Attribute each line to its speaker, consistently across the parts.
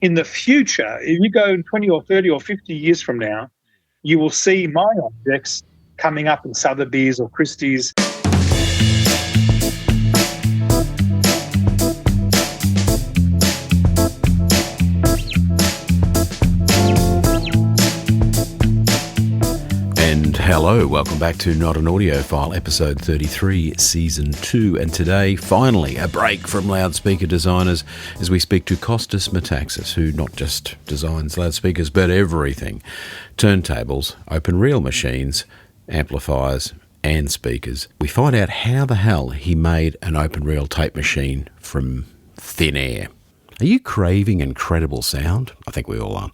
Speaker 1: In the future, if you go 20 or 30 or 50 years from now, you will see my objects coming up in Sotheby's or Christie's.
Speaker 2: Hello, welcome back to Not an Audiophile, episode 33, season 2, and today, finally, a break from loudspeaker designers as we speak to Kostas Metaxas, who not just designs loudspeakers, but everything. Turntables, open reel machines, amplifiers, and speakers. We find out how the hell he made an open reel tape machine from thin air. Are you craving incredible sound? I think we all are.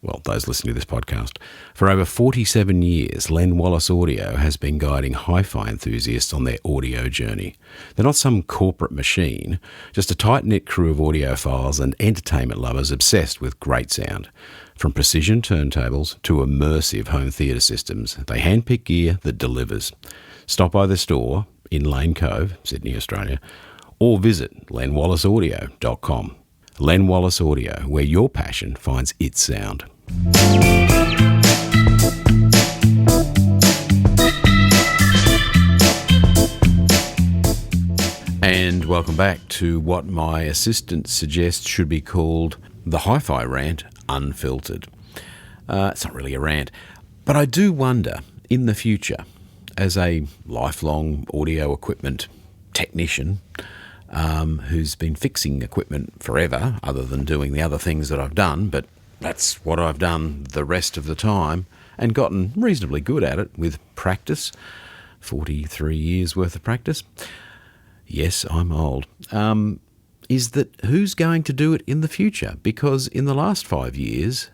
Speaker 2: Well, those listening to this podcast. For over 47 years, Len Wallace Audio has been guiding hi-fi enthusiasts on their audio journey. They're not some corporate machine, just a tight-knit crew of audiophiles and entertainment lovers obsessed with great sound. From precision turntables to immersive home theatre systems, they handpick gear that delivers. Stop by the store in Lane Cove, Sydney, Australia, or visit lenwallaceaudio.com. Len Wallace Audio, where your passion finds its sound. And welcome back to what my assistant suggests should be called the Hi-Fi Rant Unfiltered. It's not really a rant, but I do wonder, in the future, as a lifelong audio equipment technician, who's been fixing equipment forever, other than doing the other things that I've done, but that's what I've done the rest of the time and gotten reasonably good at it with practice, 43 years worth of practice. Yes, I'm old. Is that who's going to do it in the future? Because in the last 5 years,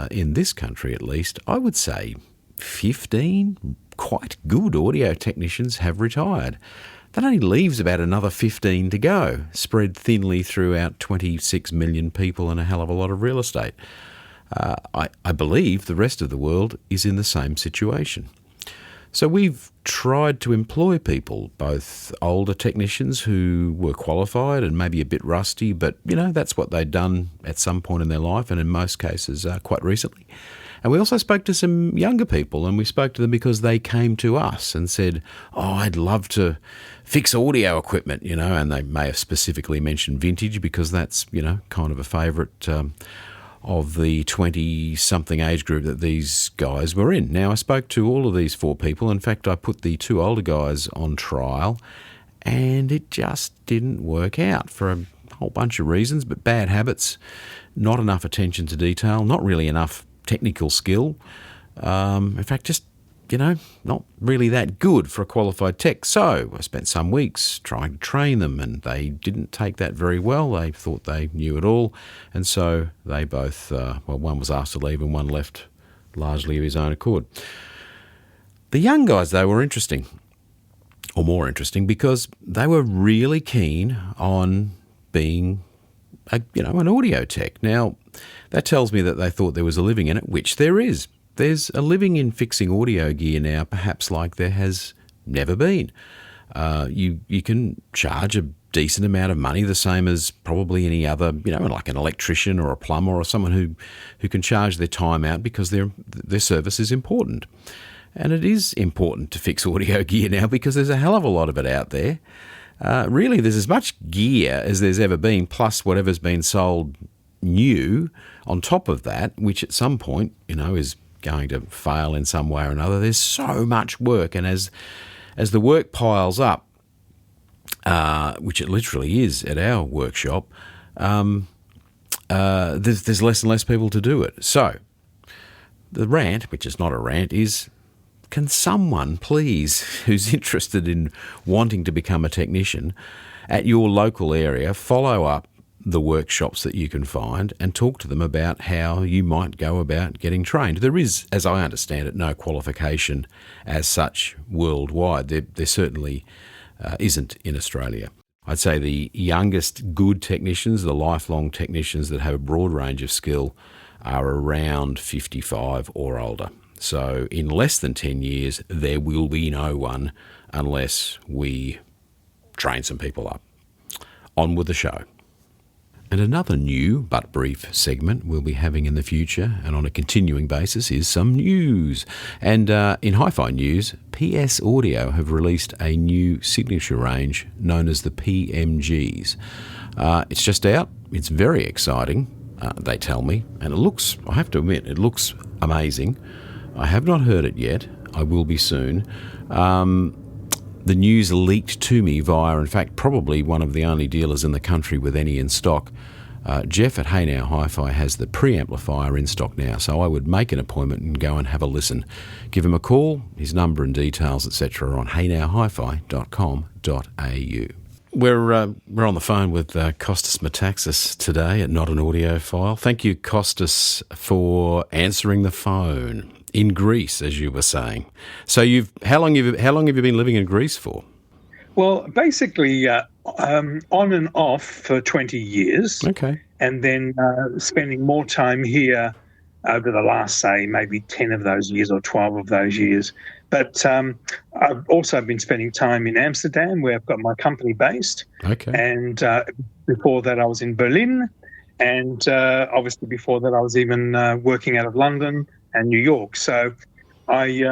Speaker 2: in this country at least, I would say 15 quite good audio technicians have retired. That only leaves about another 15 to go, spread thinly throughout 26 million people and a hell of a lot of real estate. I believe the rest of the world is in the same situation. So we've tried to employ people, both older technicians who were qualified and maybe a bit rusty, but, you know, that's what they'd done at some point in their life and in most cases quite recently. And we also spoke to some younger people, and we spoke to them because they came to us and said, oh, I'd love to fix audio equipment, you know, and they may have specifically mentioned vintage because that's, you know, kind of a favourite of the 20-something age group that these guys were in. Now, I spoke to all of these 4 people. In fact, I put the 2 older guys on trial, and it just didn't work out for a whole bunch of reasons, but bad habits, not enough attention to detail, not really enough technical skill. In fact, just, you know, not really that good for a qualified tech. So I spent some weeks trying to train them, and they didn't take that very well. They thought they knew it all. And so they both, one was asked to leave and one left largely of his own accord. The young guys, though, were interesting, or more interesting, because they were really keen on being an audio tech. Now, that tells me that they thought there was a living in it, which there is. There's a living in fixing audio gear now, perhaps like there has never been. You can charge a decent amount of money, the same as probably any other, you know, like an electrician or a plumber or someone who can charge their time out because their service is important. And it is important to fix audio gear now because there's a hell of a lot of it out there. Really, there's as much gear as there's ever been, plus whatever's been sold new on top of that, which at some point, you know, is going to fail in some way or another. There's so much work, and as the work piles up, which it literally is at our workshop, there's less and less people to do it. So the rant, which is not a rant, is, can someone please, who's interested in wanting to become a technician at your local area, follow up the workshops that you can find and talk to them about how you might go about getting trained. There is, as I understand it, no qualification as such worldwide. There certainly isn't in Australia. I'd say the youngest good technicians, the lifelong technicians that have a broad range of skill, are around 55 or older. So in less than 10 years, there will be no one unless we train some people up. On with the show. And another new but brief segment we'll be having in the future and on a continuing basis is some news. And in HiFi news, PS Audio have released a new signature range known as the PMGs. It's just out. It's very exciting, they tell me. And it looks, I have to admit, it looks amazing. I have not heard it yet. I will be soon. The news leaked to me via, in fact, probably one of the only dealers in the country with any in stock. Jeff at Hey Now Hi-Fi has the preamplifier in stock now, so I would make an appointment and go and have a listen. Give him a call, his number and details, etc. are on heynowhifi.com.au. We're on the phone with Kostas Metaxas today at Not an Audiophile. Thank you, Kostas, for answering the phone. In Greece, as you were saying. So how long have you been living in Greece for?
Speaker 1: Well, basically on and off for 20 years.
Speaker 2: Okay.
Speaker 1: And then spending more time here over the last, say, maybe 10 of those years or 12 of those years. But I've also been spending time in Amsterdam, where I've got my company based.
Speaker 2: Okay.
Speaker 1: And before that, I was in Berlin. And obviously before that, I was even working out of London and New York. So I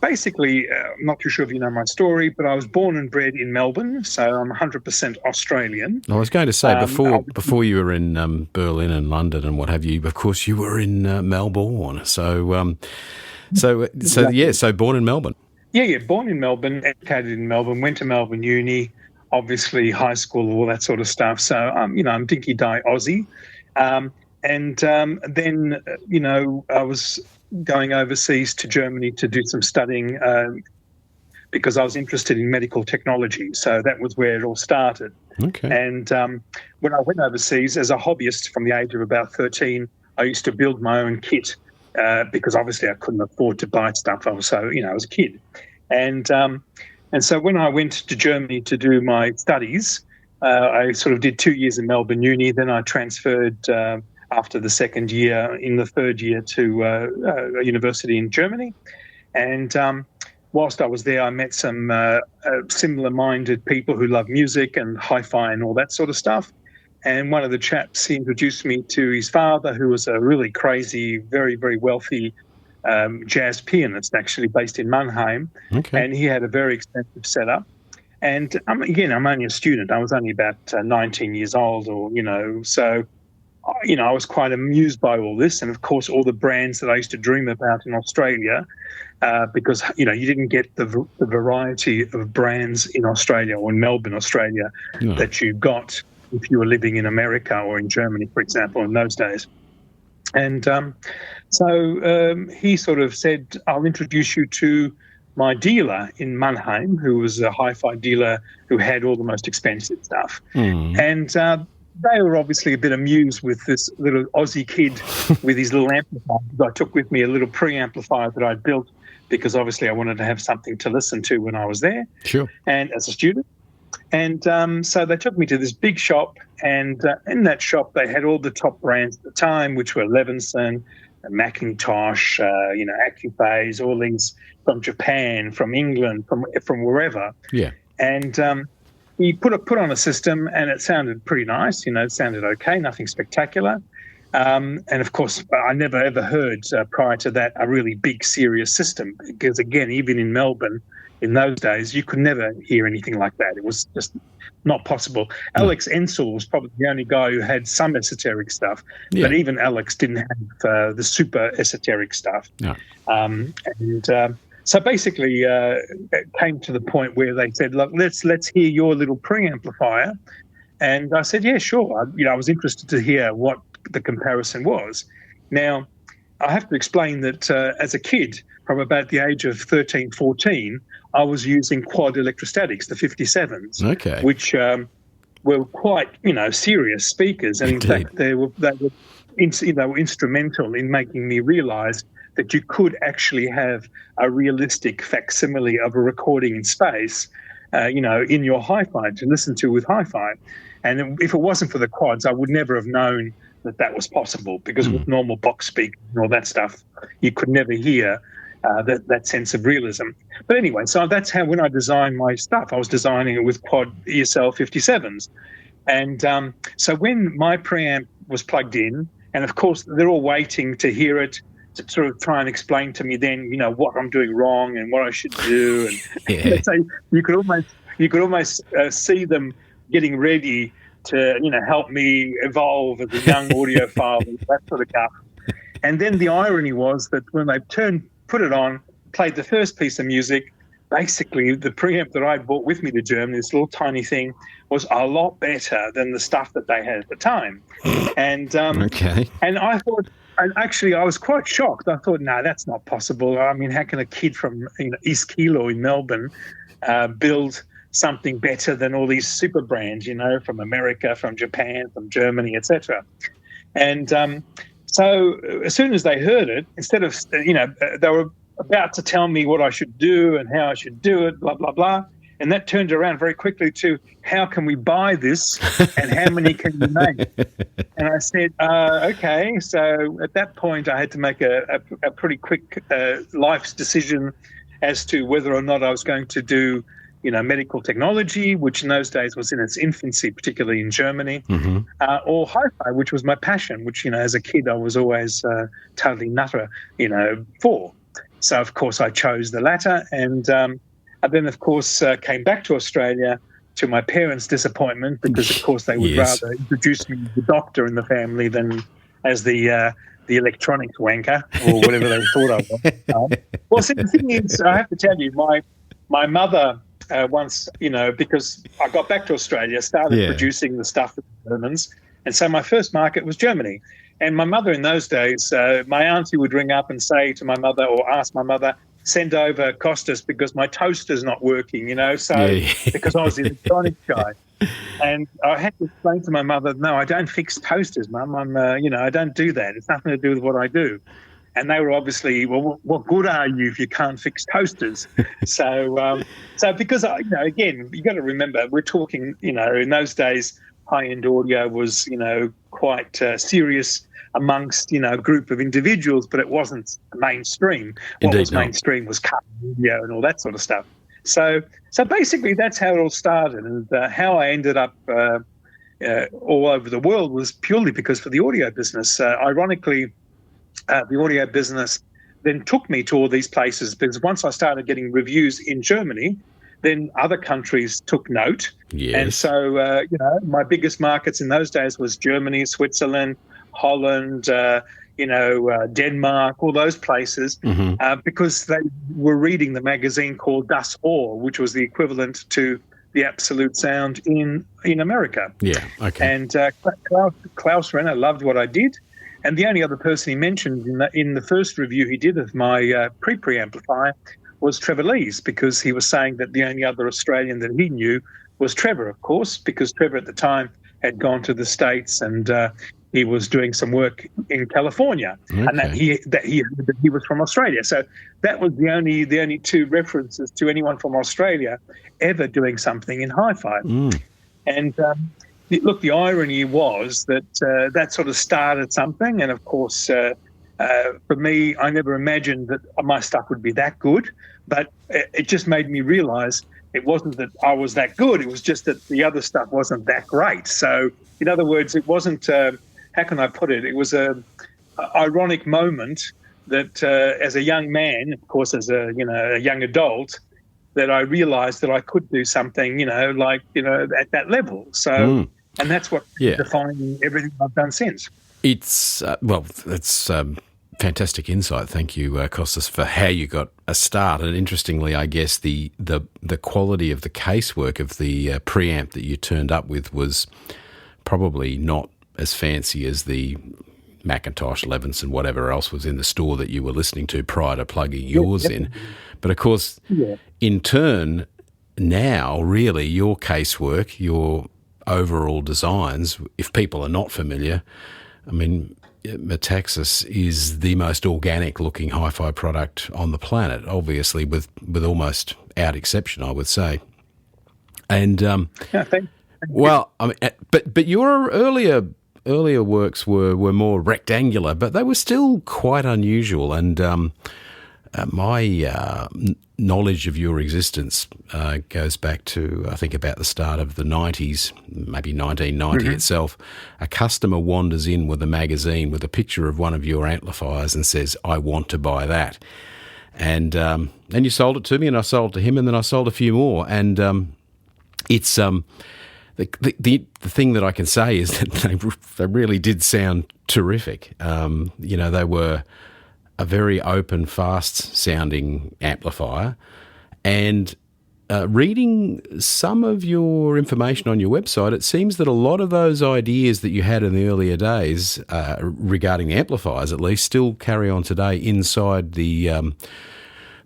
Speaker 1: basically, I'm not too sure if you know my story, but I was born and bred in Melbourne, so I'm 100% Australian.
Speaker 2: I was going to say, before you were in Berlin and London and what have you, of course you were in Melbourne. So born in Melbourne.
Speaker 1: Yeah, born in Melbourne, educated in Melbourne, went to Melbourne Uni, obviously high school, all that sort of stuff. So, I'm dinky-die Aussie. And then, I was going overseas to Germany to do some studying because I was interested in medical technology. So that was where it all started.
Speaker 2: Okay.
Speaker 1: And when I went overseas as a hobbyist from the age of about 13, I used to build my own kit because obviously I couldn't afford to buy stuff. I was I was a kid. And so when I went to Germany to do my studies, I sort of did 2 years in Melbourne Uni. Then I transferred after the second year, in the third year, to a university in Germany. And whilst I was there, I met some similar-minded people who love music and hi-fi and all that sort of stuff. And one of the chaps, he introduced me to his father, who was a really crazy, very, very wealthy jazz pianist, actually based in Mannheim.
Speaker 2: Okay.
Speaker 1: And he had a very expensive setup. And I'm only a student. I was only about 19 years old, so I was quite amused by all this, and of course all the brands that I used to dream about in Australia, because you didn't get the variety of brands in Australia or in Melbourne, Australia, that you got if you were living in America or in Germany, for example, in those days. And so he sort of said, "I'll introduce you to my dealer in Mannheim, who was a hi-fi dealer who had all the most expensive stuff." And they were obviously a bit amused with this little Aussie kid with his little amplifier. I took with me a little preamplifier that I'd built because obviously I wanted to have something to listen to when I was there.
Speaker 2: Sure. And
Speaker 1: as a student. And so they took me to this big shop, and in that shop they had all the top brands at the time, which were Levinson, Macintosh, AccuPhase, all these from Japan, from England, from wherever.
Speaker 2: Yeah.
Speaker 1: And he put on a system, and it sounded pretty nice. It sounded okay, nothing spectacular. And of course, I never ever heard prior to that a really big, serious system. Because again, even in Melbourne, in those days, you could never hear anything like that. It was just not possible. No. Alex Ensel was probably the only guy who had some esoteric stuff, but even Alex didn't have the super esoteric stuff.
Speaker 2: No.
Speaker 1: So basically, it came to the point where they said, "Look, let's hear your little preamplifier," and I said, "Yeah, sure." I was interested to hear what the comparison was. Now, I have to explain that as a kid, from about the age of 13, 14, I was using quad electrostatics, the 57s, which were quite, serious speakers, and in fact, they were instrumental in making me realise that you could actually have a realistic facsimile of a recording in space, in your hi-fi to listen to with hi-fi. And if it wasn't for the quads, I would never have known that was possible, because with normal box speakers and all that stuff, you could never hear that sense of realism. But anyway, so that's how, when I designed my stuff, I was designing it with quad ESL 57s. And so when my preamp was plugged in, and of course they're all waiting to hear it to sort of try and explain to me then, what I'm doing wrong and what I should do. And
Speaker 2: Yeah.
Speaker 1: so you could almost see them getting ready to, help me evolve as a young audiophile and that sort of stuff. And then the irony was that when they put it on, played the first piece of music, basically the preamp that I brought with me to Germany, this little tiny thing, was a lot better than the stuff that they had at the time. And
Speaker 2: Okay.
Speaker 1: and I thought, and actually I was quite shocked. I thought, no, that's not possible. I mean, how can a kid from East Kilo in Melbourne build something better than all these super brands, from America, from Japan, from Germany, etc. And so as soon as they heard it, instead of, they were about to tell me what I should do and how I should do it, blah, blah, blah. And that turned around very quickly to, how can we buy this and how many can you make? And I said, okay. So at that point, I had to make a pretty quick life's decision as to whether or not I was going to do, medical technology, which in those days was in its infancy, particularly in Germany, or HiFi, which was my passion, which, as a kid I was always totally nutter, for. So, of course, I chose the latter. And I then, of course, came back to Australia to my parents' disappointment because, of course, they would rather introduce me as the doctor in the family than as the electronics wanker or whatever they thought I was. Well, see, the thing is, I have to tell you, my mother once, because I got back to Australia, started producing the stuff for the Germans. And so my first market was Germany. And my mother in those days, my auntie would ring up and say to my mother or ask my mother, send over Kostas because my toaster's not working, because I was the electronics guy. And I had to explain to my mother, no, I don't fix toasters, Mum. I don't do that. It's nothing to do with what I do. And they were obviously, well, what good are you if you can't fix toasters? So because, again, you got to remember, we're talking, in those days, high-end audio was, quite serious amongst, a group of individuals, but it wasn't mainstream. What was mainstream was cut audio and all that sort of stuff. So basically that's how it all started. And how I ended up all over the world was purely because for the audio business. Ironically, the audio business then took me to all these places because once I started getting reviews in Germany, then other countries took note.
Speaker 2: Yes.
Speaker 1: And so, my biggest markets in those days was Germany, Switzerland, Holland, Denmark, all those places, because they were reading the magazine called Das Ohr, which was the equivalent to the Absolute Sound in America.
Speaker 2: Yeah, okay.
Speaker 1: And Klaus Renner loved what I did. And the only other person he mentioned in the first review he did of my pre-amplifier was Trevor Lees, because he was saying that the only other Australian that he knew was Trevor, of course, because Trevor at the time had gone to the States and he was doing some work in California, and that he was from Australia. So that was the only two references to anyone from Australia ever doing something in hi-fi. And look, the irony was that that sort of started something, and of course, for me, I never imagined that my stuff would be that good, but it just made me realise it wasn't that I was that good, it was just that the other stuff wasn't that great. So, in other words, it wasn't, how can I put it, it was a ironic moment that as a young man, of course, as a young adult, that I realised that I could do something, at that level. So, and that's what defined everything I've done since.
Speaker 2: It's, that's fantastic insight. Thank you, Kostas, for how you got a start. And interestingly, I guess the quality of the casework of the preamp that you turned up with was probably not as fancy as the Macintosh, Levinson, whatever else was in the store that you were listening to prior to plugging yours in. But of course, in turn, now really your casework, your overall designs, if people are not familiar, I mean, Metaxas is the most organic looking hi-fi product on the planet, obviously with almost out exception, I would say. And well, I mean, but your earlier works were more rectangular, but they were still quite unusual. And My knowledge of your existence goes back to, I think, about the start of the 90s, maybe 1990 itself. A customer wanders in with a magazine with a picture of one of your amplifiers and says, "I want to buy that." And you sold it to me, and I sold it to him, and then I sold a few more. And it's the thing that I can say is that they really did sound terrific. They were a very open, fast-sounding amplifier. And reading some of your information on your website, it seems that a lot of those ideas that you had in the earlier days regarding amplifiers, at least, still carry on today inside the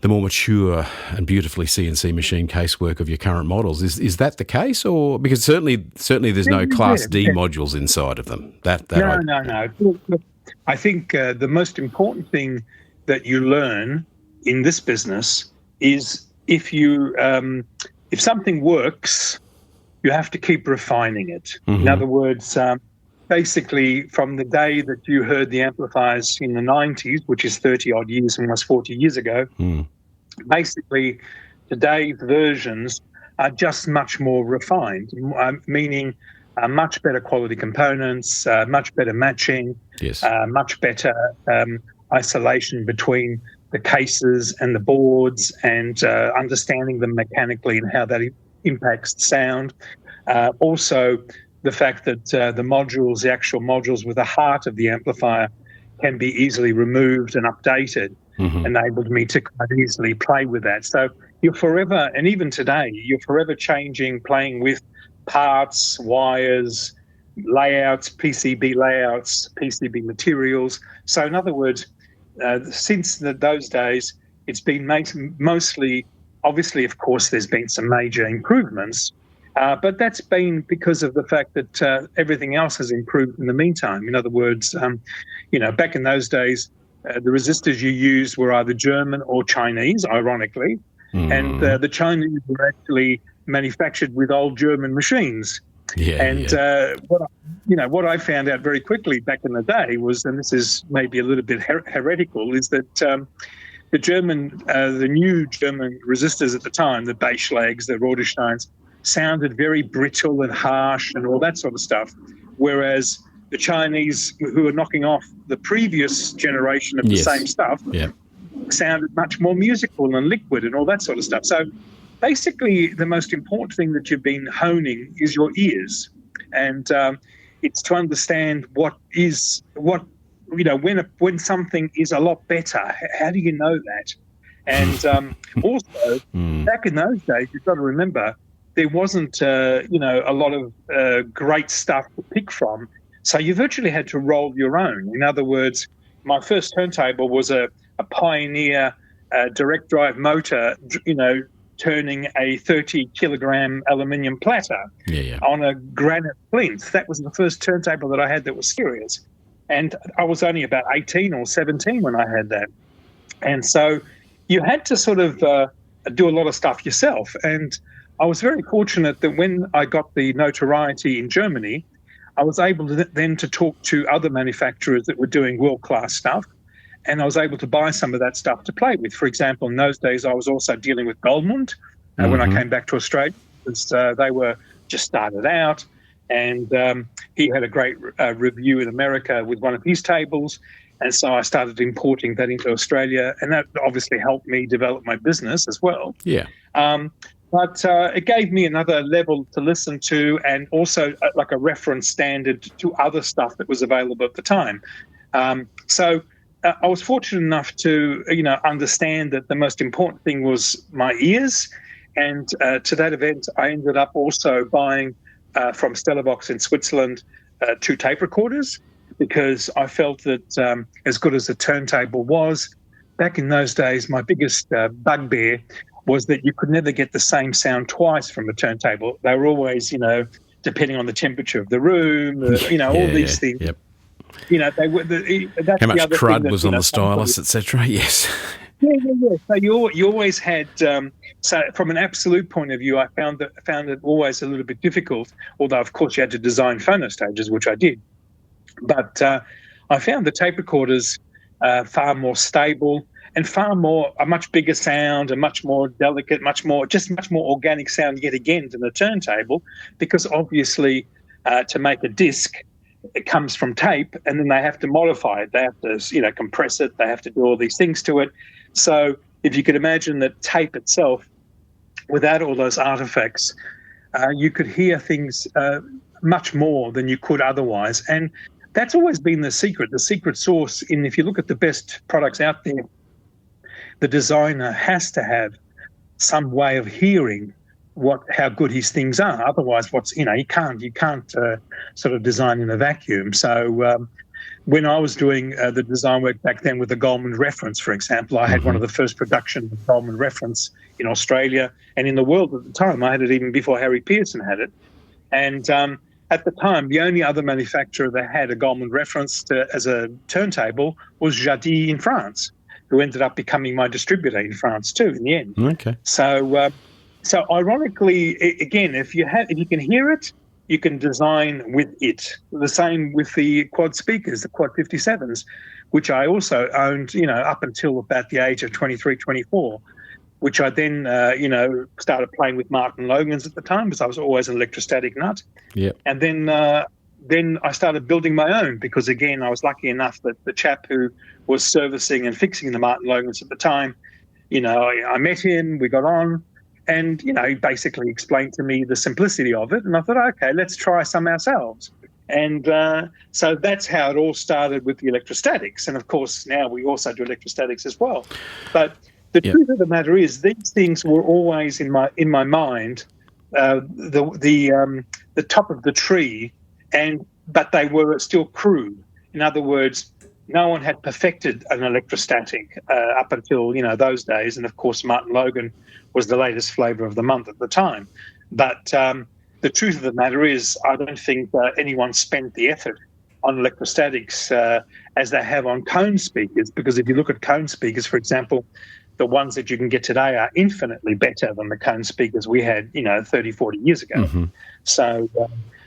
Speaker 2: more mature and beautifully CNC machine casework of your current models. Is that the case, or because certainly there's no Class D modules inside of them?
Speaker 1: No. Look, I think the most important thing that you learn in this business is if something works, you have to keep refining it. In other words, basically from the day that you heard the amplifiers in the 90s, which is 30-odd years, almost 40 years ago, basically today's versions are just much more refined, meaning much better quality components, much better matching, much better isolation between the cases and the boards, and understanding them mechanically and how that impacts sound. Also, the fact that the actual modules with the heart of the amplifier can be easily removed and updated enabled me to quite easily play with that. So you're forever, and even today, you're forever changing, playing with parts, wires, layouts, PCB materials. So in other words, since those days, it's been mostly, obviously, of course, there's been some major improvements, but that's been because of the fact that everything else has improved in the meantime. In other words, back in those days, the resistors you used were either German or Chinese, ironically, and the Chinese were actually manufactured with old German machines. What I found out very quickly back in the day was, and this is maybe a little bit heretical, is that the new German resistors at the time, the Beischlägs, the Rodersteins, sounded very brittle and harsh and all that sort of stuff, whereas the Chinese, who were knocking off the previous generation of the same stuff, sounded much more musical and liquid and all that sort of stuff. So basically, the most important thing that you've been honing is your ears, and it's to understand when something is a lot better. How do you know that? And also, back in those days, you've got to remember there wasn't a lot of great stuff to pick from, so you virtually had to roll your own. In other words, my first turntable was a Pioneer direct drive motor, turning a 30-kilogram aluminium platter on a granite plinth. That was the first turntable that I had that was serious. And I was only about 18 or 17 when I had that. And so you had to sort of do a lot of stuff yourself. And I was very fortunate that when I got the notoriety in Germany, I was able to then to talk to other manufacturers that were doing world-class stuff. And I was able to buy some of that stuff to play with. For example, in those days, I was also dealing with Goldmund when I came back to Australia, because they were just started out. And he had a great review in America with one of his tables. And so I started importing that into Australia. And that obviously helped me develop my business as well. But it gave me another level to listen to, and also like a reference standard to other stuff that was available at the time. So I was fortunate enough to, understand that the most important thing was my ears. And to that event, I ended up also buying from Stellarbox in Switzerland 2 tape recorders, because I felt that as good as the turntable was, back in those days, my biggest bugbear was that you could never get the same sound twice from a turntable. They were always, depending on the temperature of the room, all these things.
Speaker 2: Yep.
Speaker 1: They were. That's
Speaker 2: how much
Speaker 1: the other
Speaker 2: crud
Speaker 1: thing
Speaker 2: was on the stylus, etc. Yes.
Speaker 1: Yeah. So you always had. So from an absolute point of view, I found it always a little bit difficult. Although of course you had to design phono stages, which I did. But I found the tape recorders far more stable, and a much bigger sound, a much more delicate, much more organic sound yet again than the turntable, because obviously to make a disc, it comes from tape, and then they have to modify it. They have to, compress it. They have to do all these things to it. So if you could imagine that tape itself, without all those artifacts, you could hear things much more than you could otherwise. And that's always been the secret sauce. If you look at the best products out there, the designer has to have some way of hearing how good his things are. Otherwise, you can't sort of design in a vacuum. So when I was doing the design work back then with the Goldman reference, for example, I had one of the first productions of Goldman reference in Australia and in the world at the time. I had it even before Harry Pearson had it. And at the time, the only other manufacturer that had a Goldman reference as a turntable was Jardin in France, who ended up becoming my distributor in France too in the end.
Speaker 2: Okay.
Speaker 1: So ironically, again, if you can hear it, you can design with it. The same with the quad speakers, the quad 57s, which I also owned, up until about the age of 23, 24, which I then, started playing with Martin Logan's at the time, because I was always an electrostatic nut.
Speaker 2: Yeah.
Speaker 1: And then I started building my own, because, again, I was lucky enough that the chap who was servicing and fixing the Martin Logan's at the time, I met him, we got on, and, he basically explained to me the simplicity of it. And I thought, okay, let's try some ourselves. And so that's how it all started with the electrostatics. And, of course, now we also do electrostatics as well. But the truth of the matter is, these things were always in my mind, the top of the tree, but they were still crude. In other words, no one had perfected an electrostatic up until those days, and of course Martin Logan was the latest flavour of the month at the time. But the truth of the matter is, I don't think anyone spent the effort on electrostatics as they have on cone speakers, because if you look at cone speakers, for example, the ones that you can get today are infinitely better than the cone speakers we had 30, 40 years ago.
Speaker 2: Mm-hmm.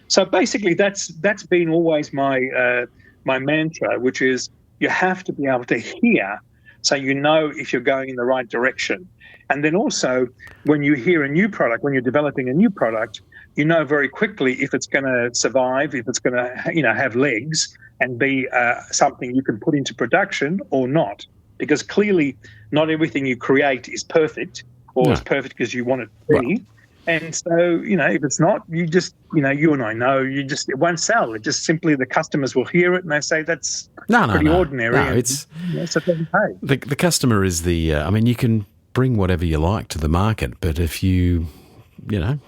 Speaker 1: So basically that's been always my mantra, which is you have to be able to hear so if you're going in the right direction. And then also when you hear a new product, when you're developing a new product, you know very quickly if it's going to survive, if it's going to have legs and be something you can put into production or not. Because clearly not everything you create is perfect or as perfect as you want it to be. Well, and so, if it's not, you just, you and I know, it won't sell. It just simply the customers will hear it and they say that's pretty ordinary.
Speaker 2: No, so it doesn't pay. The customer is you can bring whatever you like to the market, but if you,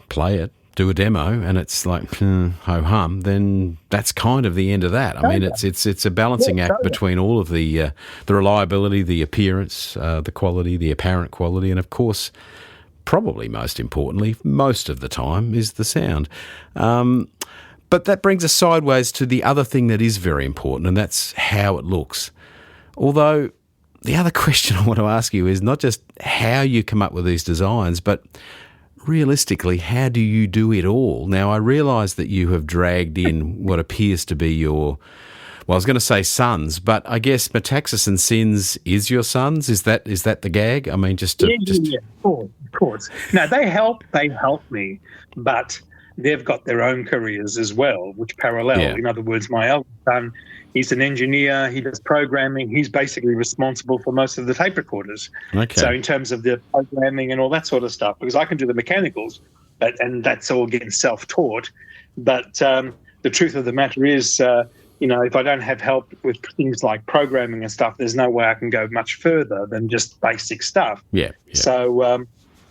Speaker 2: play it, do a demo and it's like ho-hum, then that's kind of the end of that. I mean, it's a balancing act between all of the reliability, the appearance, the quality, the apparent quality, and of course, probably most importantly, most of the time, is the sound. But that brings us sideways to the other thing that is very important, and that's how it looks. Although the other question I want to ask you is not just how you come up with these designs, but realistically, how do you do it all? Now, I realise that you have dragged in what appears to be your, I was going to say sons, but I guess Metaxas Sins is your sons. Is that the gag? I mean,
Speaker 1: yeah, of course. No, they help me, but they've got their own careers as well, which parallel. Yeah. In other words, my eldest son, he's an engineer. He does programming. He's basically responsible for most of the tape recorders.
Speaker 2: Okay.
Speaker 1: So in terms of the programming and all that sort of stuff, because I can do the mechanicals, and that's all getting self-taught. But the truth of the matter is, if I don't have help with things like programming and stuff, there's no way I can go much further than just basic stuff.
Speaker 2: Yeah.
Speaker 1: So,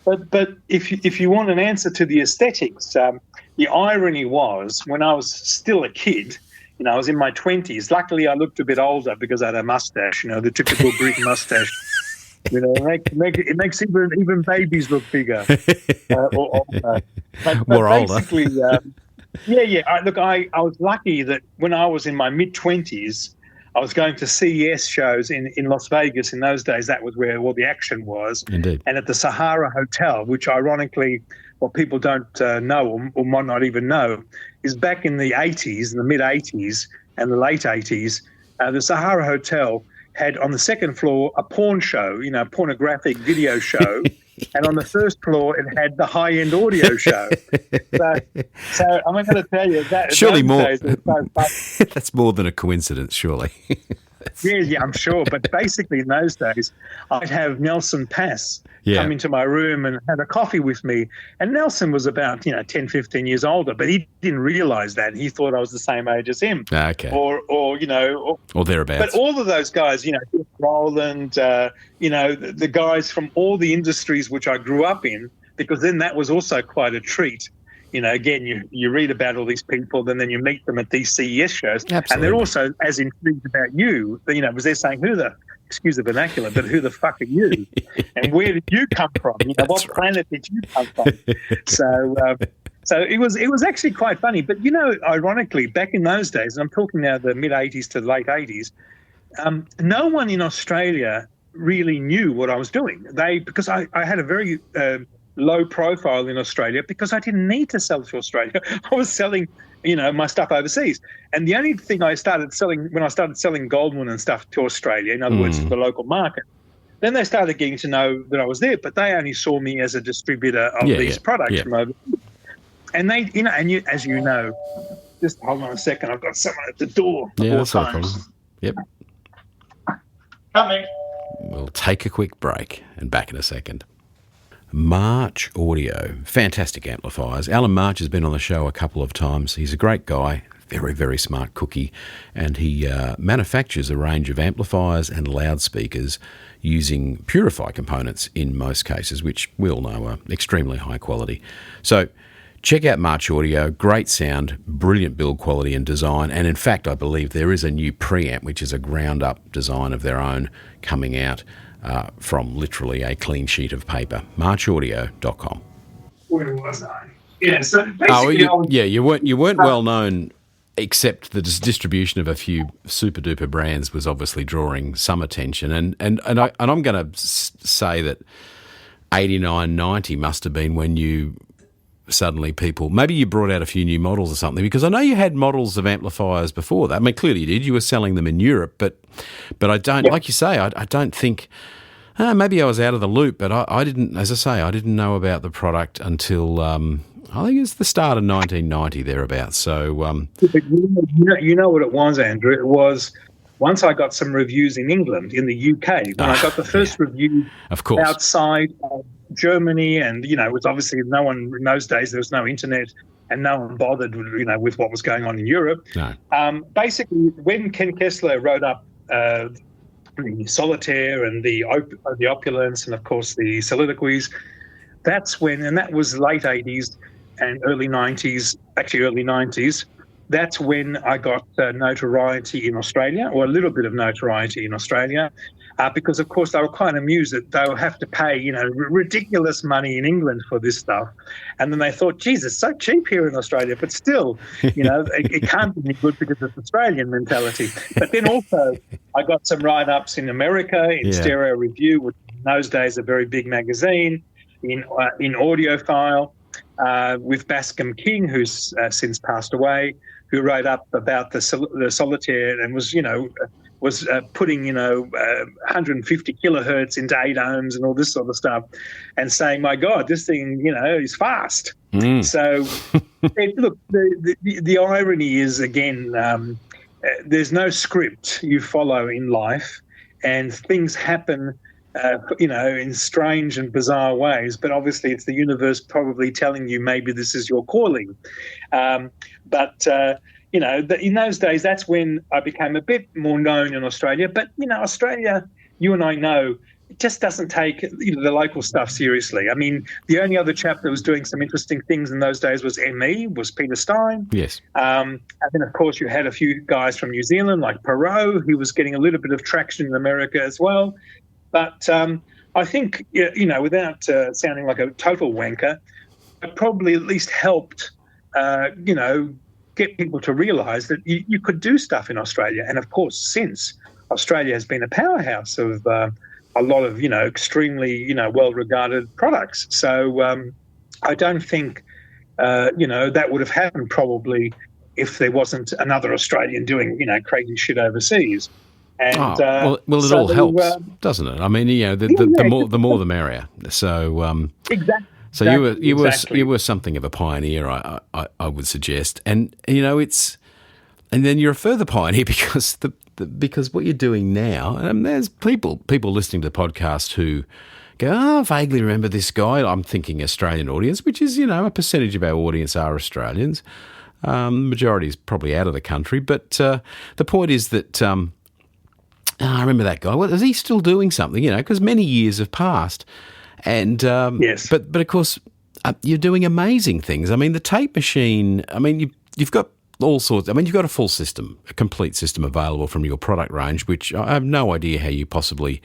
Speaker 1: but if you want an answer to the aesthetics, the irony was when I was still a kid, I was in my 20s. Luckily, I looked a bit older because I had a mustache, the typical Greek mustache. It makes even babies look bigger or older.
Speaker 2: More older.
Speaker 1: Basically, I was lucky that when I was in my mid-20s, I was going to CES shows in Las Vegas. In those days, that was where all the action was.
Speaker 2: Indeed.
Speaker 1: And at the Sahara Hotel, which ironically, what people don't know or might not even know, is back in the 80s, in the mid-80s and the late 80s, the Sahara Hotel had on the second floor a porn show, a pornographic video show, and on the first floor it had the high-end audio show. So I'm going to tell you that
Speaker 2: surely more.
Speaker 1: Days, it was so fun.
Speaker 2: That's more than a coincidence, surely.
Speaker 1: Yeah, I'm sure. But basically, in those days, I'd have Nelson Pass come into my room and have a coffee with me. And Nelson was about 10, 15 years older, but he didn't realize that. He thought I was the same age as him.
Speaker 2: Okay.
Speaker 1: Or
Speaker 2: thereabouts.
Speaker 1: But all of those guys, Roland, the guys from all the industries which I grew up in, because then that was also quite a treat. Again, you read about all these people, and then you meet them at these CES shows.
Speaker 2: Absolutely.
Speaker 1: And they're also as intrigued about you, because they're saying, excuse the vernacular, but who the fuck are you? And where did you come from? What planet did you come from? So it was actually quite funny. But, ironically, back in those days, and I'm talking now the mid-'80s to late 80s, no one in Australia really knew what I was doing. Because I had a very low profile in Australia because I didn't need to sell to Australia. I was selling, my stuff overseas. And the only thing I started selling when I started selling Goldwyn and stuff to Australia, in other words, for the local market, then they started getting to know that I was there, but they only saw me as a distributor of these products from overseas. And they, as you know, just hold on a second, I've got someone at the door.
Speaker 2: Yeah, that's not a problem. Yep.
Speaker 1: Coming.
Speaker 2: We'll take a quick break and back in a second. March Audio, fantastic amplifiers. Alan March has been on the show a couple of times. He's a great guy, very, very smart cookie, and he manufactures a range of amplifiers and loudspeakers using Purify components in most cases, which we all know are extremely high quality. So check out March Audio, great sound, brilliant build quality and design, and in fact I believe there is a new preamp, which is a ground-up design of their own, coming out from literally a clean sheet of paper. marchaudio.com.
Speaker 1: Where was I? Yeah, so basically...
Speaker 2: you weren't well known, except the distribution of a few super-duper brands was obviously drawing some attention. And I'm going to say that 89, 90 must have been when you suddenly maybe you brought out a few new models or something, because I know you had models of amplifiers before that. I mean, clearly you did. You were selling them in Europe, but I don't, like you say, I don't think, maybe I was out of the loop, but I didn't, as I say, I didn't know about the product until, I think it's the start of 1990 thereabouts. So,
Speaker 1: you know what it was, Andrew? It was once I got some reviews in England, in the UK, when I got the first review outside of Germany, and it was obviously no one in those days. There was no internet, and no one bothered, with what was going on in Europe.
Speaker 2: No.
Speaker 1: Basically, when Ken Kessler wrote up the Solitaire and the Opulence, and of course the Soliloquies, that's when, and that was late 80s and early 90s, actually early 90s. That's when I got notoriety in Australia, or a little bit of notoriety in Australia, because, of course, they were quite amused that they would have to pay, ridiculous money in England for this stuff. And then they thought, geez, it's so cheap here in Australia, but still, it can't be any good because it's Australian mentality. But then also I got some write-ups in America, in Stereo Review, which in those days a very big magazine, in Audiophile, with Bascom King, who's since passed away, who wrote up about the Solitaire and was putting 150 kilohertz into 8 ohms and all this sort of stuff, and saying, my God, this thing is fast. So look, the irony is, again, there's no script you follow in life, and things happen in strange and bizarre ways, but obviously it's the universe probably telling you maybe this is your calling. But in those days, that's when I became a bit more known in Australia. But, Australia, you and I know, it just doesn't take the local stuff seriously. I mean, the only other chap that was doing some interesting things in those days was Peter Stein.
Speaker 2: Yes.
Speaker 1: And then, of course, you had a few guys from New Zealand, like Perot, who was getting a little bit of traction in America as well. But I think, without sounding like a total wanker, it probably at least helped, get people to realise that you could do stuff in Australia. And, of course, since Australia has been a powerhouse of a lot of, extremely, well-regarded products. So I don't think, that would have happened probably if there wasn't another Australian doing, crazy shit overseas. And
Speaker 2: well, it
Speaker 1: so
Speaker 2: all helps, doesn't it? I mean, the more the merrier. So
Speaker 1: exactly.
Speaker 2: So you were something of a pioneer, I would suggest, and and then you're a further pioneer because because what you're doing now, and there's people listening to the podcast who go, I vaguely remember this guy. I'm thinking Australian audience, which is a percentage of our audience are Australians. The majority is probably out of the country, but the point is that I remember that guy. Well, is he still doing something? Because many years have passed. And
Speaker 1: yes,
Speaker 2: but of course you're doing amazing things. I mean, the tape machine. I mean, you've got all sorts. I mean, you've got a full system, a complete system available from your product range, which I have no idea how you possibly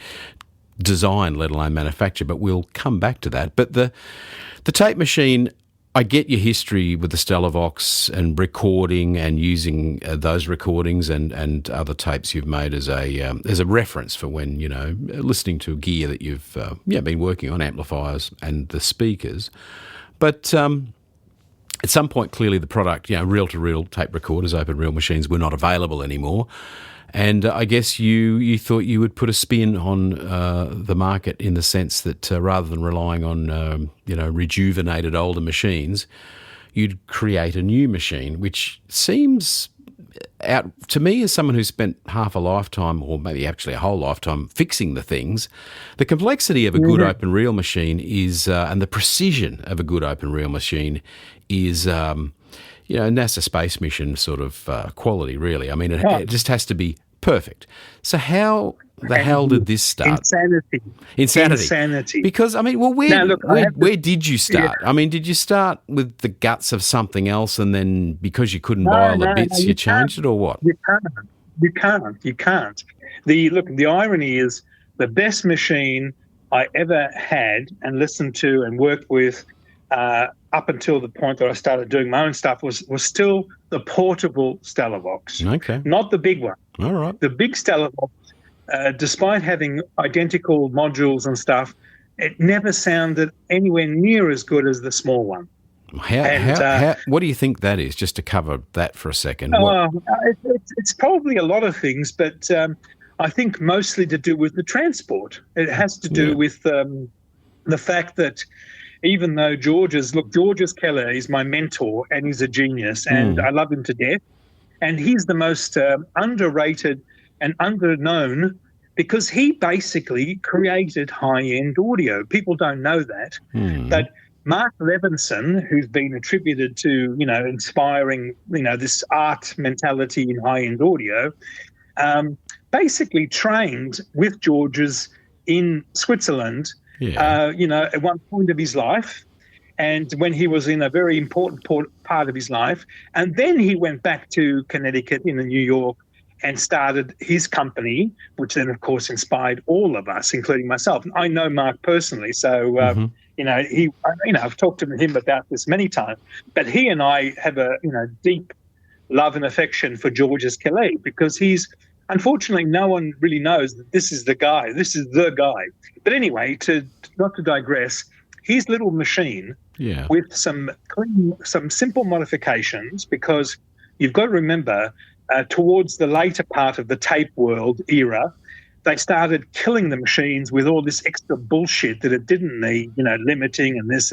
Speaker 2: design, let alone manufacture. But we'll come back to that. But the tape machine. I get your history with the Stellavox and recording and using those recordings and other tapes you've made as a reference for when listening to gear that you've been working on, amplifiers and the speakers. But at some point, clearly the product, reel-to-reel tape recorders, open reel machines, were not available anymore. And I guess you thought you would put a spin on the market in the sense that rather than relying on rejuvenated older machines, you'd create a new machine, which seems out to me as someone who spent half a lifetime, or maybe actually a whole lifetime, fixing the things. The complexity of a good open reel machine is, and the precision of a good open reel machine is. NASA space mission sort of quality, really. I mean, it just has to be perfect. So how the hell did this start?
Speaker 1: Insanity.
Speaker 2: Because, I mean, well, where did you start? Yeah. I mean, did you start with the guts of something else and then because you couldn't buy all the bits, you changed it, or what?
Speaker 1: You can't. The irony is the best machine I ever had and listened to and worked with up until the point that I started doing my own stuff was still the portable Stellavox.
Speaker 2: Okay.
Speaker 1: Not the big one.
Speaker 2: All right.
Speaker 1: The big Stellavox, despite having identical modules and stuff, it never sounded anywhere near as good as the small one.
Speaker 2: What do you think that is, just to cover that for a second?
Speaker 1: It's probably a lot of things, but I think mostly to do with the transport. It has to do with the fact that even though George's Keller is my mentor and he's a genius and I love him to death. And he's the most underrated and underknown because he basically created high-end audio. People don't know that. But Mark Levinson, who's been attributed to, inspiring, this art mentality in high-end audio, basically trained with George's in Switzerland at one point of his life, and when he was in a very important part of his life. And then he went back to Connecticut in New York and started his company, which then, of course, inspired all of us, including myself. And I know Mark personally, so, I've talked to him about this many times. But he and I have a, deep love and affection for Georges Kelly because unfortunately, no one really knows that this is the guy. This is the guy. But anyway, not to digress, his little machine with some simple modifications, because you've got to remember, towards the later part of the tape world era, they started killing the machines with all this extra bullshit that it didn't need, limiting and this,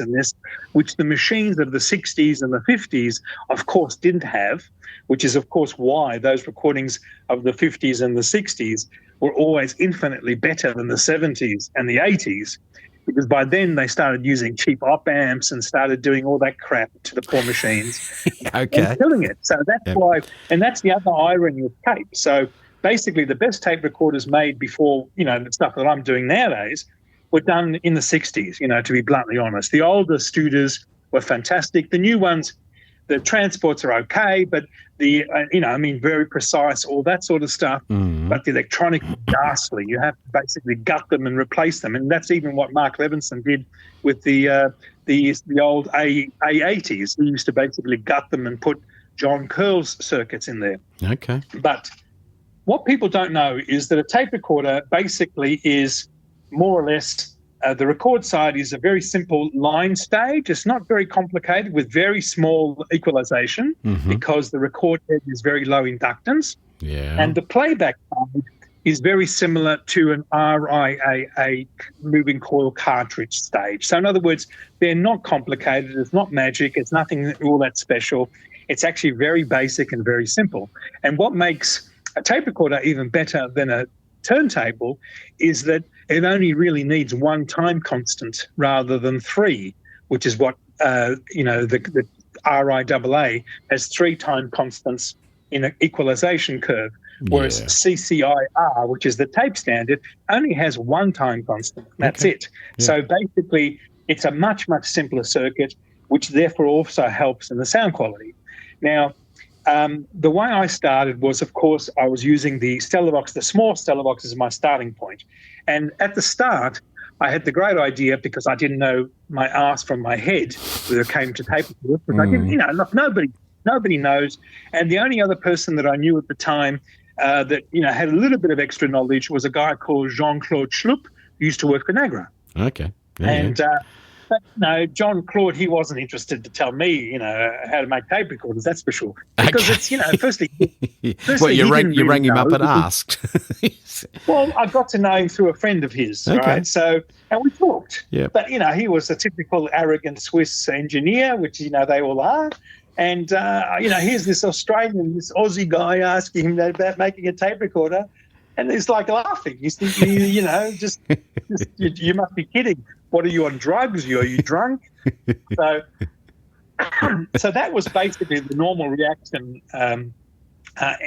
Speaker 1: which the machines of the 60s and the 50s, of course, didn't have, which is, of course, why those recordings of the 50s and the 60s were always infinitely better than the 70s and the 80s, because by then they started using cheap op amps and started doing all that crap to the poor machines and killing it. So that's why, and that's the other irony of tape. So basically the best tape recorders made before, the stuff that I'm doing nowadays were done in the 60s, to be bluntly honest. The older Studers were fantastic. The new ones, the transports are okay, but very precise, all that sort of stuff. But the electronic is ghastly. You have to basically gut them and replace them. And that's even what Mark Levinson did with the old A80s. He used to basically gut them and put John Curl's circuits in there.
Speaker 2: Okay.
Speaker 1: But what people don't know is that a tape recorder basically is more or less the record side is a very simple line stage. It's not very complicated with very small equalization because the record head is very low inductance.
Speaker 2: Yeah.
Speaker 1: And the playback side is very similar to an RIAA moving coil cartridge stage. So in other words, they're not complicated. It's not magic. It's nothing all that special. It's actually very basic and very simple. And what makes a tape recorder even better than a turntable is that it only really needs one time constant rather than three, which is what, the RIAA has 3 time constants in an equalization curve. Whereas CCIR, which is the tape standard, only has 1 time constant. That's it. Yeah. So basically, it's a much, much simpler circuit, which therefore also helps in the sound quality. Now, the way I started was, of course, I was using the Stellavox, the small Stellavox as my starting point. And at the start, I had the great idea, because I didn't know my ass from my head when it came to tape recorders, but I didn't, look, nobody knows. And the only other person that I knew at the time that had a little bit of extra knowledge was a guy called Jean-Claude Schlupp, who used to work for Nagra.
Speaker 2: Okay.
Speaker 1: Yeah, and but no, John Claude, he wasn't interested to tell me, how to make tape recorders. That's for sure. Because it's, firstly,
Speaker 2: well, you rang him up and asked.
Speaker 1: Well, I got to know him through a friend of his, right? So, and we talked. Yeah. But he was a typical arrogant Swiss engineer, which they all are. And here's this Australian, this Aussie guy asking him about making a tape recorder, and he's like laughing. He's thinking, you must be kidding. What are you on drugs? Are you drunk? So that was basically the normal reaction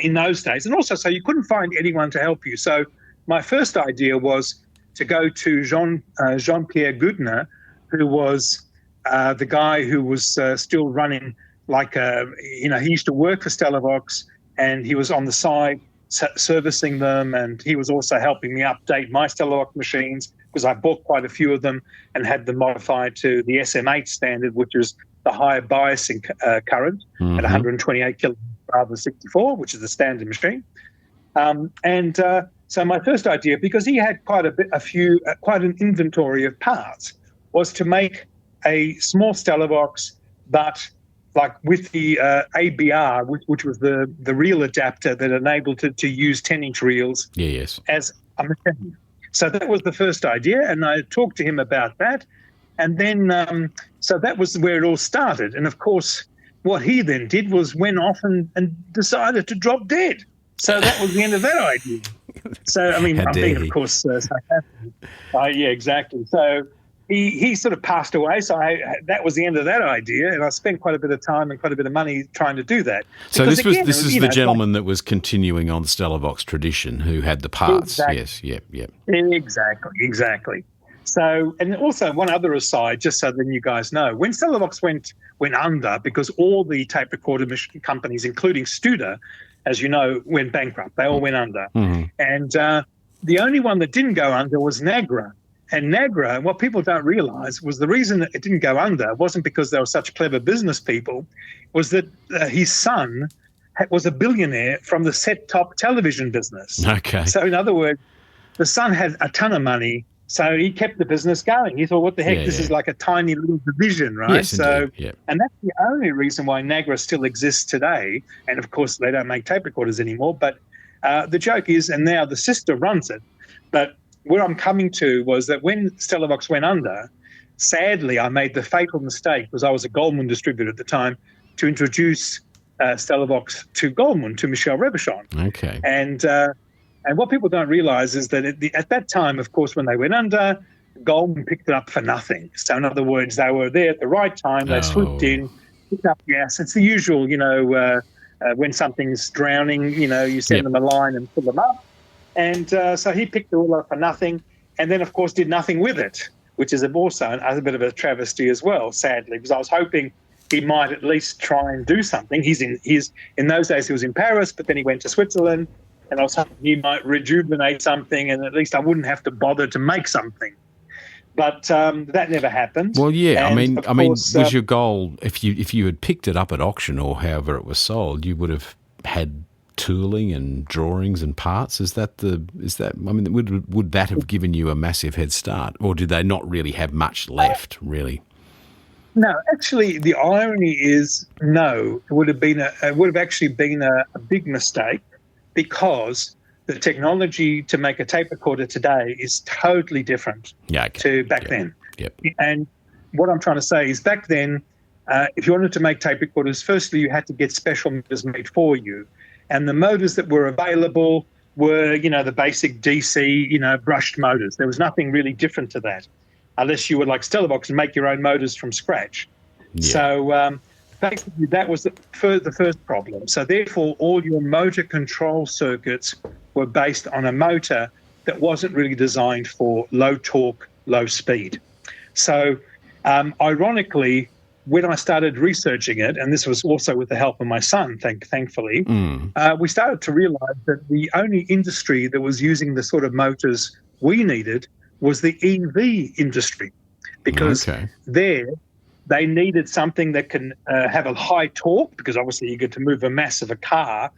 Speaker 1: in those days. And also, so you couldn't find anyone to help you. So my first idea was to go to Jean-Pierre Gudner, who was the guy who was still running he used to work for Stellavox, and he was on the side servicing them, and he was also helping me update my Stellavox machines, because I bought quite a few of them and had them modified to the SM8 standard, which is the higher biasing current at 128 kilohertz rather than 64, which is the standard machine. So my first idea, because he had quite an inventory of parts, was to make a small Stellavox, but with the ABR, which was the reel adapter that enabled it to use 10-inch reels as a machine. So that was the first idea, and I talked to him about that. And then, so that was where it all started. And, of course, what he then did was went off and decided to drop dead. So that was the end of that idea. So, I'm being, of course, sarcastic. Yeah, exactly. So he sort of passed away, so that was the end of that idea, and I spent quite a bit of time and quite a bit of money trying to do that.
Speaker 2: So this is the gentleman that was continuing on the Stellavox tradition, who had the parts. Exactly. Yes,
Speaker 1: Exactly. So, and also one other aside, just so that you guys know, when Stellavox went under, because all the tape recorder companies, including Studer, as you know, went bankrupt. They all went under. Mm-hmm. And the only one that didn't go under was Nagra. And Nagra, what people don't realise, was the reason that it didn't go under wasn't because they were such clever business people, was that his son was a billionaire from the set-top television business. Okay. So in other words, the son had a ton of money, so he kept the business going. He thought, what the heck, this is like a tiny little division, right?
Speaker 2: Yes, indeed. Yeah.
Speaker 1: And that's the only reason why Nagra still exists today. And, of course, they don't make tape recorders anymore. But the joke is, and now the sister runs it, but where I'm coming to was that when Stellavox went under, sadly, I made the fatal mistake, because I was a Goldman distributor at the time, to introduce Stellavox to Goldman, to Michel Rebuchon. Okay. And what people don't realise is that at that time, of course, when they went under, Goldman picked it up for nothing. So in other words, they were there at the right time. They swooped in, picked up gas. It's the usual, when something's drowning, you send them a line and pull them up. And so he picked it all up for nothing, and then, of course, did nothing with it, which is also a bit of a travesty as well, sadly, because I was hoping he might at least try and do something. In those days he was in Paris, but then he went to Switzerland, and I was hoping he might rejuvenate something, and at least I wouldn't have to bother to make something. But that never happened.
Speaker 2: Well, yeah, and I mean, was your goal, if you had picked it up at auction or however it was sold, you would have had tooling and drawings and parts? Would that have given you a massive head start, or did they not really have much left, really?
Speaker 1: No, actually, the irony is no. It would have actually been a big mistake, because the technology to make a tape recorder today is totally different to back then.
Speaker 2: Yep.
Speaker 1: And what I'm trying to say is back then, if you wanted to make tape recorders, firstly, you had to get special motors made for you. And the motors that were available were, the basic DC, brushed motors. There was nothing really different to that, unless you were like Stellavox and make your own motors from scratch. Yeah. So basically that was the first problem. So therefore, all your motor control circuits were based on a motor that wasn't really designed for low torque, low speed. So ironically, when I started researching it, and this was also with the help of my son, thankfully, we started to realize that the only industry that was using the sort of motors we needed was the EV industry, because they needed something that can have a high torque, because obviously you get to move a mass of a car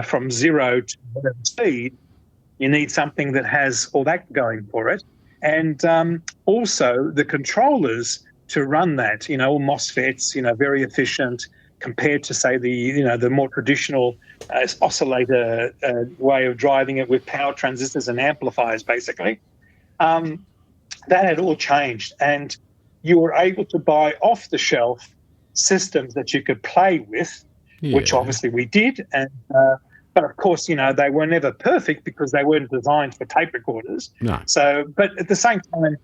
Speaker 1: from 0 to whatever speed. You need something that has all that going for it. And also the controllers to run that, all MOSFETs, very efficient compared to, say, the more traditional oscillator way of driving it with power transistors and amplifiers, basically. That had all changed, and you were able to buy off-the-shelf systems that you could play with, which obviously we did. And but of course, they were never perfect because they weren't designed for tape recorders.
Speaker 2: No.
Speaker 1: So, but at the same time,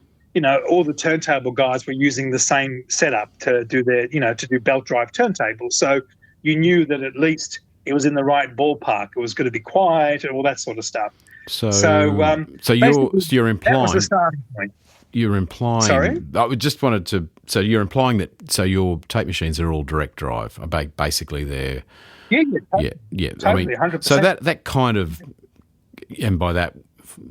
Speaker 1: all the turntable guys were using the same setup to do their, to do belt drive turntables. So you knew that at least it was in the right ballpark. It was going to be quiet and all that sort of stuff.
Speaker 2: So you're implying
Speaker 1: that was the starting point.
Speaker 2: You're implying.
Speaker 1: Sorry?
Speaker 2: I just wanted to. So you're implying that. So your tape machines are all direct drive. Basically, they're.
Speaker 1: Totally,
Speaker 2: I mean,
Speaker 1: 100%.
Speaker 2: so that kind of, and by that,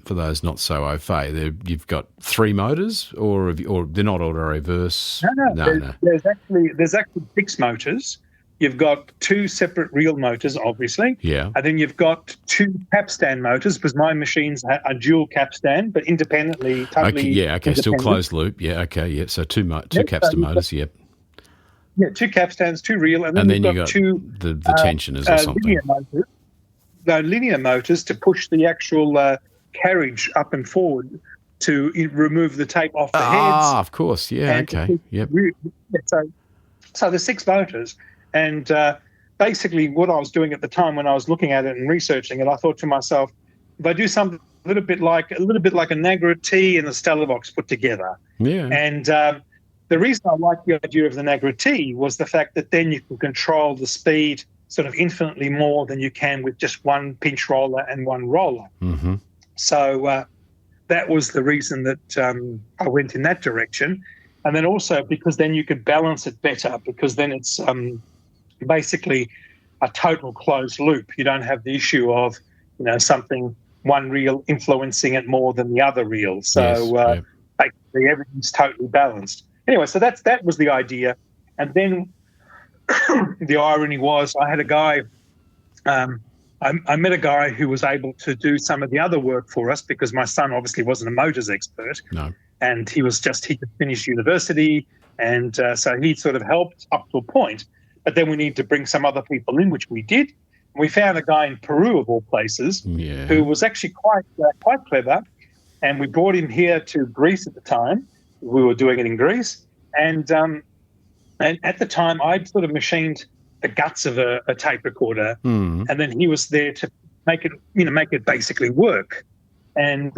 Speaker 2: for those not so au fait, you've got 3 motors, or they're not auto reverse.
Speaker 1: No. There's actually 6 motors. You've got 2 separate reel motors, obviously.
Speaker 2: Yeah.
Speaker 1: And then you've got 2 capstan motors, because my machines are dual capstan, but independently, totally.
Speaker 2: Still closed loop. Yeah, okay, yeah. So 2 capstan motors, yep.
Speaker 1: Yeah, 2 capstans, 2 reel, and then
Speaker 2: you
Speaker 1: got
Speaker 2: got
Speaker 1: 2
Speaker 2: the tensioners or something.
Speaker 1: Linear motors to push the actual carriage up and forward to remove the tape off the heads.
Speaker 2: Ah, of course, yeah, okay, yep.
Speaker 1: So there's 6 motors, and basically what I was doing at the time when I was looking at it and researching it, I thought to myself, if I do something a little bit like a Nagra T and a Stellavox put together, and the reason I liked the idea of the Nagra T was the fact that then you can control the speed sort of infinitely more than you can with just one pinch roller and one roller.
Speaker 2: Mm-hmm.
Speaker 1: So that was the reason that I went in that direction. And then also because then you could balance it better, because then it's basically a total closed loop. You don't have the issue of, one reel influencing it more than the other reel. So basically everything's totally balanced. Anyway, so that was the idea. And then the irony was I had a guy, I met a guy who was able to do some of the other work for us, because my son obviously wasn't a motors expert.
Speaker 2: No.
Speaker 1: And he just finished university. And so he sort of helped up to a point. But then we needed to bring some other people in, which we did. And we found a guy in Peru, of all places, who was actually quite clever. And we brought him here to Greece at the time. We were doing it in Greece, and at the time I'd sort of machined the guts of a tape recorder, and then he was there to make it basically work. And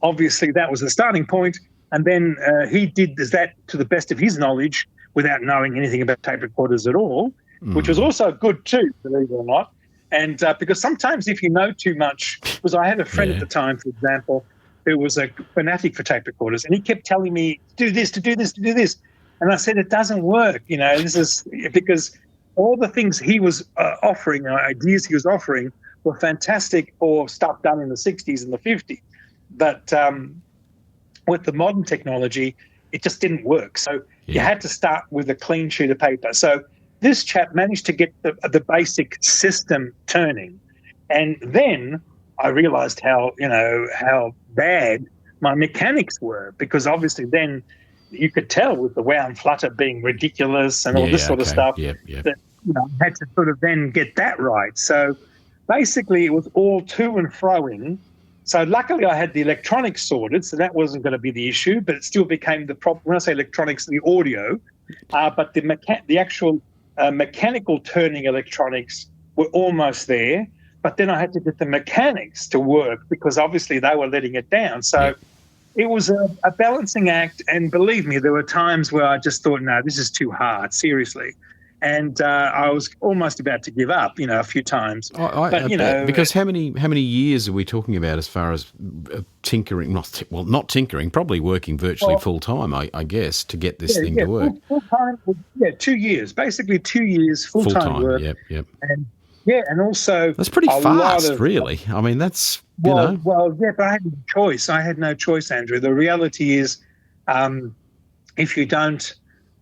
Speaker 1: obviously that was the starting point. And then he did that to the best of his knowledge without knowing anything about tape recorders at all, which was also good too, believe it or not. And because sometimes if you know too much, because I had a friend at the time, for example, who was a fanatic for tape recorders, and he kept telling me, do this, to do this, to do this. And I said, it doesn't work. This is because all the things he was offering, ideas he was offering, were fantastic for stuff done in the 60s and the 50s. But with the modern technology, it just didn't work. So you had to start with a clean sheet of paper. So this chap managed to get the basic system turning. And then I realized how bad my mechanics were, because obviously then you could tell with the wow and flutter being ridiculous and all this sort of stuff that I had to sort of then get that right. So basically it was all to and froing. So luckily I had the electronics sorted, so that wasn't going to be the issue, but it still became the problem. When I say electronics, the audio, but the actual mechanical turning electronics were almost there. But then I had to get the mechanics to work because obviously they were letting it down. So it was a balancing act. And believe me, there were times where I just thought, no, this is too hard, seriously. And I was almost about to give up, a few times.
Speaker 2: But because how many years are we talking about as far as tinkering? Not tinkering, probably working virtually full time, I guess, to get this thing to work.
Speaker 1: Full time, 2 years, basically 2 years full time work.
Speaker 2: Yep.
Speaker 1: And also
Speaker 2: that's pretty fast, really. I mean, that's
Speaker 1: but I had no choice. I had no choice, Andrew. The reality is, if you don't.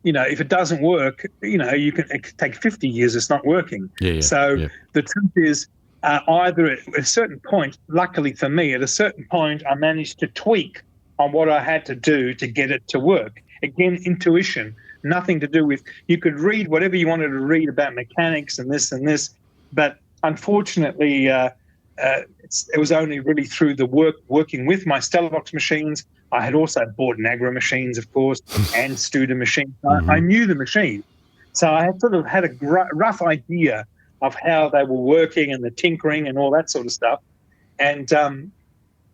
Speaker 1: If it doesn't work, it could take 50 years. It's not working. The truth is, either at a certain point, luckily for me, at a certain point, I managed to tweak on what I had to do to get it to work. Again, intuition, nothing to do with, you could read whatever you wanted to read about mechanics and this, but unfortunately, it was only really through the working with my Stellavox machines. I had also bought Nagra machines, of course, and Studer machines. I knew the machine. So I had sort of had a rough idea of how they were working and the tinkering and all that sort of stuff. And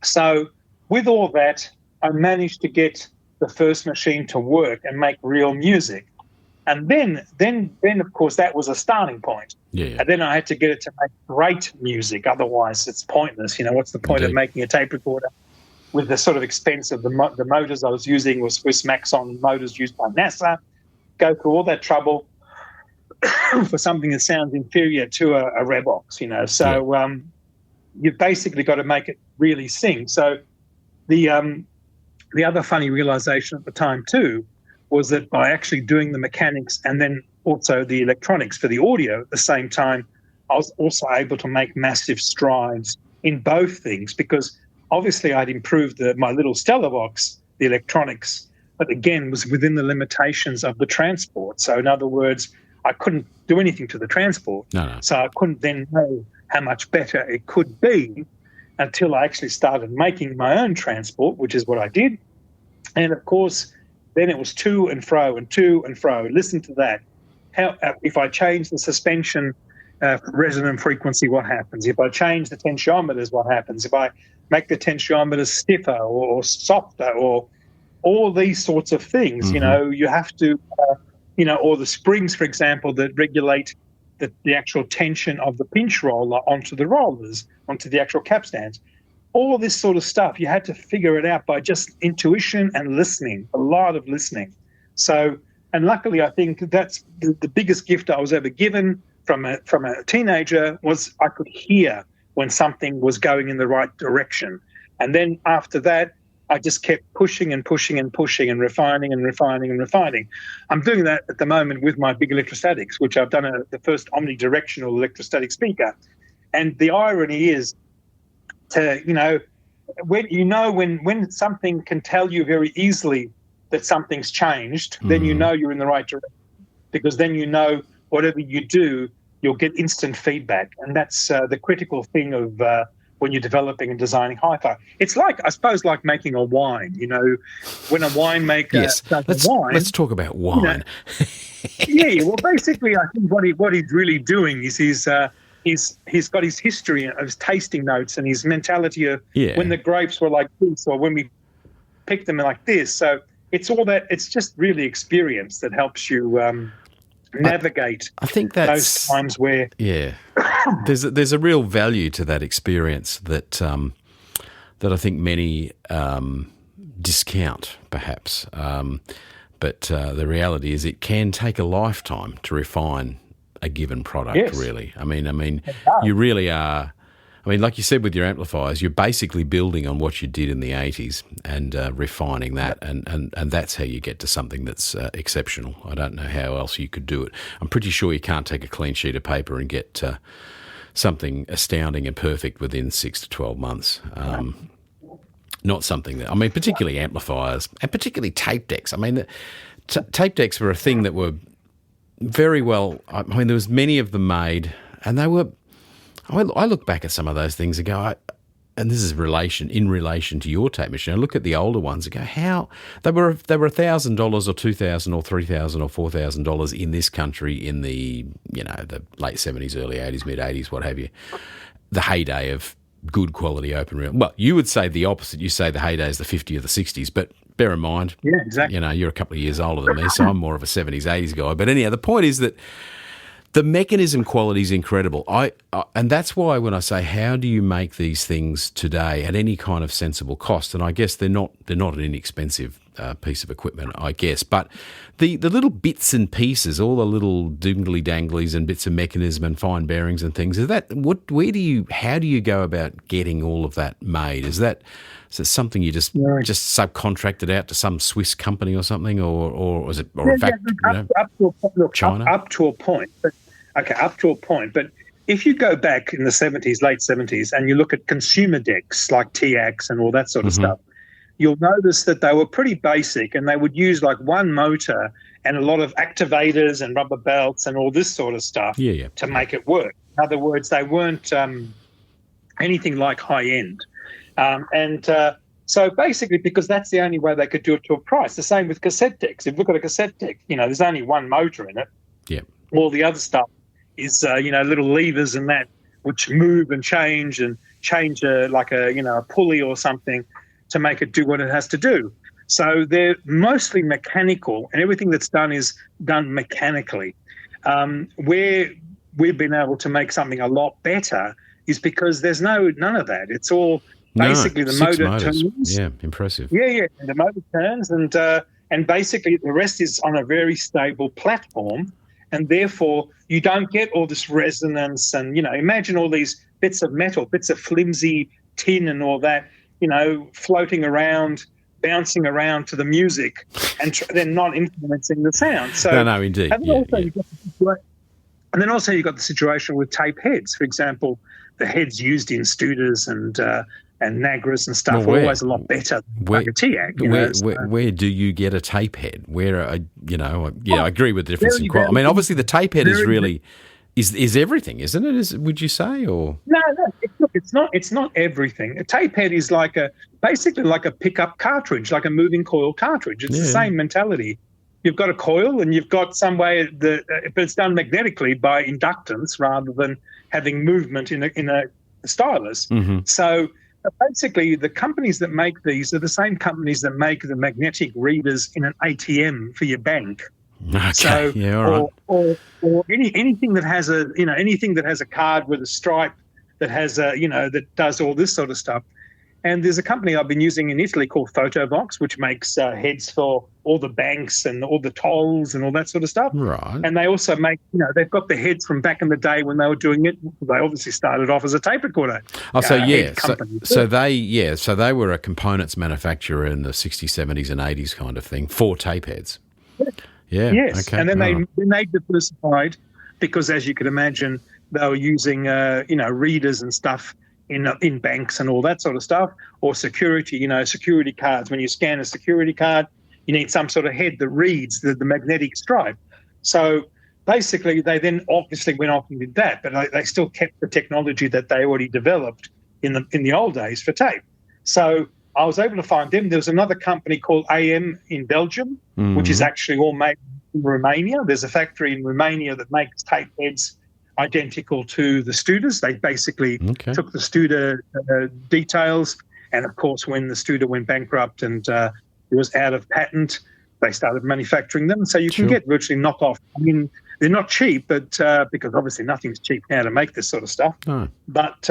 Speaker 1: so with all that, I managed to get the first machine to work and make real music. And then of course, that was a starting point. And then I had to get it to make great music. Otherwise, it's pointless. What's the point of making a tape recorder with the sort of expense of the motors I was using was Swiss Maxon motors used by NASA, go through all that trouble for something that sounds inferior to a Revox, So you've basically got to make it really sing. So the other funny realization at the time too was that by actually doing the mechanics and then also the electronics for the audio at the same time, I was also able to make massive strides in both things because obviously I'd improved my little Stellavox, the electronics, but again was within the limitations of the transport. So in other words, I couldn't do anything to the transport.
Speaker 2: No.
Speaker 1: So I couldn't then know how much better it could be until I actually started making my own transport, which is what I did. And of course, then it was to and fro and to and fro. Listen to that. How if I change the suspension resonant frequency, what happens? If I change the tensiometers, what happens? If I make the tensiometers stiffer or softer or all these sorts of things, you have to, or the springs, for example, that regulate the actual tension of the pinch roller onto the rollers, onto the actual capstans. All of this sort of stuff, you had to figure it out by just intuition and listening, a lot of listening. So, and luckily, I think that's the biggest gift I was ever given from a teenager was I could hear when something was going in the right direction. And then after that, I just kept pushing and pushing and pushing and refining and refining and refining. I'm doing that at the moment with my big electrostatics, which I've done the first omnidirectional electrostatic speaker. And the irony is when something can tell you very easily that something's changed, then you're in the right direction, because then whatever you do, you'll get instant feedback. And that's the critical thing of when you're developing and designing hi-fi. It's like making a wine, when a winemaker does wine.
Speaker 2: Let's talk about wine.
Speaker 1: Well, basically, I think what he's really doing is he's got his history of his tasting notes and his mentality of when the grapes were like this or when we picked them like this. So it's all that. It's just really experience that helps you navigate.
Speaker 2: I think that's
Speaker 1: those times where
Speaker 2: there's a real value to that experience that I think many discount, perhaps. But the reality is, it can take a lifetime to refine a given product. Really. I mean, you really are. I mean, like you said with your amplifiers, you're basically building on what you did in the 80s and refining that, and that's how you get to something that's exceptional. I don't know how else you could do it. I'm pretty sure you can't take a clean sheet of paper and get something astounding and perfect within 6 to 12 months. Not something that, particularly amplifiers and particularly tape decks. Tape decks were a thing that were very well, there was many of them made, and they were, I look back at some of those things and go, and this is in relation to your tape machine. I look at the older ones and go, how they were $1,000 or $2,000 or $3,000 or $4,000 in this country in the the late 70s, early 80s, mid 80s, what have you. The heyday of good quality open reel. Well, you would say the opposite. You say the heyday is the 50s or the 60s, but bear in mind,
Speaker 1: exactly.
Speaker 2: You're a couple of years older than me, so I'm more of a 70s, 80s guy. But anyhow, the point is that the mechanism quality is incredible. And that's why when I say how do you make these things today at any kind of sensible cost, and I guess they're not an inexpensive piece of equipment, I guess, but the little bits and pieces, all the little dingly danglies and bits of mechanism and fine bearings and things, how do you go about getting all of that made? Is that something you just subcontracted out to some Swiss company or something, or is it, or in fact, China?
Speaker 1: Up to a point. Up to a point. But if you go back in the 70s, late 70s, and you look at consumer decks like TX and all that sort of stuff, you'll notice that they were pretty basic, and they would use like one motor and a lot of activators and rubber belts and all this sort of stuff to make it work. In other words, they weren't anything like high-end. So basically, because that's the only way they could do it to a price. The same with cassette decks. If you look at a cassette deck, there's only one motor in it.
Speaker 2: Yeah.
Speaker 1: All the other stuff is, little levers and that which move and change a pulley or something to make it do what it has to do. So they're mostly mechanical, and everything that's done is done mechanically. Where we've been able to make something a lot better is because there's none of that. It's all basically the motor turns.
Speaker 2: Yeah, impressive.
Speaker 1: Yeah, and the motor turns, and basically the rest is on a very stable platform, and therefore you don't get all this resonance. And imagine all these bits of metal, bits of flimsy tin, and all that, floating around, bouncing around to the music, and then not influencing the sound. So
Speaker 2: no, indeed.
Speaker 1: And then also you've got the situation with tape heads. For example, the heads used in Studers and Nagras and stuff are always a lot better than like a TIAC.
Speaker 2: Where do you get a tape head? I agree with the difference in quality. I mean, obviously the tape head is really is everything, isn't it? Would you say, or
Speaker 1: no? It's not everything. A tape head is basically like a pickup cartridge, like a moving coil cartridge. It's the same mentality. You've got a coil, and you've got some way but it's done magnetically by inductance rather than having movement in a stylus. So basically, the companies that make these are the same companies that make the magnetic readers in an ATM for your bank.
Speaker 2: Okay.
Speaker 1: So,
Speaker 2: all right.
Speaker 1: or anything that has a card with a stripe that has that does all this sort of stuff. And there's a company I've been using in Italy called Photovox, which makes heads for all the banks and all the tolls and all that sort of stuff.
Speaker 2: Right.
Speaker 1: And they also make, they've got the heads from back in the day when they were doing it. They obviously started off as a tape recorder.
Speaker 2: So they were a components manufacturer in the 60s, 70s, and 80s kind of thing for tape heads. Yeah.
Speaker 1: Yes.
Speaker 2: Okay.
Speaker 1: And then they diversified because, as you could imagine, they were using readers and stuff in banks and all that sort of stuff, or security cards. When you scan a security card, you need some sort of head that reads the magnetic stripe. So basically, they then obviously went off and did that, but they still kept the technology that they already developed in the old days for tape. So I was able to find them. There was another company called AM in Belgium, which is actually all made in Romania. There's a factory in Romania that makes tape heads identical to the Studers. They basically took the Studer details, and of course, when the Studer went bankrupt and it was out of patent, they started manufacturing them. So you can get virtually knockoff. I mean, they're not cheap, but because obviously nothing's cheap now to make this sort of stuff. No. But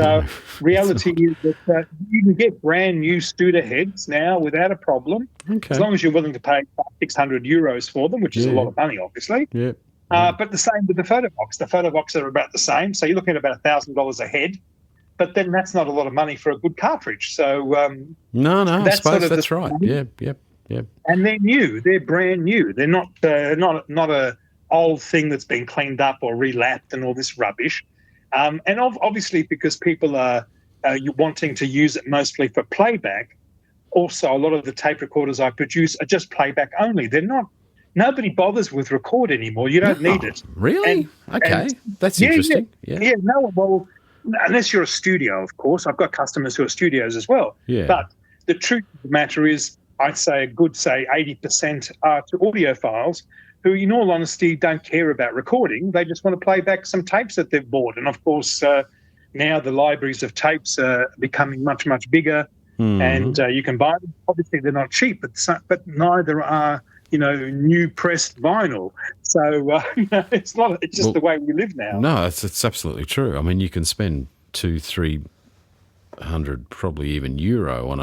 Speaker 1: reality is that you can get brand new Studer heads now without a problem, as long as you're willing to pay 600 euros for them, which is a lot of money, obviously. Yeah. But the same with the Photovox. The Photovox are about the same. So you're looking at about $1,000 a head, but then that's not a lot of money for a good cartridge. So
Speaker 2: I suppose that's right. Yep.
Speaker 1: And they're new. They're brand new. They're not a old thing that's been cleaned up or relapped and all this rubbish. And obviously because people are wanting to use it mostly for playback. Also, a lot of the tape recorders I produce are just playback only. They're not. Nobody bothers with record anymore. You don't need it.
Speaker 2: Really? That's interesting.
Speaker 1: Yeah. No. Well, unless you're a studio, of course. I've got customers who are studios as well.
Speaker 2: Yeah.
Speaker 1: But the truth of the matter is, I'd say a good, 80% are to audiophiles who, in all honesty, don't care about recording. They just want to play back some tapes that they've bought. And, of course, now the libraries of tapes are becoming much, much bigger, and you can buy them. Obviously, they're not cheap, but neither are, new pressed vinyl. So it's just the way we live now.
Speaker 2: No, it's absolutely true. I mean, you can spend 200-300, probably even euro on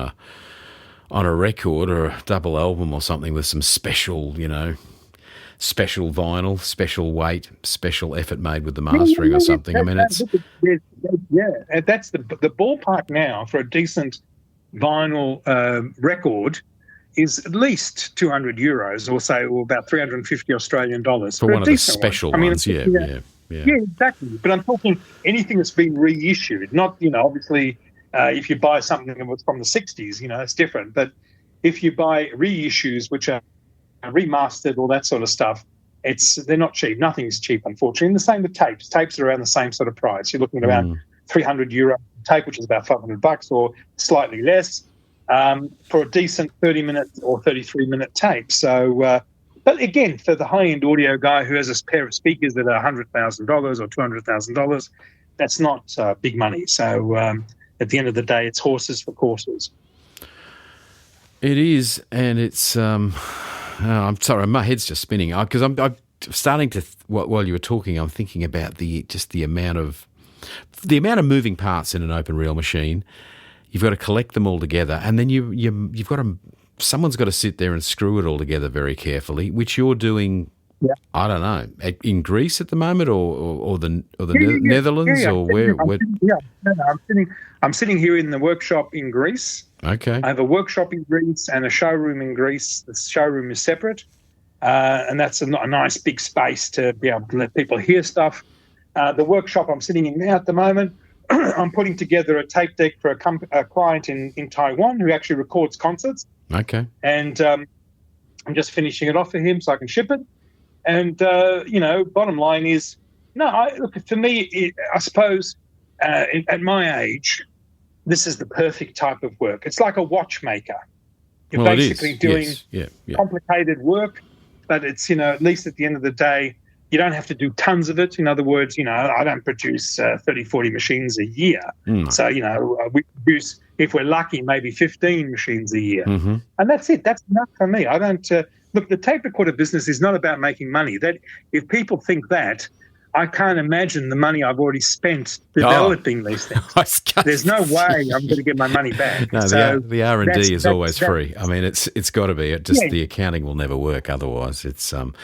Speaker 2: a record or a double album or something with some special, special vinyl, special weight, special effort made with the mastering or something. I mean, it's
Speaker 1: that's the ballpark now for a decent vinyl record is at least 200 euros, or about 350 Australian dollars
Speaker 2: for one of the special ones. Yeah,
Speaker 1: exactly. But I'm talking anything that's been reissued, not obviously. If you buy something that was from the 60s, it's different. But if you buy reissues, which are remastered, all that sort of stuff, they're not cheap. Nothing's cheap, unfortunately. And the same with tapes. Tapes are around the same sort of price. You're looking at around 300 euro tape, which is about $500 or slightly less, for a decent 30-minute or 33-minute tape. So, but again, for the high-end audio guy who has a pair of speakers that are $100,000 or $200,000, that's not big money. So at the end of the day, it's horses for courses.
Speaker 2: It is, and it's. I'm sorry, my head's just spinning because I'm starting to. While you were talking, I'm thinking about the amount of moving parts in an open reel machine. You've got to collect them all together, and then you've got to. Someone's got to sit there and screw it all together very carefully, which you're doing. Yeah. I don't know, in Greece at the moment, or the Netherlands, or where?
Speaker 1: I'm sitting here in the workshop in Greece.
Speaker 2: Okay.
Speaker 1: I have a workshop in Greece and a showroom in Greece. The showroom is separate, and that's a nice big space to be able to let people hear stuff. The workshop I'm sitting in now at the moment, I'm putting together a tape deck for a client in Taiwan who actually records concerts.
Speaker 2: Okay.
Speaker 1: And I'm just finishing it off for him so I can ship it. And, bottom line is, look, for me, I suppose at my age, this is the perfect type of work. It's like a watchmaker. You're basically doing complicated work, but it's, at least at the end of the day, you don't have to do tons of it. In other words, I don't produce 30, 40 machines a year. So, we produce, if we're lucky, maybe 15 machines a year.
Speaker 2: Mm-hmm.
Speaker 1: And that's it. That's enough for me. I don't... Look, the tape recorder business is not about making money. That if people think that, I can't imagine the money I've already spent developing these things. There's no way I'm going to get my money back.
Speaker 2: No,
Speaker 1: so
Speaker 2: the R&D is always free. I mean, it's got to be. The accounting will never work otherwise. It's got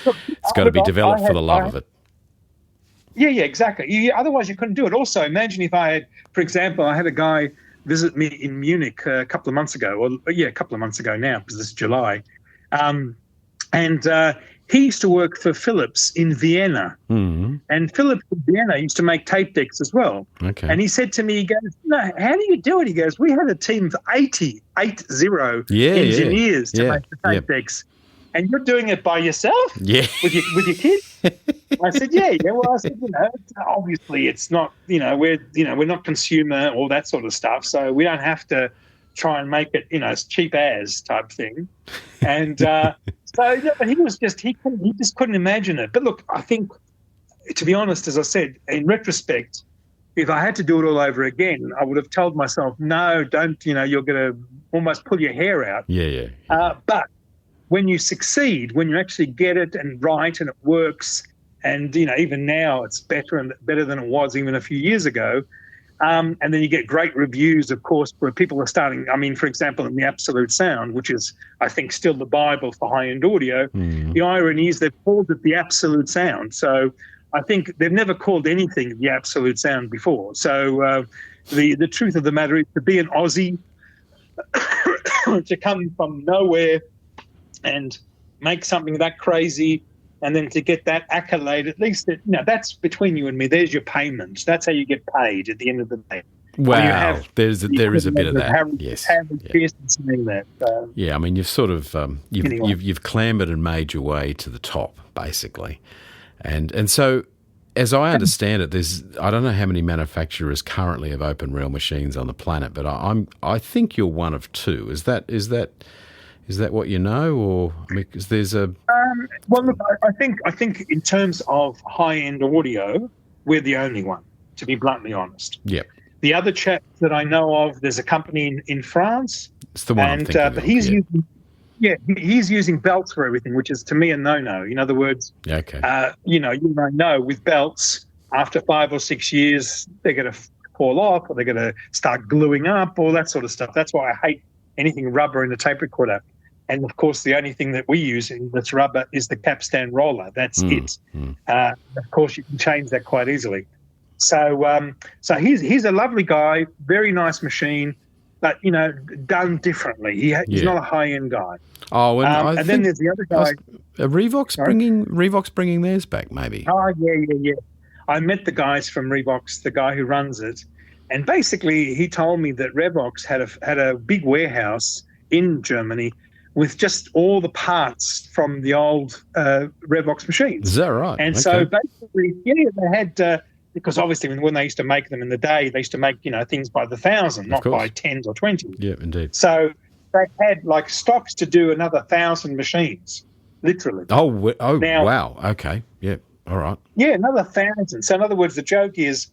Speaker 2: to be developed for the love of it.
Speaker 1: Yeah, exactly. Otherwise, you couldn't do it. Also, imagine if I had, for example, I had a guy visit me in Munich a couple of months ago. A couple of months ago now, because it's July. And he used to work for Philips in Vienna.
Speaker 2: Mm-hmm.
Speaker 1: And Philips in Vienna used to make tape decks as well.
Speaker 2: Okay.
Speaker 1: And he said to me, he goes, how do you do it? He goes, we had a team of 80 engineers to make the tape decks. And you're doing it by yourself?
Speaker 2: Yeah.
Speaker 1: With your kids? I said, yeah. Well, I said, obviously it's not, we're not consumer, all that sort of stuff. So we don't have to try and make it, as cheap as type thing. And but he just couldn't imagine it. But look, I think, to be honest, as I said, in retrospect, if I had to do it all over again, I would have told myself, no, don't, you're going to almost pull your hair out.
Speaker 2: Yeah.
Speaker 1: But when you succeed, when you actually get it and write and it works, and, even now it's better than it was even a few years ago, and then you get great reviews, of course, where people are starting. I mean, for example, in the Absolute Sound, which is, I think, still the Bible for high-end audio, the irony is they've called it the Absolute Sound. So I think they've never called anything the Absolute Sound before. So the truth of the matter is, to be an Aussie, to come from nowhere and make something that crazy, and then to get that accolade, at least that's between you and me. There's your payment. That's how you get paid at the end of the day.
Speaker 2: Wow, there is a bit of that. Yes.
Speaker 1: Yeah,
Speaker 2: I mean, you've sort of you've clambered and made your way to the top, basically, and so as I understand it, I don't know how many manufacturers currently have open reel machines on the planet, but I think you're one of two. Is that what you know, or because there's a
Speaker 1: well, look, I think in terms of high-end audio, we're the only one, to be bluntly honest.
Speaker 2: Yep.
Speaker 1: The other chap that I know of, there's a company in France.
Speaker 2: It's the one I'm thinking of.
Speaker 1: But he's using belts for everything, which is to me a no-no. In other words,
Speaker 2: okay.
Speaker 1: You might know with belts, after 5 or 6 years, they're going to fall off, or they're going to start gluing up, all that sort of stuff. That's why I hate anything rubber in a tape recorder. And of course, the only thing that we use that's rubber is the capstan roller. That's it. Of course, you can change that quite easily. So he's a lovely guy, very nice machine, but done differently. He's not a high-end guy.
Speaker 2: Oh, and
Speaker 1: then there's the other guy.
Speaker 2: Revox bringing theirs back, maybe.
Speaker 1: Oh yeah. I met the guys from Revox, the guy who runs it, and basically he told me that Revox had a big warehouse in Germany with just all the parts from the old Revox machines.
Speaker 2: Is that right?
Speaker 1: And so basically, they had. Because obviously when they used to make them in the day, they used to make, things by the 1,000, not by 10s or 20s.
Speaker 2: Yeah, indeed.
Speaker 1: So they had like stocks to do another 1,000 machines, literally.
Speaker 2: Now, wow. Okay. Yeah. All right.
Speaker 1: Yeah, another 1,000. So in other words, the joke is,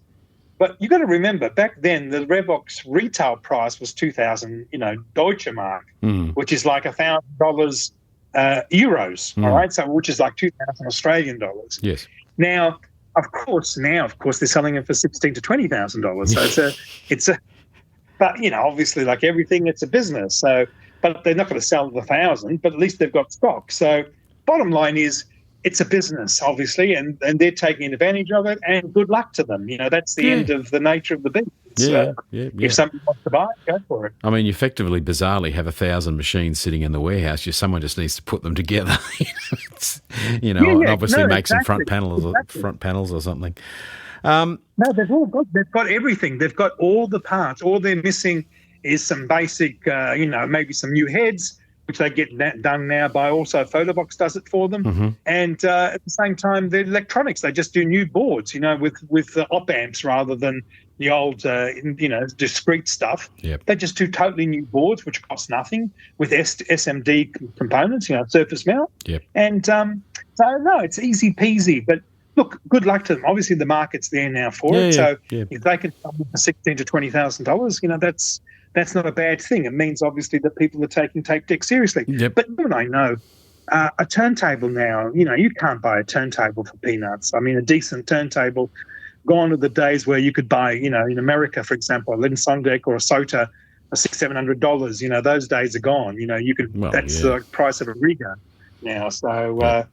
Speaker 1: but you got to remember back then the Revox retail price was 2,000, Deutsche Mark, which is like $1,000 euros. All right. So which is like 2,000 Australian dollars.
Speaker 2: Yes.
Speaker 1: Now, Of course, they're selling it for $16,000 to $20,000. So it's a, but obviously, like everything, it's a business. So, but they're not going to sell the 1,000, but at least they've got stock. So, bottom line is, it's a business, obviously, and they're taking advantage of it. And good luck to them. That's the end of the nature of the business. If somebody wants to buy it, go for it.
Speaker 2: I mean, you effectively, bizarrely, have 1,000 machines sitting in the warehouse. Someone just needs to put them together. And obviously make some front panels or something.
Speaker 1: No, they've got everything. They've got all the parts. All they're missing is some basic, maybe some new heads, which they get done now by also Photobox does it for them. Mm-hmm. And at the same time, the electronics, they just do new boards, with the op amps rather than the old, discrete stuff.
Speaker 2: Yep.
Speaker 1: They just do totally new boards, which cost nothing, with SMD components, surface mount.
Speaker 2: Yep. And
Speaker 1: it's easy peasy. But look, good luck to them. Obviously, the market's there now for it. So if they can sell for $16,000 to $20,000, that's not a bad thing. It means obviously that people are taking tape deck seriously.
Speaker 2: Yep.
Speaker 1: But you and I know a turntable now. You can't buy a turntable for peanuts. I mean, a decent turntable. Gone are the days where you could buy, in America, for example, a Linsondeck or a Sota for $600-700. Those days are gone. You could. That's the price of a Riga now. So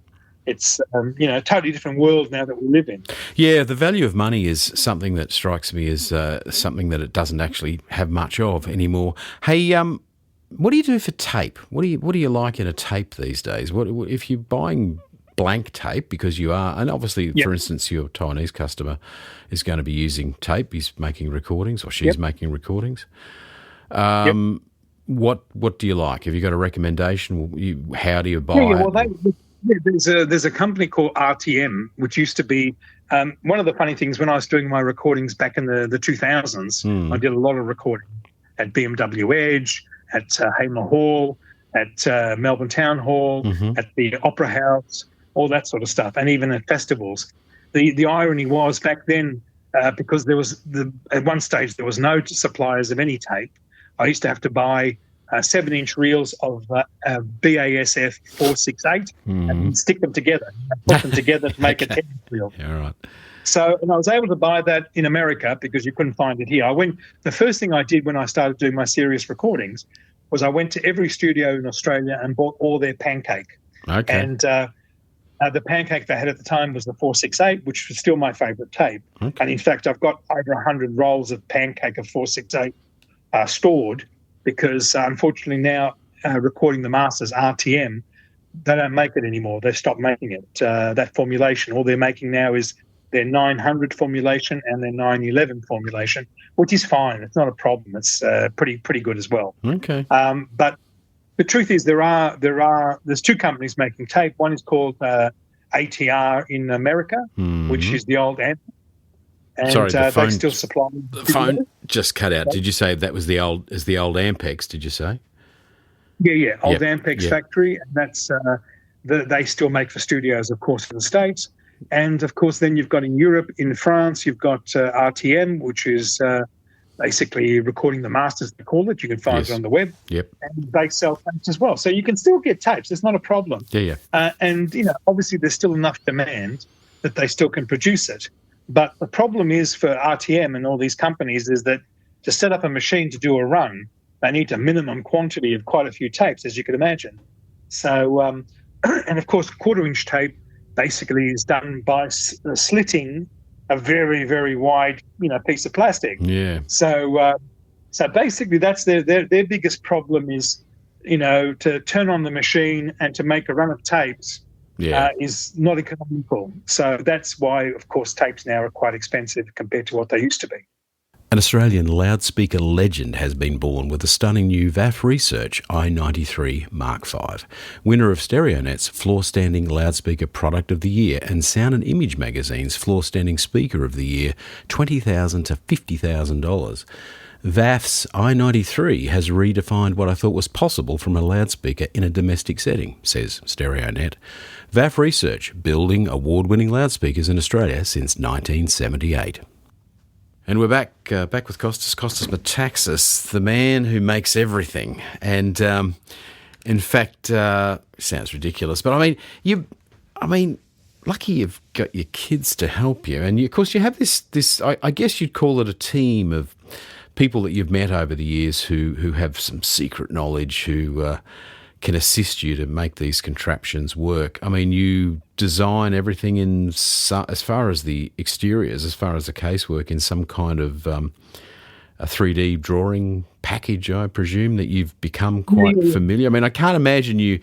Speaker 1: it's a totally different world now that we live in.
Speaker 2: Yeah, the value of money is something that strikes me as something that it doesn't actually have much of anymore. Hey, what do you do for tape? What do you like in a tape these days? What if you're buying blank tape, because you are, and obviously, for instance, your Chinese customer is going to be using tape. He's making recordings, or she's making recordings. What do you like? Have you got a recommendation? How do you buy it?
Speaker 1: There's a company called RTM, which used to be one of the funny things when I was doing my recordings back in the 2000s. I did a lot of recording at BMW Edge, at Hamer Hall, at Melbourne Town Hall, at the Opera House, all that sort of stuff, and even at festivals. The irony was back then, because there was at one stage there was no suppliers of any tape. I used to have to buy 7-inch reels of BASF 468 and stick them together, put them together to make a 10-inch reel.
Speaker 2: Yeah, right.
Speaker 1: So, and I was able to buy that in America because you couldn't find it here. The first thing I did when I started doing my serious recordings was I went to every studio in Australia and bought all their pancake.
Speaker 2: Okay.
Speaker 1: And the pancake they had at the time was the 468, which was still my favourite tape.
Speaker 2: Okay.
Speaker 1: And in fact, I've got over 100 rolls of pancake of 468 stored because unfortunately now Recording the Masters, RTM, they don't make it anymore. They've stopped making it, that formulation. All they're making now is their 900 formulation and their 911 formulation, which is fine. It's not a problem. It's pretty good as well.
Speaker 2: Okay.
Speaker 1: But the truth is there's two companies making tape. One is called ATR in America, which is the old amp. And
Speaker 2: Sorry,
Speaker 1: they still supply.
Speaker 2: The phone just cut out. Did you say that was the old Ampex? Did you say?
Speaker 1: Yeah, old
Speaker 2: Yep.
Speaker 1: Ampex factory, and that's they still make for studios, of course, for the States. And of course, then you've got in Europe, in France, you've got RTM, which is basically recording the masters, they call it. You can find it on the web.
Speaker 2: Yep.
Speaker 1: And they sell tapes as well. So you can still get tapes. It's not a problem.
Speaker 2: Yeah.
Speaker 1: And, obviously there's still enough demand that they still can produce it. But the problem is for RTM and all these companies is that to set up a machine to do a run, they need a minimum quantity of quite a few tapes, as you can imagine. So, and of course, quarter-inch tape basically is done by slitting a very, very wide, piece of plastic.
Speaker 2: Yeah.
Speaker 1: So basically, that's their biggest problem is, to turn on the machine and to make a run of tapes is not economical. So that's why, of course, tapes now are quite expensive compared to what they used to be.
Speaker 2: An Australian loudspeaker legend has been born with the stunning new VAF Research i93 Mark V, winner of StereoNet's Floor-Standing Loudspeaker Product of the Year and Sound and Image Magazine's Floor-Standing Speaker of the Year, $20,000 to $50,000. VAF's i93 has redefined what I thought was possible from a loudspeaker in a domestic setting, says StereoNet. VAF Research, building award-winning loudspeakers in Australia since 1978. And we're back with Kostas Metaxas, the man who makes everything. And in fact, sounds ridiculous, but I mean, lucky you've got your kids to help you, and of course you have this. I guess you'd call it a team of people that you've met over the years who have some secret knowledge, who can assist you to make these contraptions work. I mean, you design everything as far as the exteriors, as far as the casework, in some kind of a 3D drawing package, I presume, that you've become quite familiar. I mean, I can't imagine you.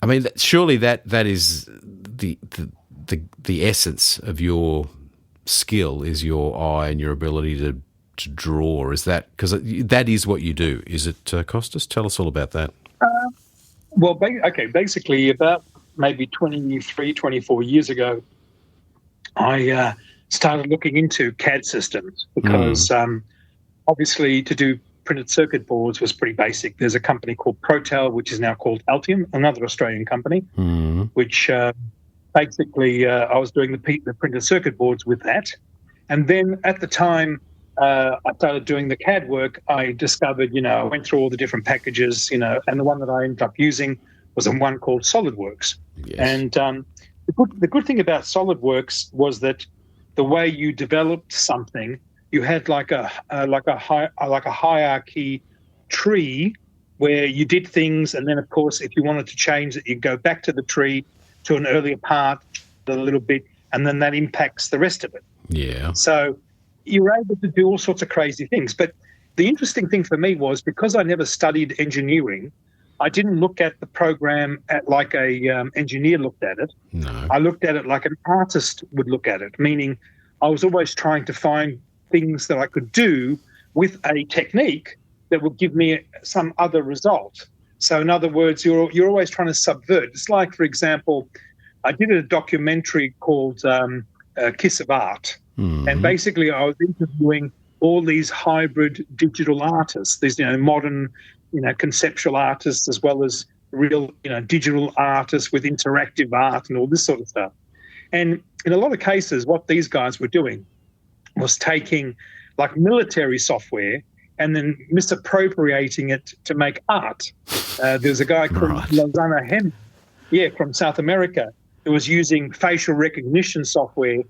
Speaker 2: I mean, surely that is the essence of your skill is your eye and your ability to draw. Is that because that is what you do? Is it, Kostas? Tell us all about that.
Speaker 1: Basically about maybe 23, 24 years ago, I started looking into CAD systems because obviously to do printed circuit boards was pretty basic. There's a company called Protel, which is now called Altium, another Australian company, which basically I was doing the printed circuit boards with that. And then at the time, I started doing the CAD work. I discovered, I went through all the different packages, and the one that I ended up using was one called SolidWorks.
Speaker 2: Yes.
Speaker 1: And the good thing about SolidWorks was that the way you developed something, you had like a hierarchy tree where you did things, and then of course if you wanted to change it, you'd go back to the tree to an earlier part a little bit, and then that impacts the rest of it.
Speaker 2: Yeah.
Speaker 1: So you were able to do all sorts of crazy things. But the interesting thing for me was because I never studied engineering, I didn't look at the program like a engineer looked at it.
Speaker 2: No.
Speaker 1: I looked at it like an artist would look at it, meaning I was always trying to find things that I could do with a technique that would give me some other result. So in other words, you're always trying to subvert. It's like, for example, I did a documentary called Kiss of Art. And basically I was interviewing all these hybrid digital artists, these, modern, conceptual artists, as well as real, digital artists with interactive art and all this sort of stuff. And in a lot of cases, what these guys were doing was taking like military software and then misappropriating it to make art. There's a guy called Lozana Hem, from South America, who was using facial recognition software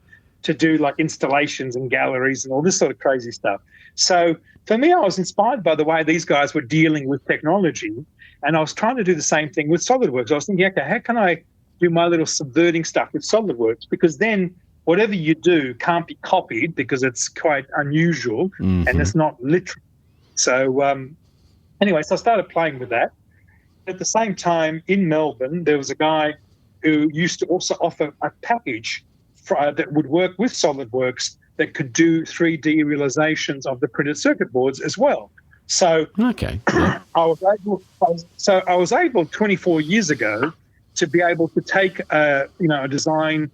Speaker 1: to do like installations and galleries and all this sort of crazy stuff. So for me, I was inspired by the way these guys were dealing with technology, and I was trying to do the same thing with SolidWorks. I was thinking, okay, how can I do my little subverting stuff with SolidWorks? Because then whatever you do can't be copied because it's quite unusual and it's not literal. So anyway, so I started playing with that. At the same time, in Melbourne, there was a guy who used to also offer a package that would work with SolidWorks that could do 3D realizations of the printed circuit boards as well. So
Speaker 2: okay,
Speaker 1: I was able 24 years ago to be able to take a design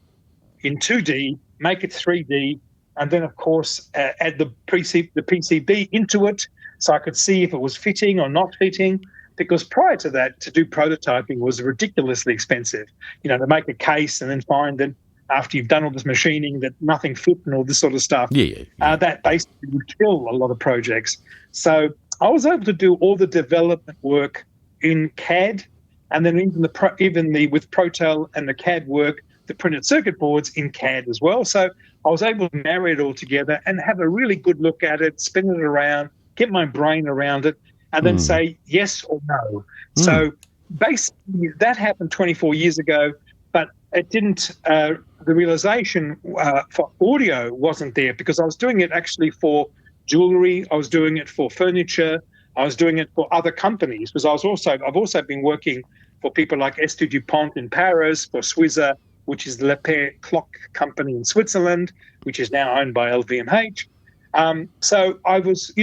Speaker 1: in 2D, make it 3D, and then, of course, add the PCB into it so I could see if it was fitting or not fitting. Because prior to that, to do prototyping was ridiculously expensive. To make a case and then find that after you've done all this machining that nothing fit and all this sort of stuff. That basically would kill a lot of projects. So I was able to do all the development work in CAD, and then even with Protel and the CAD work, the printed circuit boards in CAD as well. So I was able to marry it all together and have a really good look at it, spin it around, get my brain around it, and then say yes or no. So basically that happened 24 years ago, but it didn't, the realization for audio wasn't there, because I was doing it actually for jewelry, I was doing it for furniture, I was doing it for other companies, because I've also been working for people like St. Dupont in Paris, for Swizzer, which is the Lepere clock company in Switzerland, which is now owned by LVMH. So I was,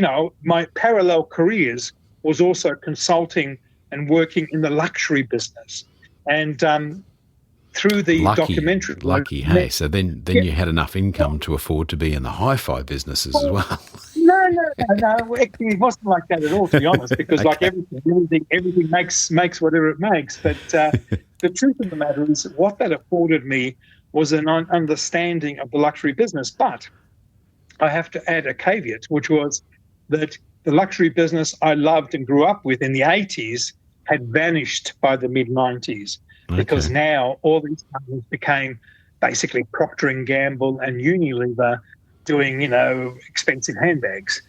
Speaker 1: my parallel careers was also consulting and working in the luxury business. And through the documentary.
Speaker 2: Lucky, hey. So then you had enough income to afford to be in the hi-fi businesses as well.
Speaker 1: No. It wasn't like that at all, to be honest, because like everything makes whatever it makes. But the truth of the matter is what that afforded me was an understanding of the luxury business. But I have to add a caveat, which was that the luxury business I loved and grew up with in the 80s had vanished by the mid-90s, because now all these companies became basically Procter & Gamble and Unilever doing, expensive handbags.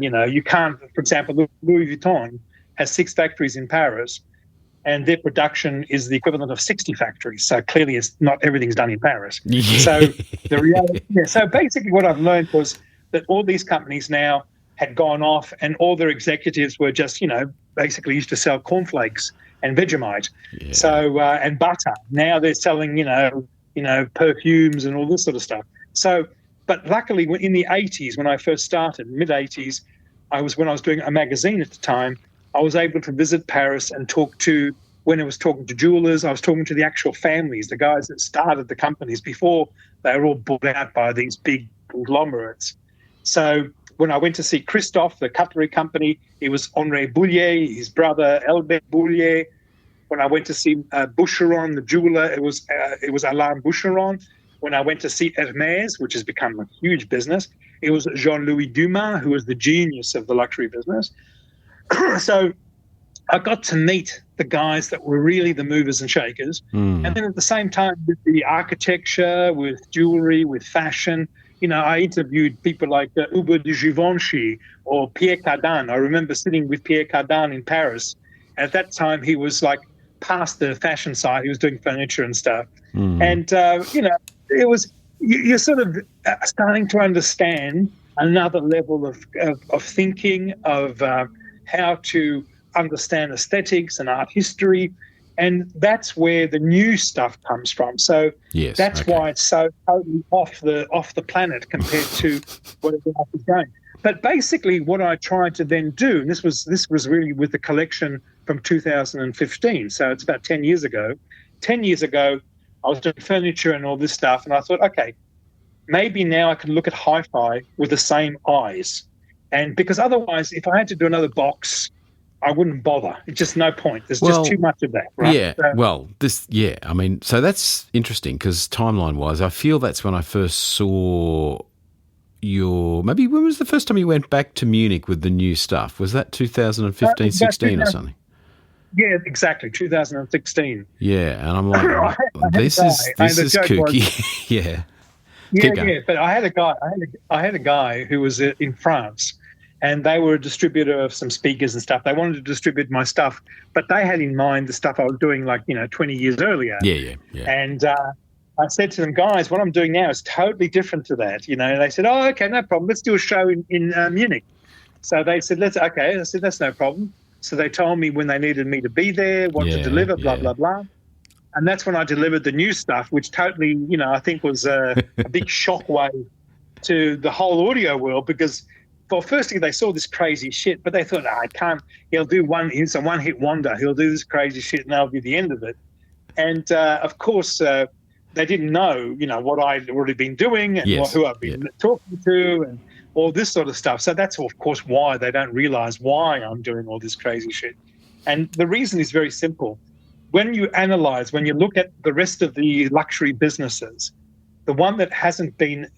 Speaker 1: You can't, for example, Louis Vuitton has 6 factories in Paris, and their production is the equivalent of 60 factories. So clearly it's not everything's done in Paris. So the reality, so basically what I've learned was that all these companies now had gone off, and all their executives were just, basically used to sell cornflakes and Vegemite. So, and butter. Now they're selling, perfumes and all this sort of stuff. So, but luckily in the 80s, when I first started, mid-80s, when I was doing a magazine at the time, I was able to visit Paris and when I was talking to jewelers, I was talking to the actual families, the guys that started the companies before they were all bought out by these big conglomerates. So when I went to see Christophe, the cutlery company, it was Henri Boulier, his brother Albert Boulier. When I went to see Boucheron, the jeweler, it was Alain Boucheron. When I went to see Hermès, which has become a huge business, it was Jean-Louis Dumas, who was the genius of the luxury business. So I got to meet the guys that were really the movers and shakers. And then at the same time, with the architecture, with jewelry, with fashion, I interviewed people like Hubert de Givenchy or Pierre Cardin. I remember sitting with Pierre Cardin in Paris. At that time, he was like past the fashion side. He was doing furniture and stuff. And, it was, you're sort of starting to understand another level of thinking, of how to understand aesthetics and art history. And that's where the new stuff comes from. So that's why it's so totally off the planet compared to what everyone else is going. But basically what I tried to then do, and this was really with the collection from 2015, so it's about 10 years ago. 10 years ago, I was doing furniture and all this stuff, and I thought, okay, maybe now I can look at hi-fi with the same eyes. And because otherwise, if I had to do another box, I wouldn't bother. It's just no point. There's just too much of that, right?
Speaker 2: Yeah, so that's interesting, because timeline-wise, I feel that's when I first saw maybe when was the first time you went back to Munich with the new stuff? Was that 2015, 16 or something?
Speaker 1: Yeah, exactly, 2016.
Speaker 2: Yeah, and I'm like, this is kooky.
Speaker 1: But I had a guy who was in France, and they were a distributor of some speakers and stuff. They wanted to distribute my stuff, but they had in mind the stuff I was doing 20 years earlier.
Speaker 2: Yeah.
Speaker 1: And I said to them, guys, what I'm doing now is totally different to that. And they said, oh, okay, no problem. Let's do a show in Munich. So they said, okay. I said, that's no problem. So they told me when they needed me to be there, what to deliver, blah, blah, blah. And that's when I delivered the new stuff, which totally, I think was a big shockwave to the whole audio world, because, well, firstly, they saw this crazy shit, but they thought, I can't, he's a one-hit wonder. He'll do this crazy shit and that'll be the end of it. And of course, they didn't know, what I'd already been doing and
Speaker 2: Yes.
Speaker 1: who I've been talking to and all this sort of stuff. So that's, of course, why they don't realize why I'm doing all this crazy shit. And the reason is very simple. When you look at the rest of the luxury businesses, the one that hasn't been,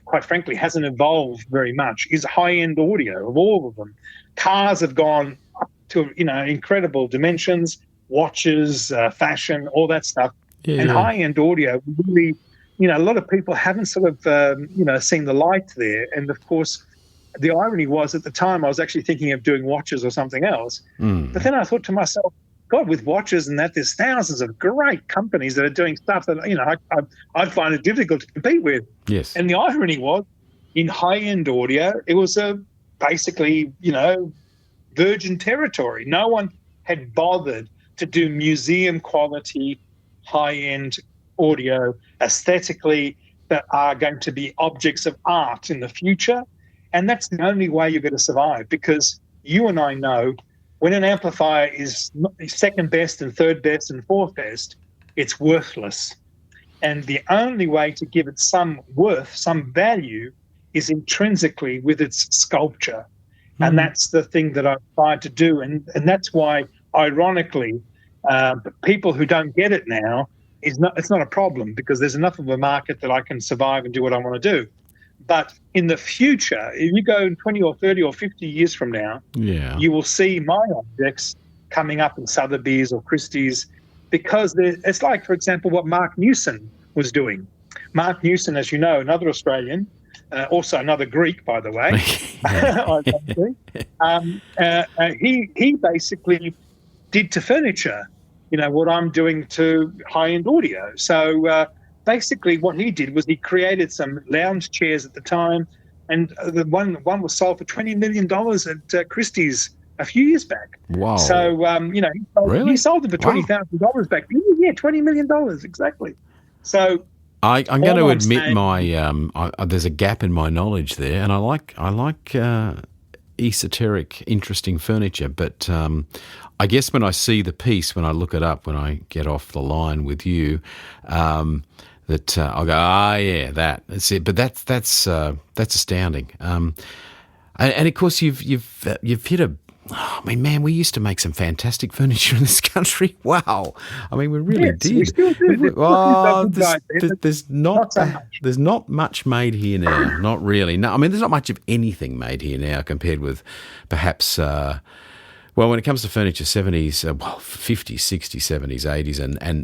Speaker 1: quite frankly, hasn't evolved very much is high-end audio of all of them. Cars have gone up to, incredible dimensions, watches, fashion, all that stuff.
Speaker 2: Yeah.
Speaker 1: And high-end audio really, a lot of people haven't sort of, seen the light there. And, of course, the irony was at the time I was actually thinking of doing watches or something else. But then I thought to myself, God, with watches and that, there's thousands of great companies that are doing stuff that, I'd find it difficult to compete with.
Speaker 2: Yes.
Speaker 1: And the irony was, in high-end audio, it was basically, virgin territory. No one had bothered to do museum-quality, high-end audio aesthetically that are going to be objects of art in the future. And that's the only way you're going to survive, because you and I know when an amplifier is second best and third best and fourth best, it's worthless. And the only way to give it some worth, some value, is intrinsically with its sculpture. And that's the thing that I've tried to do. And that's why, ironically, people who don't get it now, it's not a problem, because there's enough of a market that I can survive and do what I want to do. But in the future, if you go 20 or 30 or 50 years from now, you will see my objects coming up in Sotheby's or Christie's, because it's like, for example, what Mark Newson was doing. Mark Newson, as you know, another Australian, also another Greek, by the way, he basically did to furniture, what I'm doing to high-end audio. So basically what he did was he created some lounge chairs at the time, and the one was sold for $20 million at Christie's a few years back.
Speaker 2: Wow.
Speaker 1: So, he sold them for $20,000 back then. Yeah, $20 million, exactly. So
Speaker 2: I'm going to admit there's a gap in my knowledge there, and I like esoteric, interesting furniture, but I guess when I see the piece, when I look it up, when I get off the line with you, that I'll go, that's it. But that's astounding. And of course you've hit a. I mean, man, we used to make some fantastic furniture in this country. Wow, I mean, we really did.
Speaker 1: We still do.
Speaker 2: There's not much made here now. Not really. No, I mean, there's not much of anything made here now compared with perhaps. Well, when it comes to furniture, 70s, 50s, 60s, 70s, 80s,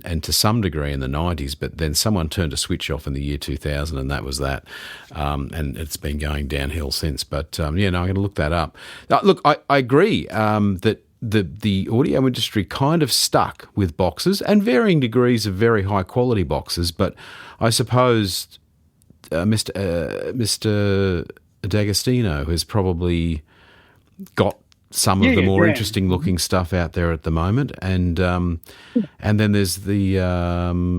Speaker 2: and to some degree in the 90s, but then someone turned a switch off in the year 2000, and that was that. And it's been going downhill since. But, I'm going to look that up. Look, I agree that the audio industry kind of stuck with boxes and varying degrees of very high-quality boxes, but I suppose Mr. D'Agostino has probably got some of the more interesting looking stuff out there at the moment, and then there's the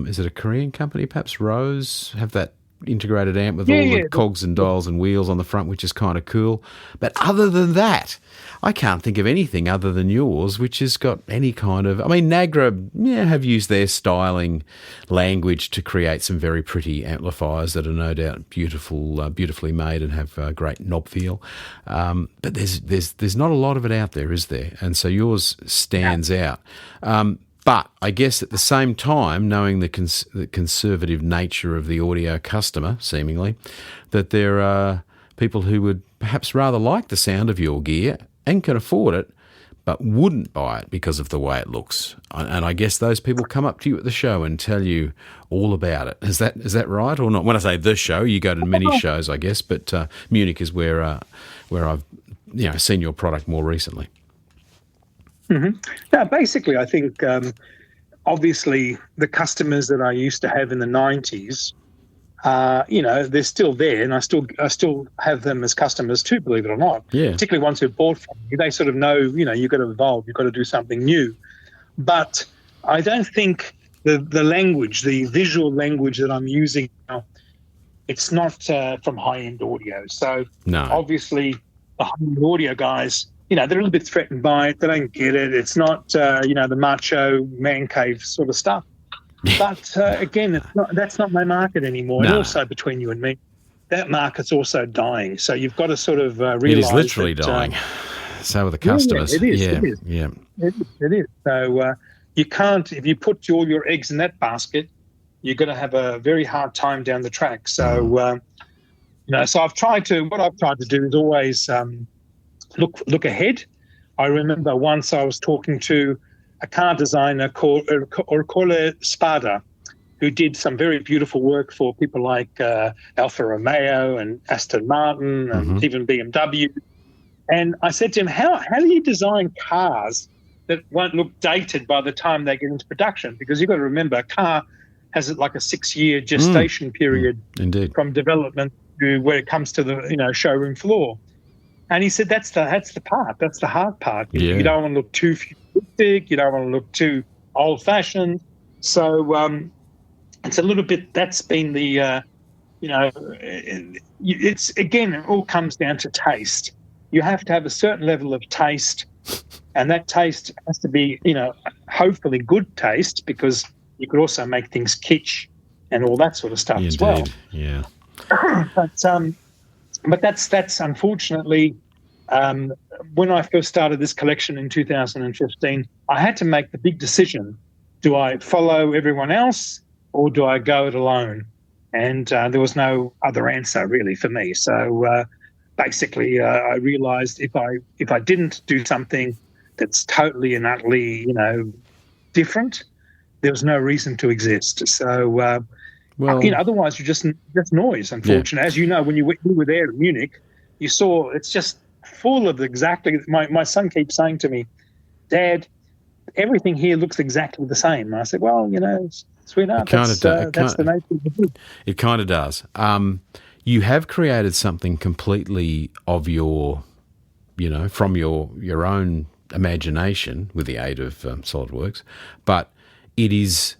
Speaker 2: is it a Korean company, perhaps Rose, have that integrated amp with all the cogs and dials and wheels on the front, which is kind of cool. But other than that, I can't think of anything other than yours which has got any kind of. I mean, Nagra, have used their styling language to create some very pretty amplifiers that are no doubt beautifully made and have great knob feel. But there's not a lot of it out there, is there? And so yours stands out. But I guess at the same time, knowing the conservative nature of the audio customer, seemingly, that there are people who would perhaps rather like the sound of your gear and can afford it, but wouldn't buy it because of the way it looks. And I guess those people come up to you at the show and tell you all about it. Is that right or not? When I say the show, you go to many shows, I guess, but Munich is where I've seen your product more recently.
Speaker 1: Mm-hmm. Yeah, basically, I think obviously the customers that I used to have in the 90s, they're still there, and I still have them as customers too, believe it or not.
Speaker 2: Yeah.
Speaker 1: Particularly ones who bought from me, they sort of know, you've got to evolve, you've got to do something new. But I don't think the language, the visual language that I'm using now, it's not from high-end audio. So obviously the high-end audio guys, they're a little bit threatened by it. They don't get it. It's not, the macho man cave sort of stuff. But again, that's not my market anymore. And
Speaker 2: No,
Speaker 1: also, between you and me, that market's also dying. So you've got to sort of
Speaker 2: it is
Speaker 1: realise
Speaker 2: literally
Speaker 1: that,
Speaker 2: dying. So are the
Speaker 1: yeah,
Speaker 2: customers.
Speaker 1: it is.
Speaker 2: Yeah,
Speaker 1: It is.
Speaker 2: yeah.
Speaker 1: It is. So you can't, if you put all your eggs in that basket, you're going to have a very hard time down the track. So, so what I've tried to do is always look ahead. I remember once I was talking to a car designer called Ercole Spada, who did some very beautiful work for people like Alfa Romeo and Aston Martin and even BMW. And I said to him, how do you design cars that won't look dated by the time they get into production? Because you've got to remember, a car has like a 6-year gestation period from development to where it comes to the showroom floor. And he said that's the part. That's the hard part. You don't want to look too futuristic. You don't want to look too old-fashioned. So it's a little bit. That's been the it's again. It all comes down to taste. You have to have a certain level of taste, and that taste has to be hopefully good taste, because you could also make things kitsch and all that sort of stuff as well.
Speaker 2: Yeah.
Speaker 1: But that's unfortunately, when I first started this collection in 2015, I had to make the big decision: do I follow everyone else or do I go it alone? And there was no other answer really for me. So basically, I realised if I didn't do something that's totally and utterly different, there was no reason to exist. So otherwise you're just noise, unfortunately. As you know, when you were there in Munich, you saw it's just full of exactly. My son keeps saying to me, "Dad, everything here looks exactly the same." And I said, "Well, sweetheart, that's the nature of the business."
Speaker 2: It kind of does. You have created something completely of your, from your own imagination with the aid of SolidWorks, but it is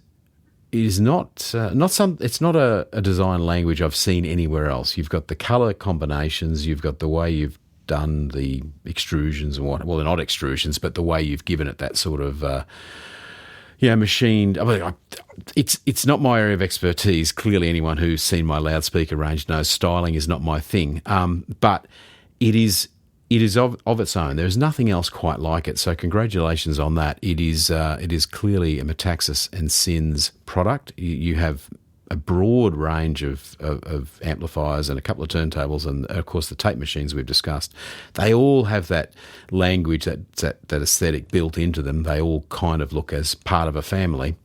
Speaker 2: not it's not a design language I've seen anywhere else. You've got the color combinations, you've got the way you've done the extrusions and well, they're not extrusions, but the way you've given it that sort of machined. I mean, it's not my area of expertise. Clearly, anyone who's seen my loudspeaker range knows styling is not my thing. But it is of its own. There's nothing else quite like it. So congratulations on that. It is clearly a Metaxas and Sins product. You have a broad range of amplifiers and a couple of turntables, and of course the tape machines we've discussed. They all have that language, that aesthetic built into them. They all kind of look as part of a family.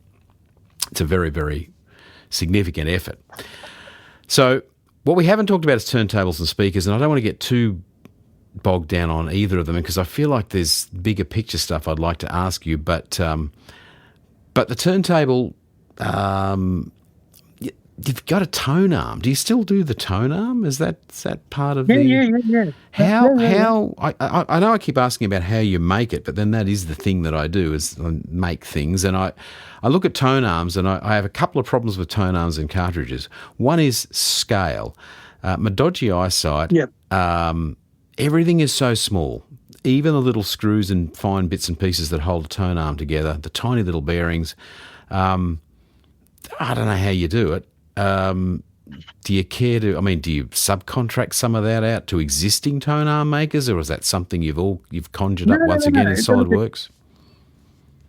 Speaker 2: It's a very, very significant effort. So what we haven't talked about is turntables and speakers, and I don't want to get too bogged down on either of them because I feel like there's bigger picture stuff I'd like to ask you. But the turntable, you've got a tone arm. Do you still do the tone arm? Is that part of
Speaker 1: Yeah.
Speaker 2: How I know I keep asking about how you make it, but then that is the thing that I do, is I make things. And I look at tone arms, and I have a couple of problems with tone arms and cartridges. One is scale. My dodgy eyesight, everything is so small. Even the little screws and fine bits and pieces that hold a tone arm together, the tiny little bearings, I don't know how you do it. Do you care to? I mean, do you subcontract some of that out to existing tone arm makers, or is that something you've conjured up once again in SolidWorks?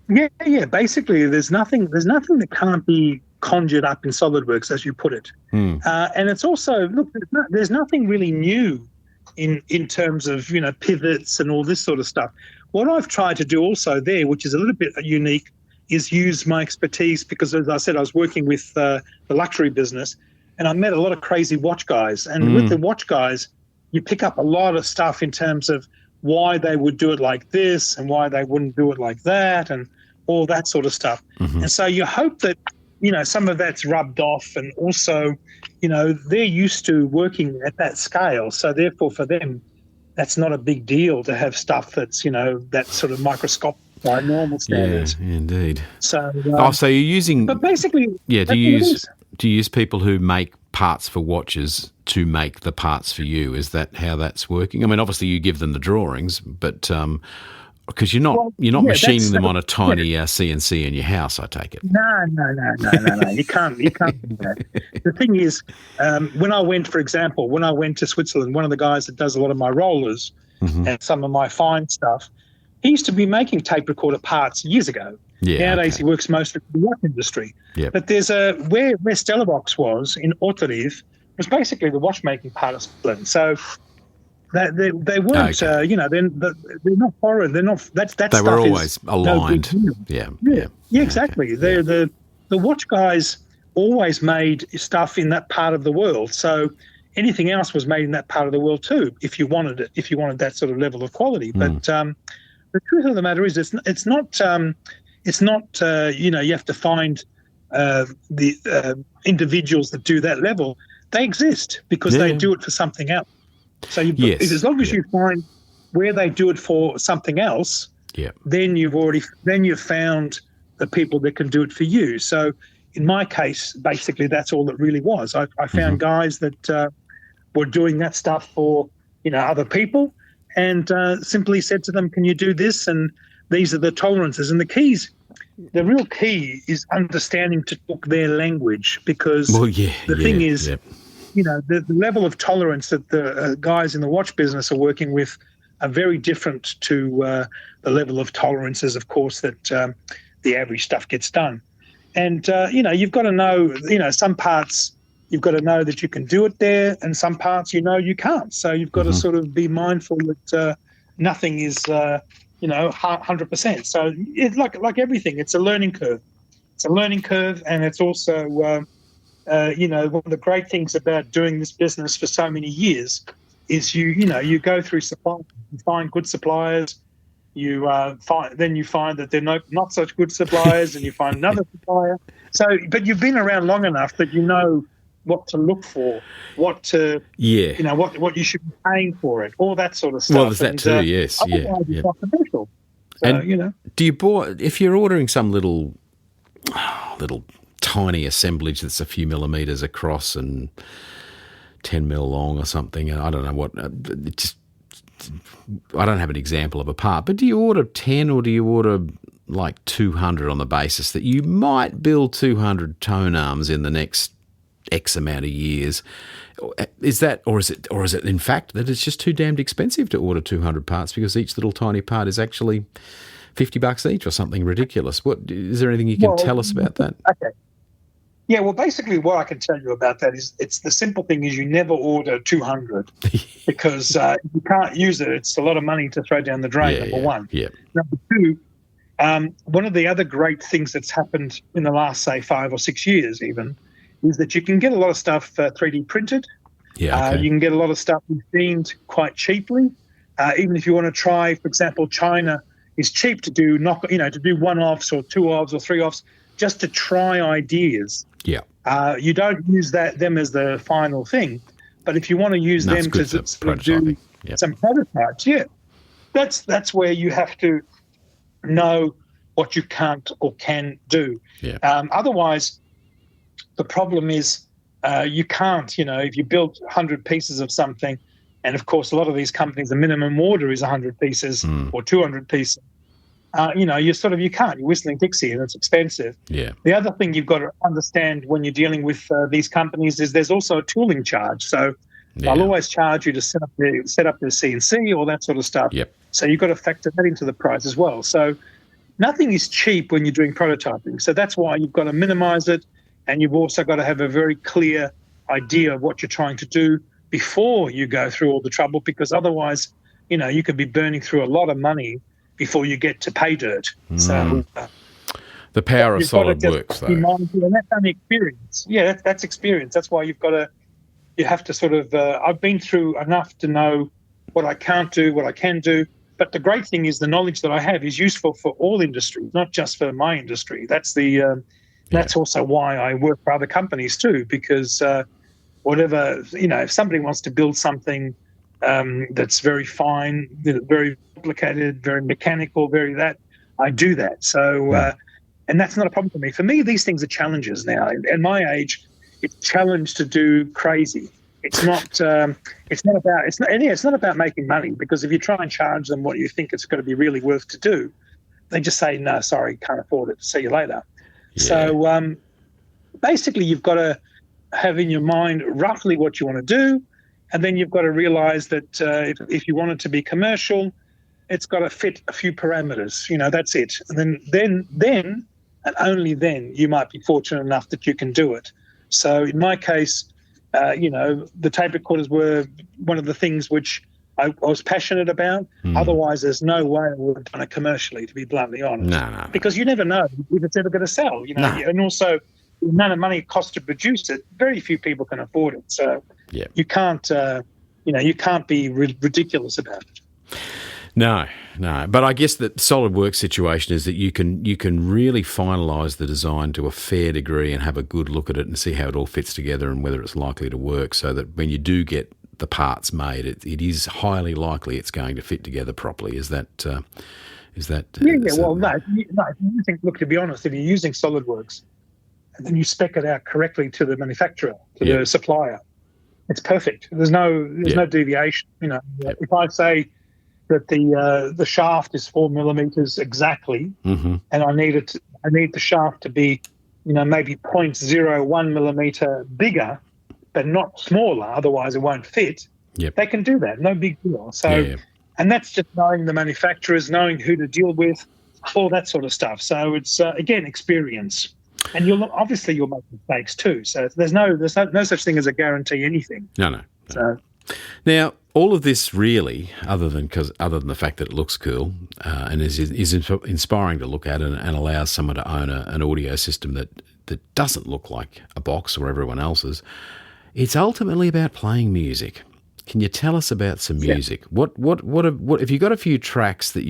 Speaker 1: Yeah. Basically, there's nothing that can't be conjured up in SolidWorks, as you put it. And it's also, look, there's nothing really new in terms of pivots and all this sort of stuff. What I've tried to do also there, which is a little bit unique, is use my expertise, because, as I said, I was working with the luxury business, and I met a lot of crazy watch guys. And with the watch guys, you pick up a lot of stuff in terms of why they would do it like this and why they wouldn't do it like that and all that sort of stuff. And so you hope that, some of that's rubbed off, and also, they're used to working at that scale. So therefore for them, that's not a big deal to have stuff that's, that sort of microscopic by normal standards.
Speaker 2: Yeah, indeed.
Speaker 1: So,
Speaker 2: so you're using.
Speaker 1: But basically,
Speaker 2: do you use people who make parts for watches to make the parts for you? Is that how that's working? I mean, obviously you give them the drawings, but Because you're not machining them on a tiny CNC in your house, I take it.
Speaker 1: No. You can't do that. The thing is, when I went to Switzerland, one of the guys that does a lot of my rollers and some of my fine stuff, he used to be making tape recorder parts years ago.
Speaker 2: Yeah,
Speaker 1: Nowadays he works mostly in the watch industry.
Speaker 2: Yep.
Speaker 1: But there's where Stellavox was in Otteriv was basically the watchmaking part of Switzerland. So they weren't, they're not foreign. They're not. That
Speaker 2: they
Speaker 1: stuff
Speaker 2: were always
Speaker 1: is
Speaker 2: aligned.
Speaker 1: Yeah, exactly.
Speaker 2: Okay.
Speaker 1: The watch guys always made stuff in that part of the world. So anything else was made in that part of the world too, if you wanted it, if you wanted that sort of level of quality. But the truth of the matter is, it's not. You have to find the individuals that do that level. They exist because they do it for something else. So as long as you find where they do it for something else, then you've found the people that can do it for you. So in my case, basically that's all it really was. I found guys that were doing that stuff for other people, and simply said to them, "Can you do this?" And these are the tolerances and the real key is understanding to talk their language, because the thing is. The level of tolerance that the guys in the watch business are working with are very different to the level of tolerances, of course, that the average stuff gets done. And, you've got to know, some parts you've got to know that you can do it there, and some parts you can't. So you've got to sort of be mindful that nothing is, 100%. So it's like everything. It's a learning curve. And it's also... one of the great things about doing this business for so many years is you go through supply, you find good suppliers, you find that they're not such good suppliers, and you find another supplier. So, but you've been around long enough that you know what to look for, what you should be paying for it, all that sort of stuff.
Speaker 2: Well, there's that too. Yes,
Speaker 1: It's not commercial. So,
Speaker 2: and do you if you're ordering some little tiny assemblage that's a few millimetres across and 10 mil long or something, and I don't know what, I don't have an example of a part, but do you order 10 or do you order like 200 on the basis that you might build 200 tone arms in the next X amount of years? Is that, or is it in fact that it's just too damned expensive to order 200 parts because each little tiny part is actually $50 each or something ridiculous? Is there anything you can tell us about that?
Speaker 1: Okay. Yeah, well, basically what I can tell you about that is it's the simple thing is you never order 200 because you can't use it. It's a lot of money to throw down the drain, number one.
Speaker 2: Yeah.
Speaker 1: Number two, one of the other great things that's happened in the last, say, 5 or 6 years even, is that you can get a lot of stuff 3D printed.
Speaker 2: Yeah, okay.
Speaker 1: You can get a lot of stuff machined quite cheaply. Even if you want to try, for example, China is cheap to do to do one-offs or two-offs or three-offs, just to try ideas.
Speaker 2: Yeah.
Speaker 1: You don't use them as the final thing, but if you want to use them to do some prototypes, that's where you have to know what you can't or can do.
Speaker 2: Yeah.
Speaker 1: Otherwise, the problem is you can't. If you build 100 pieces of something, and of course a lot of these companies, the minimum order is 100 pieces or 200 pieces. You can't. You're whistling Dixie, and it's expensive. Yeah. The other thing you've got to understand when you're dealing with these companies is there's also a tooling charge. So they'll always charge you to set up the CNC or that sort of stuff.
Speaker 2: Yep.
Speaker 1: So you've got to factor that into the price as well. So nothing is cheap when you're doing prototyping. So that's why you've got to minimize it, and you've also got to have a very clear idea of what you're trying to do before you go through all the trouble, because otherwise, you could be burning through a lot of money before you get to pay dirt. So
Speaker 2: the power of solid works, though.
Speaker 1: And that's only experience. Yeah, that's experience. That's why you have to sort of, I've been through enough to know what I can't do, what I can do. But the great thing is the knowledge that I have is useful for all industries, not just for my industry. That's that's also why I work for other companies too, because if somebody wants to build something that's very fine, very complicated, very mechanical, I do that. So, and that's not a problem for me. For me, these things are challenges now. At my age, it's challenge to do crazy. It's not. It's not about making money, because if you try and charge them what you think it's going to be really worth to do, they just say no, sorry, can't afford it. See you later.
Speaker 2: Yeah.
Speaker 1: So basically, you've got to have in your mind roughly what you want to do, and then you've got to realize that if you want it to be commercial, it's got to fit a few parameters. That's it. And then and only then you might be fortunate enough that you can do it. So in my case, the tape recorders were one of the things which I was passionate about. Otherwise, there's no way I would have done it commercially, to be bluntly honest.
Speaker 2: No.
Speaker 1: Because you never know if it's ever going to sell.
Speaker 2: No.
Speaker 1: And also the amount of money it costs to produce it, very few people can afford it. So you can't, you can't be ridiculous about it.
Speaker 2: No. But I guess the SolidWorks situation is that you can really finalise the design to a fair degree and have a good look at it and see how it all fits together and whether it's likely to work, so that when you do get the parts made, it is highly likely it's going to fit together properly. Is that? No. You think, look, to be honest, if you're using SolidWorks and then you spec it out correctly to the manufacturer, to the supplier, it's perfect. There's no deviation.
Speaker 1: If I say that the shaft is 4 millimeters exactly, and I need the shaft to be, maybe 0.01 millimeter bigger, but not smaller, otherwise it won't fit. They can do that, no big deal. So, and that's just knowing the manufacturers, knowing who to deal with, all that sort of stuff. So it's again experience, and you'll make mistakes too. So there's no such thing as a guarantee anything.
Speaker 2: No.
Speaker 1: So
Speaker 2: now, all of this really, other than the fact that it looks cool and is inspiring to look at and allows someone to own an audio system that doesn't look like a box or everyone else's, it's ultimately about playing music. Can you tell us about some music? What have you got a few tracks that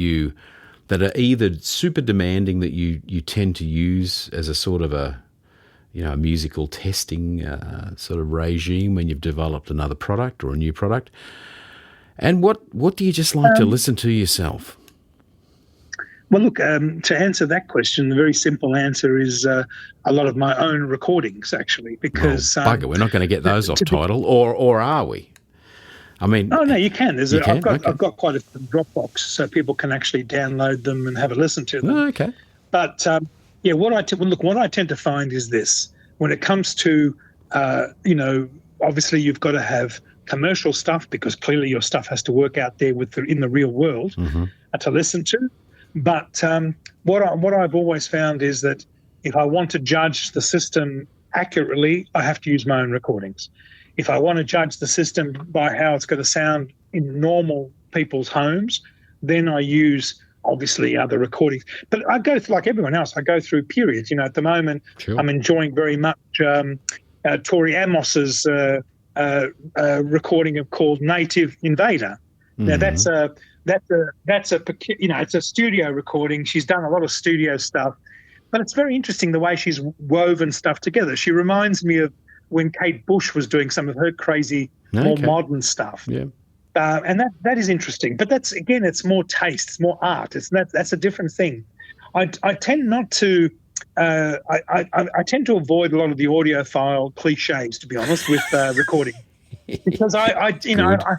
Speaker 2: are either super demanding that you tend to use as a sort of a musical testing sort of regime when you've developed another product or a new product? And what do you just like to listen to yourself?
Speaker 1: Well, look, to answer that question, the very simple answer is a lot of my own recordings, actually, because...
Speaker 2: bugger, we're not going to get those off Tidal, or are we? I mean... Oh,
Speaker 1: no, you can. I've got quite a Dropbox, so people can actually download them and have a listen to them.
Speaker 2: Oh, okay.
Speaker 1: But, what I tend to find is this. When it comes to, obviously you've got to have commercial stuff, because clearly your stuff has to work out there in the real world to listen to. But what I've always found is that if I want to judge the system accurately, I have to use my own recordings. If I want to judge the system by how it's going to sound in normal people's homes, then I use obviously other recordings. But I go through, like everyone else, I go through periods. At the moment, I'm enjoying very much Tori Amos's recording called Native Invader. Now that's it's a studio recording. She's done a lot of studio stuff, but it's very interesting the way she's woven stuff together. She reminds me of when Kate Bush was doing some of her crazy, more modern stuff. Yeah. And that is interesting. But that's, again, it's more taste, it's more art. That's a different thing. I tend not to I tend to avoid a lot of the audiophile cliches, to be honest, with recording, because I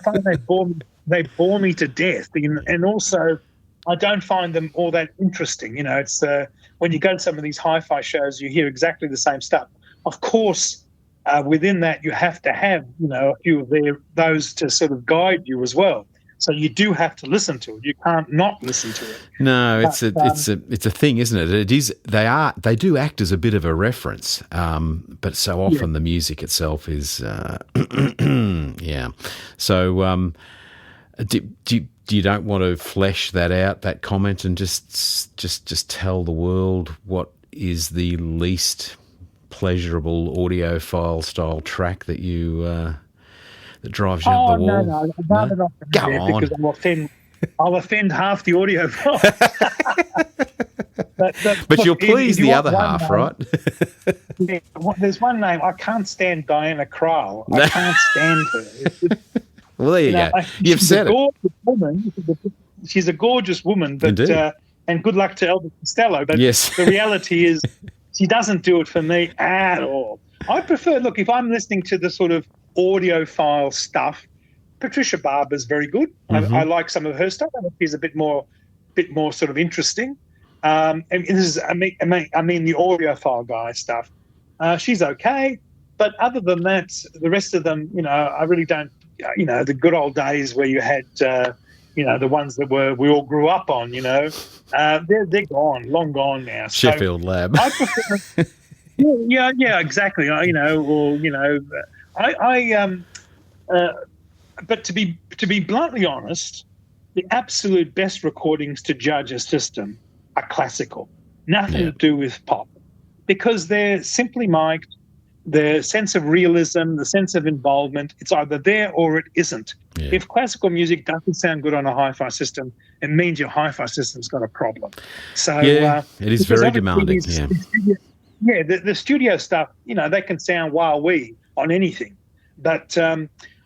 Speaker 1: find they bore me to death, and also I don't find them all that interesting. It's when you go to some of these hi-fi shows, you hear exactly the same stuff. Of course, within that, you have to have a few of those to sort of guide you as well. So you do have to listen to it. You can't not listen to it.
Speaker 2: No, it's a thing, isn't it? It is. They do act as a bit of a reference, but so often the music itself is, yeah. So, do you don't want to flesh that out, that comment, and just tell the world what is the least pleasurable audiophile style track that you that drives you up the wall?
Speaker 1: No, I'd rather not go on, because I'll offend half the audiophile.
Speaker 2: but you'll please the other half, name, right?
Speaker 1: Yeah, there's one name. I can't stand Diana Krall. I can't stand her.
Speaker 2: Well, there you go. You've said
Speaker 1: it. She's a gorgeous woman, but and good luck to Elvis Costello. But the reality is, she doesn't do it for me at all. I prefer, look, if I'm listening to the sort of audiophile stuff, Patricia Barber's very good. I like some of her stuff. I think she's a bit more sort of interesting. And this is, I mean, the audiophile guy stuff. She's okay, but other than that, the rest of them, I really don't. The good old days where you had, the ones that we all grew up on. They're gone, long gone now.
Speaker 2: Sheffield Lab.
Speaker 1: I prefer. Yeah, exactly. But to be bluntly honest, the absolute best recordings to judge a system are classical, nothing to do with pop, because they're simply mic'd. The sense of realism, the sense of involvement, it's either there or it isn't. Yeah. If classical music doesn't sound good on a hi-fi system, it means your hi-fi system's got a problem. So
Speaker 2: it is very demanding.
Speaker 1: The studio stuff, they can sound wah-wee on anything. But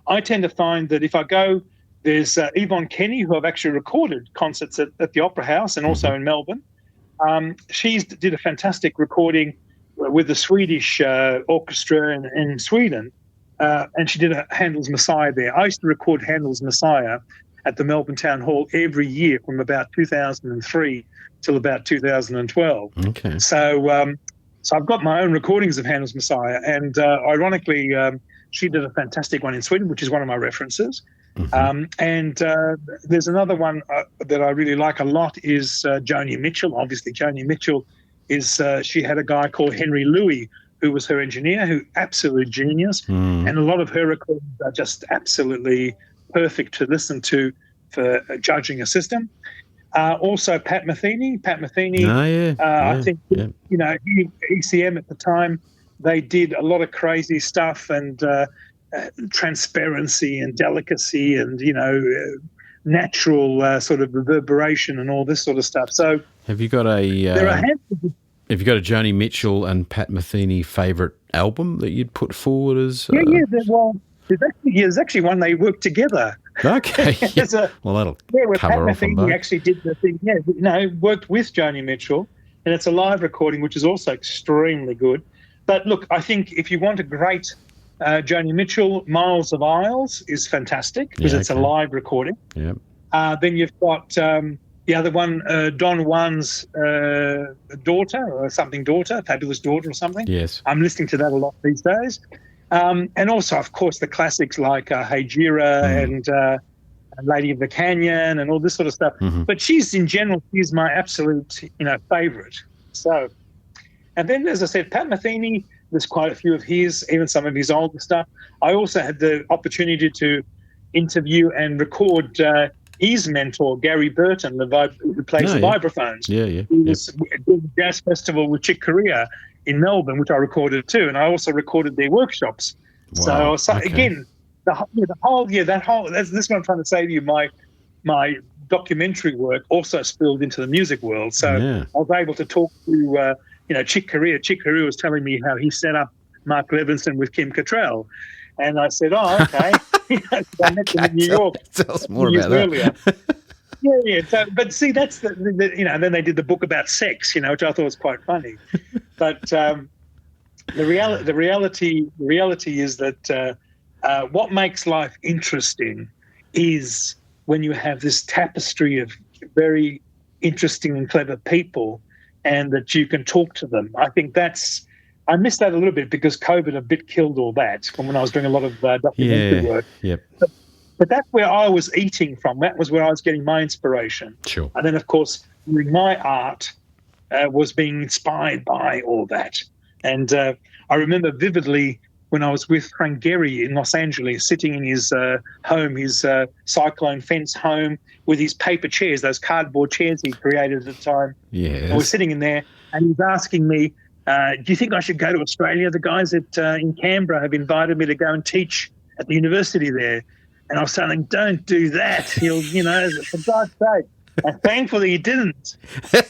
Speaker 1: I tend to find that if I go, there's Yvonne Kenny, who I've actually recorded concerts at the Opera House and also in Melbourne. She did a fantastic recording with the Swedish orchestra in Sweden, and she did Handel's Messiah there. I used to record Handel's Messiah at the Melbourne Town Hall every year from about 2003 till about 2012.
Speaker 2: Okay.
Speaker 1: So I've got my own recordings of Handel's Messiah, and ironically, she did a fantastic one in Sweden, which is one of my references. And there's another one that I really like a lot is Joni Mitchell. Obviously, Joni Mitchell she had a guy called Henry Louis, who was her engineer, who absolute genius. And a lot of her recordings are just absolutely perfect to listen to for judging a system. Also, Pat Metheny. I think, ECM at the time, they did a lot of crazy stuff and transparency and delicacy and, natural sort of reverberation and all this sort of stuff. So
Speaker 2: have you got a Joni Mitchell and Pat Metheny favourite album that you'd put forward as?
Speaker 1: There's actually one they worked together.
Speaker 2: Okay. Well, that'll
Speaker 1: where
Speaker 2: cover
Speaker 1: Pat
Speaker 2: off on
Speaker 1: Metheny
Speaker 2: both.
Speaker 1: actually did the thing. Worked with Joni Mitchell, and it's a live recording, which is also extremely good. But look, I think if you want a great Joni Mitchell, Miles of Isles is fantastic because it's a live recording.
Speaker 2: Yeah.
Speaker 1: Then you've got the other one, Don Juan's daughter, Fabulous Daughter or something.
Speaker 2: Yes.
Speaker 1: I'm listening to that a lot these days. And also, of course, the classics like Hey Gira and Lady of the Canyon and all this sort of stuff. But she's my absolute, favourite. So, and then, as I said, Pat Metheny, there's quite a few of his, even some of his older stuff. I also had the opportunity to interview and record his mentor, Gary Burton, who plays the vibraphones.
Speaker 2: Yeah.
Speaker 1: He was at the Jazz Festival with Chick Corea in Melbourne, which I recorded too, and I also recorded their workshops.
Speaker 2: Wow.
Speaker 1: So again, this is what I'm trying to say to you. My documentary work also spilled into the music world. So I was able to talk to Chick Corea. Chick Corea was telling me how he set up Mark Levinson with Kim Cattrall, and I said, "Oh, okay." I met them in New York.
Speaker 2: Tell us more about that.
Speaker 1: Earlier. Yeah. So, but see, that's and then they did the book about sex, which I thought was quite funny. But the reality is that what makes life interesting is when you have this tapestry of very interesting and clever people, and that you can talk to them. I think I missed that a little bit because COVID a bit killed all that from when I was doing a lot of documentary work.
Speaker 2: Yep.
Speaker 1: But that's where I was eating from. That was where I was getting my inspiration.
Speaker 2: Sure.
Speaker 1: And then, of course, my art was being inspired by all that. And I remember vividly when I was with Frank Gehry in Los Angeles, sitting in his home, his cyclone fence home, with his paper chairs, those cardboard chairs he created at the time.
Speaker 2: Yes.
Speaker 1: I was sitting in there, and he was asking me, do you think I should go to Australia? The guys in Canberra have invited me to go and teach at the university there. And I was saying, don't do that. For God's sake. And thankfully he didn't.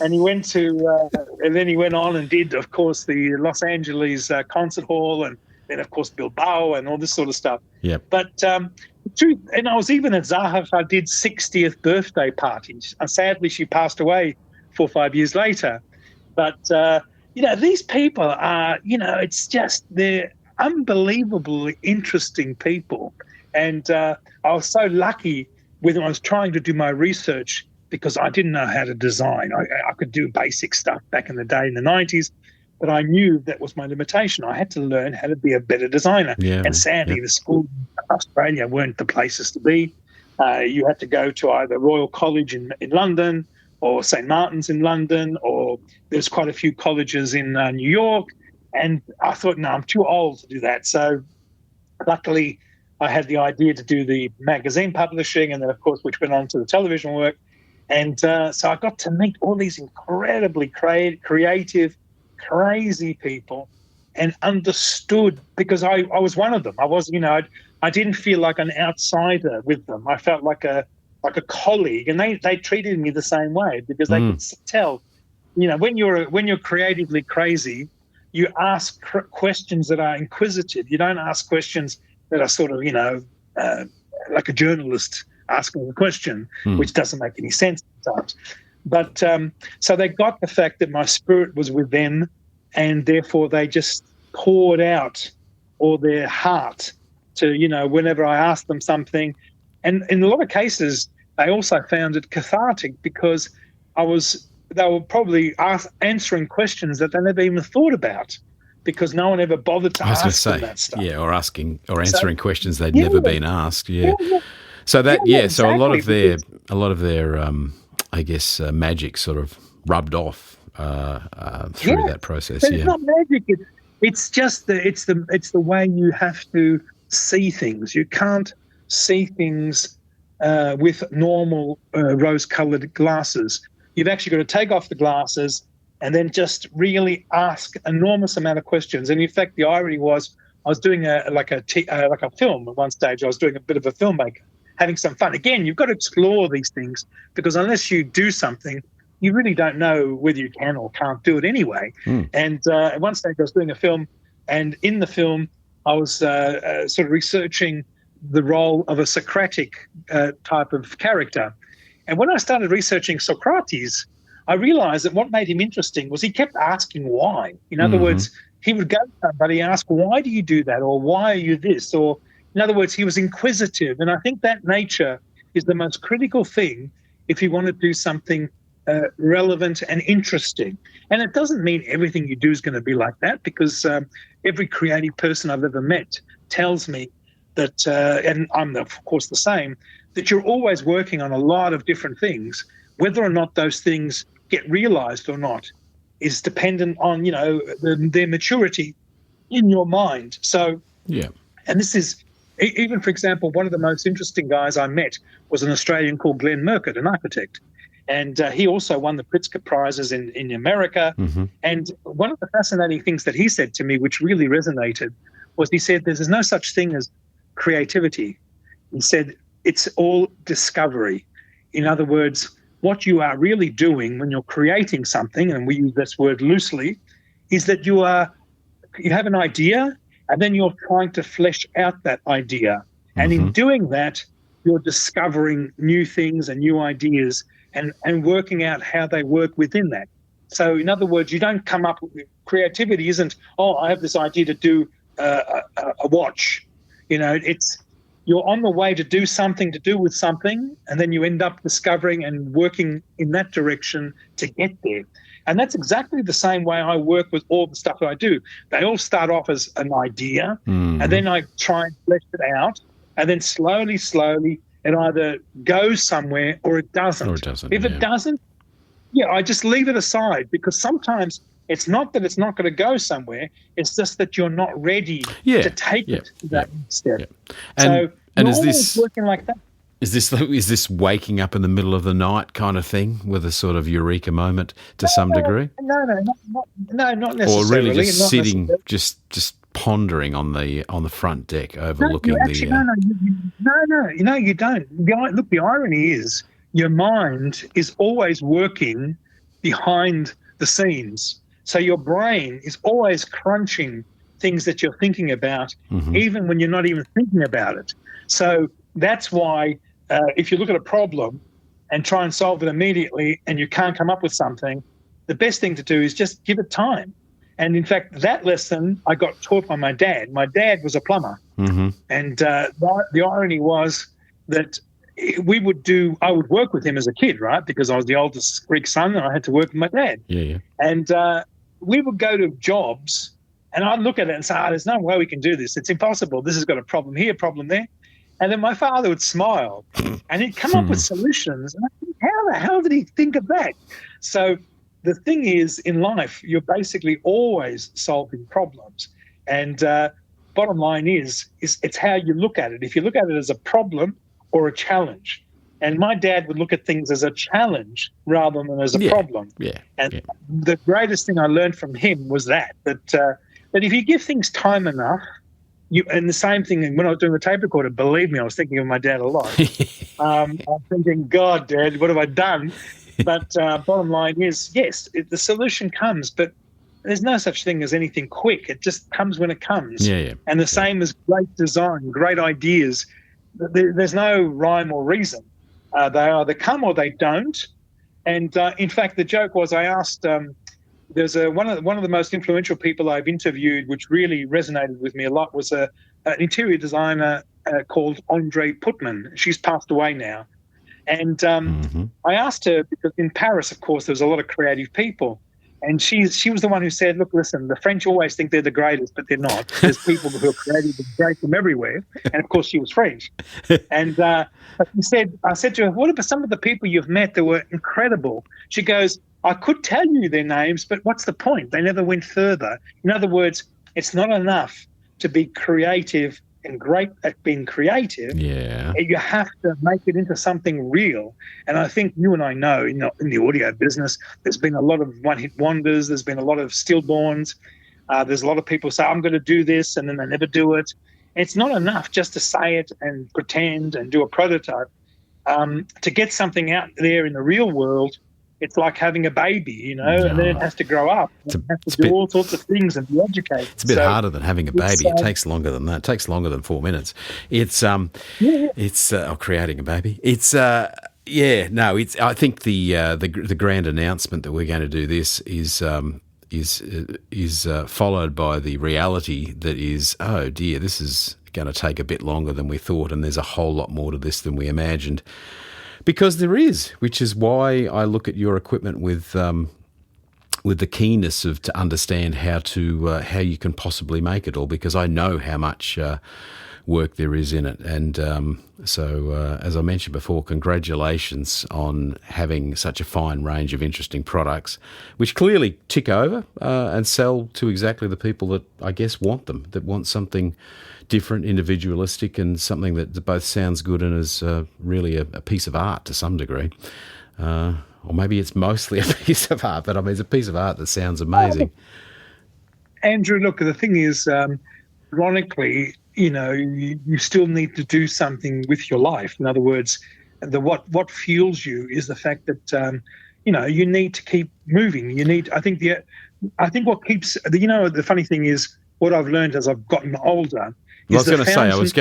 Speaker 1: And he went and then he went on and did, of course, the Los Angeles Concert Hall, and then, of course, Bilbao and all this sort of stuff.
Speaker 2: Yeah.
Speaker 1: But and I was even at Zaha Hadid's 60th birthday party. Sadly, she passed away 4 or 5 years later. But, these people are, it's just unbelievably interesting people. And I was so lucky when I was trying to do my research because I didn't know how to design. I could do basic stuff back in the day in the 90s, but I knew that was my limitation. I had to learn how to be a better designer.
Speaker 2: Yeah,
Speaker 1: And sadly, the schools in Australia weren't the places to be. You had to go to either Royal College in London or St. Martin's in London, or there's quite a few colleges in New York. And I thought, no, I'm too old to do that. So luckily, I had the idea to do the magazine publishing, and then, of course, which went on to the television work. And so I got to meet all these incredibly creative, crazy people, and understood, because I was one of them. I was, I didn't feel like an outsider with them. I felt like a colleague, and they treated me the same way because they could tell, when you're creatively crazy, you ask questions that are inquisitive. You don't ask questions that are sort of, like a journalist asking a question, which doesn't make any sense sometimes. But so they got the fact that my spirit was with them, and therefore they just poured out all their heart to, whenever I asked them something. And in a lot of cases, they also found it cathartic because they were probably answering questions that they never even thought about, because no one ever bothered to ask them that stuff.
Speaker 2: Yeah, or answering questions they'd never been asked. Yeah. So that, so
Speaker 1: exactly.
Speaker 2: a lot of their, I guess, magic sort of rubbed off through that process.
Speaker 1: It's not magic. It's just it's the way you have to see things. You can't see things with normal rose-colored glasses. You've actually got to take off the glasses and then just really ask an enormous amount of questions. And in fact, the irony was, I was doing a film at one stage. I was doing a bit of a filmmaker, having some fun. Again, you've got to explore these things, because unless you do something, you really don't know whether you can or can't do it anyway. And at one stage, I was doing a film, and in the film, I was sort of researching the role of a Socratic type of character. And when I started researching Socrates, I realized that what made him interesting was he kept asking why. In other words, he would go to somebody and ask, why do you do that? Or why are you this? Or in other words, he was inquisitive. And I think that nature is the most critical thing if you want to do something relevant and interesting. And it doesn't mean everything you do is going to be like that, because every creative person I've ever met tells me that, and I'm of course the same, that you're always working on a lot of different things. Whether or not those things get realized or not is dependent on, their maturity in your mind. So, and this is, even for example, one of the most interesting guys I met was an Australian called Glenn Murcutt, an architect. And he also won the Pritzker Prizes in America. And one of the fascinating things that he said to me, which really resonated, was he said, there's no such thing as creativity. He said, it's all discovery. In other words, what you are really doing when you're creating something, and we use this word loosely, is that you have an idea, and then you're trying to flesh out that idea. And in doing that, you're discovering new things and new ideas, and working out how they work within that. So in other words, you don't come up with, creativity isn't, I have this idea to do a watch. It's, you're on the way to do something to do with something, and then you end up discovering and working in that direction to get there. And that's exactly the same way I work with all the stuff that I do. They all start off as an idea, and then I try and flesh it out, and then slowly, it either goes somewhere or it doesn't. If it doesn't, I just leave it aside, because sometimes it's not that it's not going to go somewhere. It's just that you're not ready to take it to that step. And is this working like that?
Speaker 2: Is this waking up in the middle of the night kind of thing with a sort of eureka moment to some degree?
Speaker 1: No, not necessarily.
Speaker 2: Or really just sitting, just pondering on the front deck, overlooking
Speaker 1: No, you don't. Look, the irony is your mind is always working behind the scenes. So your brain is always crunching things that you're thinking about, even when you're not even thinking about it. So that's why if you look at a problem and try and solve it immediately and you can't come up with something, the best thing to do is just give it time. And in fact, that lesson I got taught by my dad. My dad was a plumber.
Speaker 2: Mm-hmm.
Speaker 1: And the irony was that I would work with him as a kid, right? Because I was the oldest Greek son and I had to work with my dad.
Speaker 2: Yeah.
Speaker 1: And we would go to jobs and I'd look at it and say, there's no way we can do this. It's impossible. This has got a problem here, problem there. And then my father would smile and he'd come up with solutions. And I think, how the hell did he think of that? So the thing is, in life, you're basically always solving problems. And bottom line is it's how you look at it. If you look at it as a problem or a challenge. And my dad would look at things as a challenge rather than as a problem.
Speaker 2: Yeah.
Speaker 1: And the greatest thing I learned from him was that if you give things time enough, and the same thing when I was doing the tape recorder, believe me, I was thinking of my dad a lot. I'm thinking, God, Dad, what have I done? But bottom line is, yes, the solution comes, but there's no such thing as anything quick. It just comes when it comes.
Speaker 2: Yeah.
Speaker 1: And the same as great design, great ideas. There's no rhyme or reason. They either come or they don't. And in fact, the joke was I asked there's one of the most influential people I've interviewed, which really resonated with me a lot, was an interior designer called Andre Putman. She's passed away now. And I asked her, because in Paris, of course, there's a lot of creative people. And she was the one who said, look, listen, the French always think they're the greatest, but they're not. There's people who are creative and great from everywhere. And, of course, she was French. And I said to her, what about some of the people you've met that were incredible? She goes, I could tell you their names, but what's the point? They never went further. In other words, it's not enough to be creative and great at being creative.
Speaker 2: Yeah.
Speaker 1: You have to make it into something real. And I think you and I know in the audio business, there's been a lot of one-hit wonders. There's been a lot of stillborns. There's a lot of people say, I'm going to do this, and then they never do it. It's not enough just to say it and pretend and do a prototype. To get something out there in the real world, it's like having a baby, and then it has to grow up. It has to do all sorts of things and be educated.
Speaker 2: It's a bit harder than having a baby. It takes longer than that. It takes longer than 4 minutes. It's creating a baby. I think the grand announcement that we're going to do this is followed by the reality that is, oh dear, this is going to take a bit longer than we thought, and there's a whole lot more to this than we imagined. Because there is, which is why I look at your equipment with the keenness to understand how you can possibly make it all, because I know how much work there is in it. And so, as I mentioned before, congratulations on having such a fine range of interesting products, which clearly tick over and sell to exactly the people that I guess want them, that want something different, individualistic, and something that both sounds good and is really a piece of art to some degree. Or maybe it's mostly a piece of art, but I mean, it's a piece of art that sounds amazing.
Speaker 1: Andrew, look, the thing is, ironically, you still need to do something with your life. In other words, what fuels you is the fact that, you need to keep moving. I think what keeps, the funny thing is, what I've learned as I've gotten older.
Speaker 2: I was going to say I was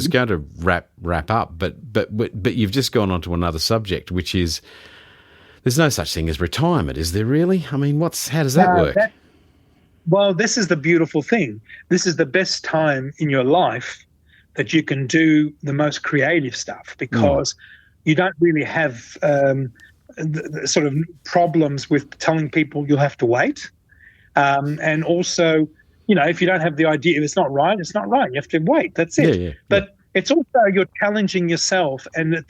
Speaker 2: going to wrap up, but you've just gone on to another subject, which is there's no such thing as retirement, is there really? I mean, how does that work?
Speaker 1: Well, this is the beautiful thing. This is the best time in your life that you can do the most creative stuff, because you don't really have the sort of problems with telling people you'll have to wait, and also, if you don't have the idea, if it's not right, it's not right. You have to wait. That's it.
Speaker 2: Yeah.
Speaker 1: But it's also you're challenging yourself. And at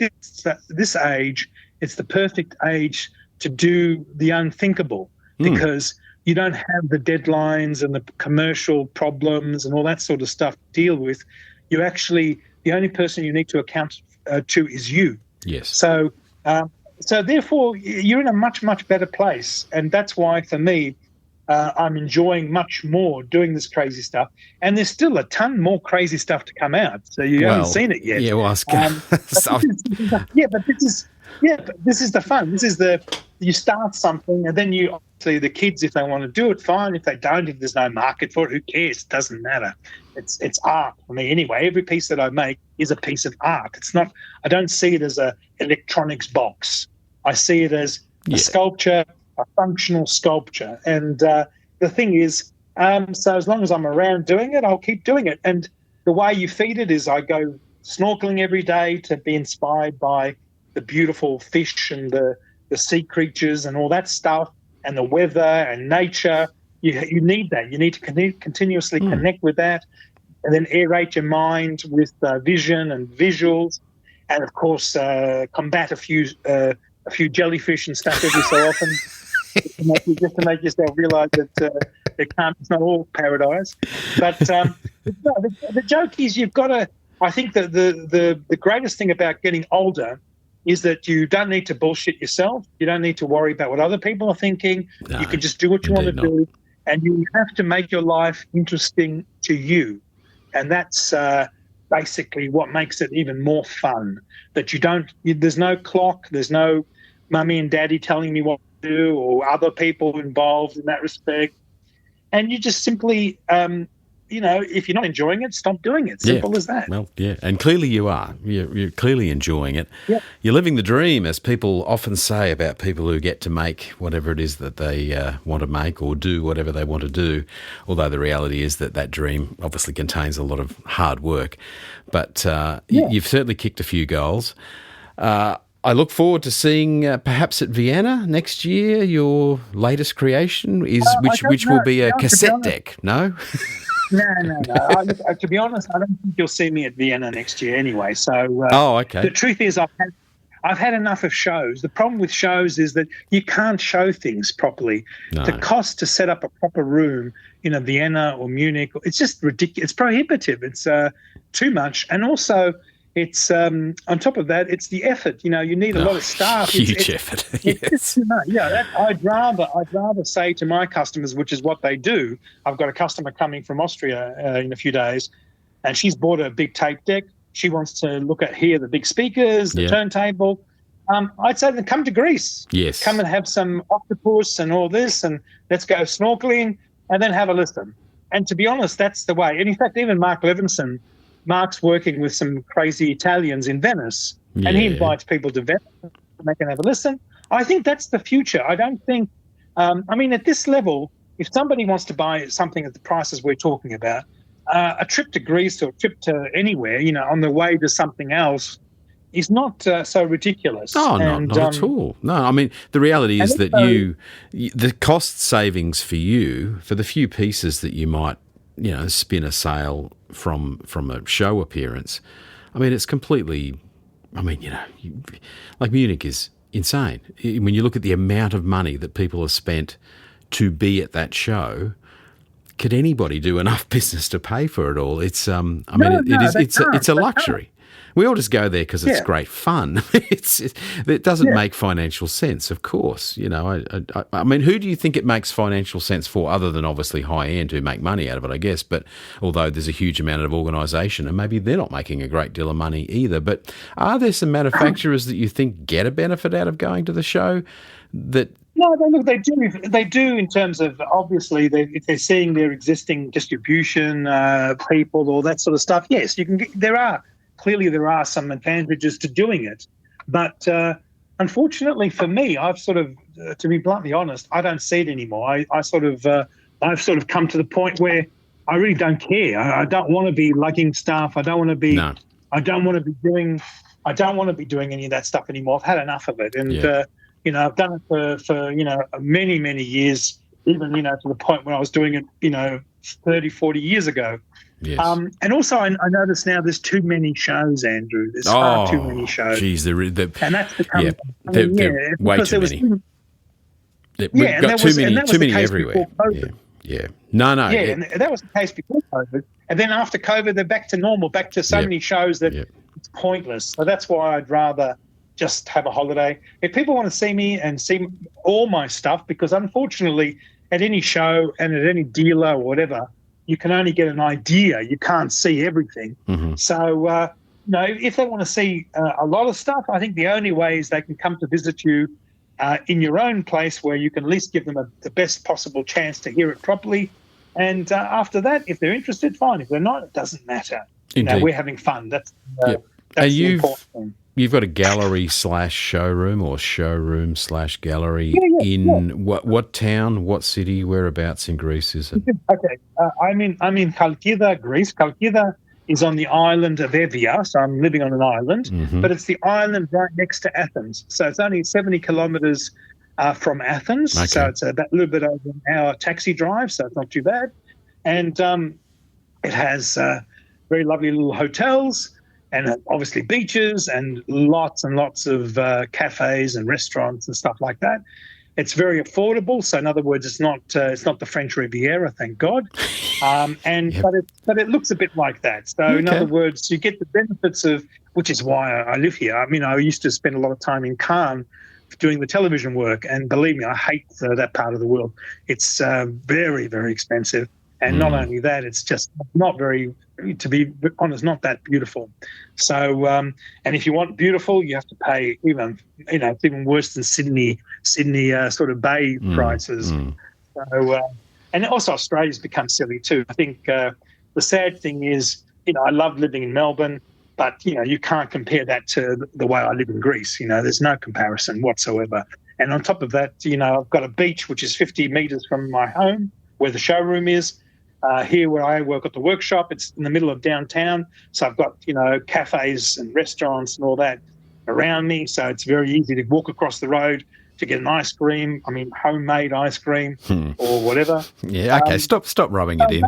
Speaker 1: this age, it's the perfect age to do the unthinkable, because you don't have the deadlines and the commercial problems and all that sort of stuff to deal with. You actually, the only person you need to account to is you.
Speaker 2: Yes.
Speaker 1: So therefore, you're in a much, much better place. And that's why, for me, I'm enjoying much more doing this crazy stuff, and there's still a ton more crazy stuff to come out. So you haven't seen it yet.
Speaker 2: Yeah, well,
Speaker 1: but this is the fun. This is you start something, and then you obviously the kids, if they want to do it, fine. If they don't, if there's no market for it, who cares? It doesn't matter. It's art for me anyway. Every piece that I make is a piece of art. It's not. I don't see it as a electronics box. I see it as a sculpture. A functional sculpture. And the thing is, So as long as I'm around doing it, I'll keep doing it. And the way you feed it is I go snorkeling every day to be inspired by the beautiful fish and the sea creatures and all that stuff and the weather and nature. You need that. You need to continuously connect with that, and then aerate your mind with vision and visuals, and of course combat a few jellyfish and stuff every so often, just to make yourself realise that it's not all paradise. But the joke is you've got to. I think that the greatest thing about getting older is that you don't need to bullshit yourself. You don't need to worry about what other people are thinking. No, you can just do what you want to do, and you have to make your life interesting to you. And that's basically what makes it even more fun, that there's no clock, there's no mummy and daddy telling me what to do or other people involved in that respect. And you just simply, if you're not enjoying it, stop doing it. Simple as that.
Speaker 2: Well, yeah, and clearly you are. You're clearly enjoying it.
Speaker 1: Yep.
Speaker 2: You're living the dream, as people often say about people who get to make whatever it is that they want to make or do whatever they want to do, although the reality is that dream obviously contains a lot of hard work. But you've certainly kicked a few goals. I look forward to seeing perhaps at Vienna next year your latest creation, which will be a cassette deck, no?
Speaker 1: No. To be honest, I don't think you'll see me at Vienna next year anyway. So,
Speaker 2: okay.
Speaker 1: The truth is, I've had enough of shows. The problem with shows is that you can't show things properly. No. The cost to set up a proper room in a Vienna or Munich, it's just ridiculous. It's prohibitive. It's too much, and also it's on top of that, it's the effort. You need a lot of staff.
Speaker 2: Huge effort. Yes.
Speaker 1: I'd rather say to my customers, which is what they do. I've got a customer coming from Austria in a few days, and she's bought a big tape deck. She wants to hear the big speakers, the turntable. I'd say then come to Greece.
Speaker 2: Yes.
Speaker 1: Come and have some octopus and all this, and let's go snorkeling, and then have a listen. And to be honest, that's the way. And in fact, even Mark's working with some crazy Italians in Venice, and he invites people to Venice and they can have a listen. I think that's the future. I don't think, at this level, if somebody wants to buy something at the prices we're talking about, a trip to Greece or a trip to anywhere, on the way to something else is not so ridiculous.
Speaker 2: Oh, not at all. No, the reality is that the cost savings for you, for the few pieces that you might, spin a sale from a show appearance, it's completely, like Munich is insane. When you look at the amount of money that people have spent to be at that show, could anybody do enough business to pay for it all? It's it's a luxury. We all just go there because it's great fun. It doesn't make financial sense, of course. Who do you think it makes financial sense for, other than obviously high end who make money out of it, I guess? But although there's a huge amount of organisation, and maybe they're not making a great deal of money either. But are there some manufacturers that you think get a benefit out of going to the show? No,
Speaker 1: look, they do. They do in terms of, obviously, if they're seeing their existing distribution people, all that sort of stuff. Yes, you can. Clearly, there are some advantages to doing it, but unfortunately for me, I've sort of, to be bluntly honest, I don't see it anymore. I've sort of come to the point where I really don't care. I don't want to be lugging stuff. I don't want to be. No. I don't want to be doing any of that stuff anymore. I've had enough of it, and I've done it for many, many years. Even to the point where I was doing it 30, 40 years ago.
Speaker 2: Yes.
Speaker 1: And also, I notice now there's too many shows, Andrew. There's far too many shows.
Speaker 2: Geez,
Speaker 1: and that's become
Speaker 2: they're way too many. We've got too many everywhere. Yeah. No.
Speaker 1: Yeah, and that was the case before COVID. And then after COVID, they're back to normal, back to so many shows that it's pointless. So that's why I'd rather just have a holiday. If people want to see me and see all my stuff, because unfortunately, at any show and at any dealer or whatever, you can only get an idea. You can't see everything. Mm-hmm. So, if they want to see a lot of stuff, I think the only way is they can come to visit you in your own place, where you can at least give them the best possible chance to hear it properly. And after that, if they're interested, fine. If they're not, it doesn't matter. We're having fun. That's the important thing.
Speaker 2: you've got a gallery slash showroom or showroom slash gallery in what town, what city, whereabouts in Greece is it?
Speaker 1: Okay, I'm in Chalkida, Greece. Chalkida is on the island of Evia, so I'm living on an island, but it's the island right next to Athens. So it's only 70 kilometres from Athens, so it's a little bit over an hour taxi drive, so it's not too bad. And it has very lovely little hotels and obviously beaches and lots of cafes and restaurants and stuff like that. It's very affordable. So in other words, it's not the French Riviera, thank God. But it looks a bit like that. So in other words, you get the benefits of, which is why I live here. I mean, I used to spend a lot of time in Cannes doing the television work, and believe me, I hate that part of the world. It's very, very expensive. And not only that, it's just not very, to be honest, not that beautiful. So, and if you want beautiful, you have to pay it's even worse than Sydney sort of bay prices. So, and also Australia's become silly too. I think the sad thing is, I love living in Melbourne, but, you can't compare that to the way I live in Greece. There's no comparison whatsoever. And on top of that, I've got a beach which is 50 metres from my home where the showroom is. Here where I work at the workshop, it's in the middle of downtown. So I've got, cafes and restaurants and all that around me. So it's very easy to walk across the road to get an ice cream. I mean, homemade ice cream or whatever.
Speaker 2: Yeah, okay, stop rubbing it in.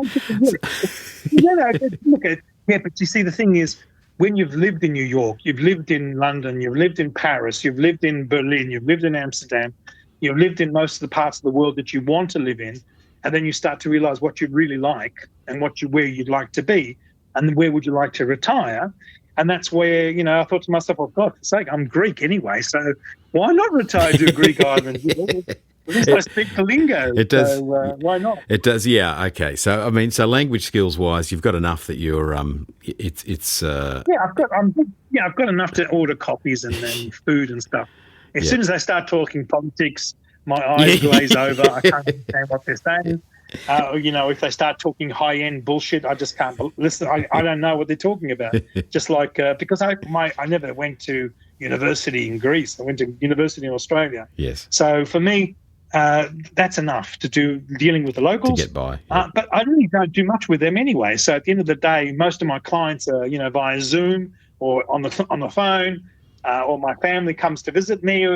Speaker 1: But you see, the thing is, when you've lived in New York, you've lived in London, you've lived in Paris, you've lived in Berlin, you've lived in Amsterdam, you've lived in most of the parts of the world that you want to live in, and then you start to realize what you really like and where you'd like to be and where would you like to retire. And that's where, I thought to myself, oh, God, for sake, I'm Greek anyway, so why not retire to a Greek island? At least I speak the lingo.
Speaker 2: It does.
Speaker 1: So why not?
Speaker 2: It does, yeah, okay. So, I mean, language skills-wise, you've got enough that you're,
Speaker 1: I've got enough to order coffees and food and stuff. As soon as they start talking politics, my eyes glaze over. I can't understand what they're saying. If they start talking high-end bullshit, I just can't listen. I don't know what they're talking about. Just like because I never went to university in Greece. I went to university in Australia.
Speaker 2: Yes. So
Speaker 1: for me, that's enough to do dealing with the locals.
Speaker 2: To get by. Yeah.
Speaker 1: But I really don't do much with them anyway. So at the end of the day, most of my clients are via Zoom or on the phone. Or my family comes to visit me,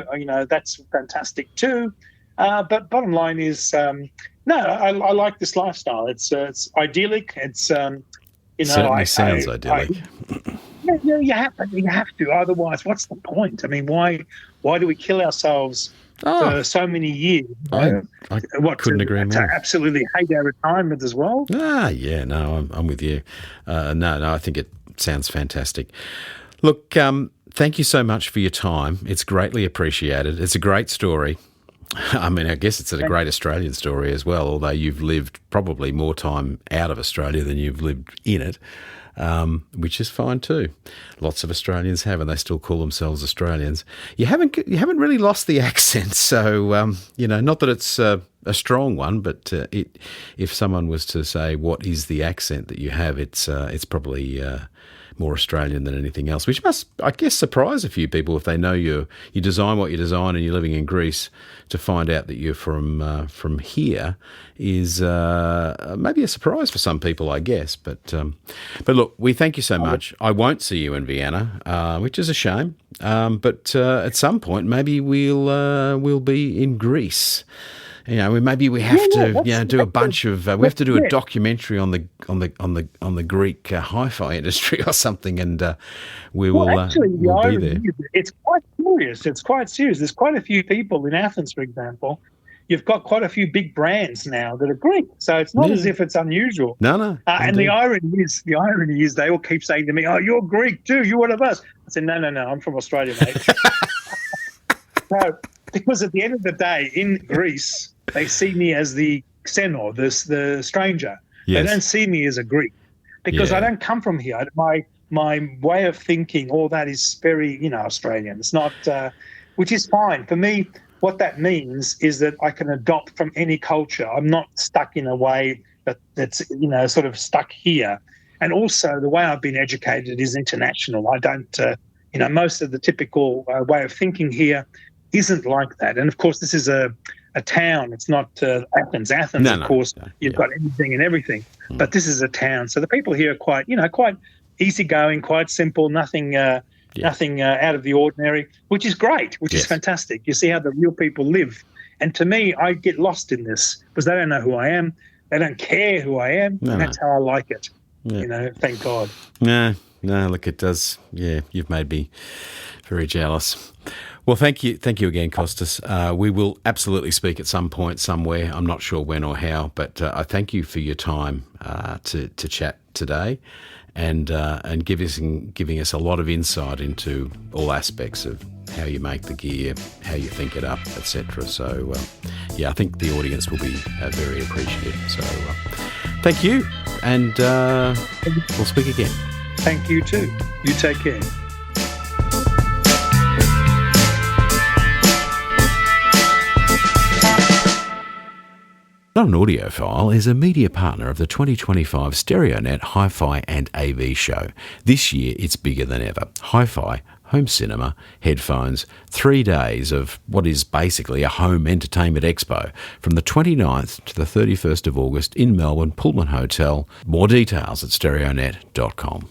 Speaker 1: that's fantastic too. But bottom line is, I like this lifestyle. It's idyllic. It's
Speaker 2: certainly sounds idyllic.
Speaker 1: You have to. Otherwise, what's the point? I mean, why do we kill ourselves for so many years?
Speaker 2: I couldn't agree more.
Speaker 1: To absolutely hate our retirement as well.
Speaker 2: Yeah, no, I'm with you. No, I think it sounds fantastic. Look, thank you so much for your time. It's greatly appreciated. It's a great story. I mean, I guess it's a great Australian story as well, although you've lived probably more time out of Australia than you've lived in it, which is fine too. Lots of Australians have, and they still call themselves Australians. You haven't really lost the accent, so not that it's a strong one, but if someone was to say what is the accent that you have, it's probably more Australian than anything else, which must, I guess, surprise a few people if they know you design what you design and you're living in Greece. To find out that you're from here is maybe a surprise for some people, I guess. But look, we thank you so much. I won't see you in Vienna, which is a shame. But at some point, maybe we'll be in Greece. Maybe we have to do a bunch of. We have to do a documentary on the Greek hi-fi industry or something, and we'll be there.
Speaker 1: It's quite serious. It's quite serious. There's quite a few people in Athens, for example. You've got quite a few big brands now that are Greek, so it's not as if it's unusual.
Speaker 2: No.
Speaker 1: And the irony is, they all keep saying to me, "Oh, you're Greek too. You're one of us." I said, "No. I'm from Australia, mate." So, because at the end of the day, in Greece, they see me as the xenos, the stranger. Yes. They don't see me as a Greek because I don't come from here. My way of thinking, all that is very, Australian. It's not, which is fine. For me, what that means is that I can adopt from any culture. I'm not stuck in a way that's, sort of stuck here. And also the way I've been educated is international. I don't, most of the typical way of thinking here isn't like that. And of course, this is a town. It's not Athens. Athens, of course, you've got anything and everything. But this is a town. So the people here are quite easygoing, quite simple, nothing out of the ordinary, which is great, which is fantastic. You see how the real people live. And to me, I get lost in this because they don't know who I am. They don't care who I am. And that's how I like it. Yeah. Thank God.
Speaker 2: No, look, it does. Yeah, you've made me very jealous. Well, thank you again, Kostas. We will absolutely speak at some point, somewhere. I'm not sure when or how, but I thank you for your time to chat today, and giving us a lot of insight into all aspects of how you make the gear, how you think it up, etc. So, I think the audience will be very appreciative. So, thank you, and we'll speak again.
Speaker 1: Thank you too. You take care.
Speaker 2: Not an Audiophile is a media partner of the 2025 StereoNet HiFi and AV show. This year, it's bigger than ever. HiFi, home cinema, headphones, 3 days of what is basically a home entertainment expo from the 29th to the 31st of August in Melbourne, Pullman Hotel. More details at stereonet.com.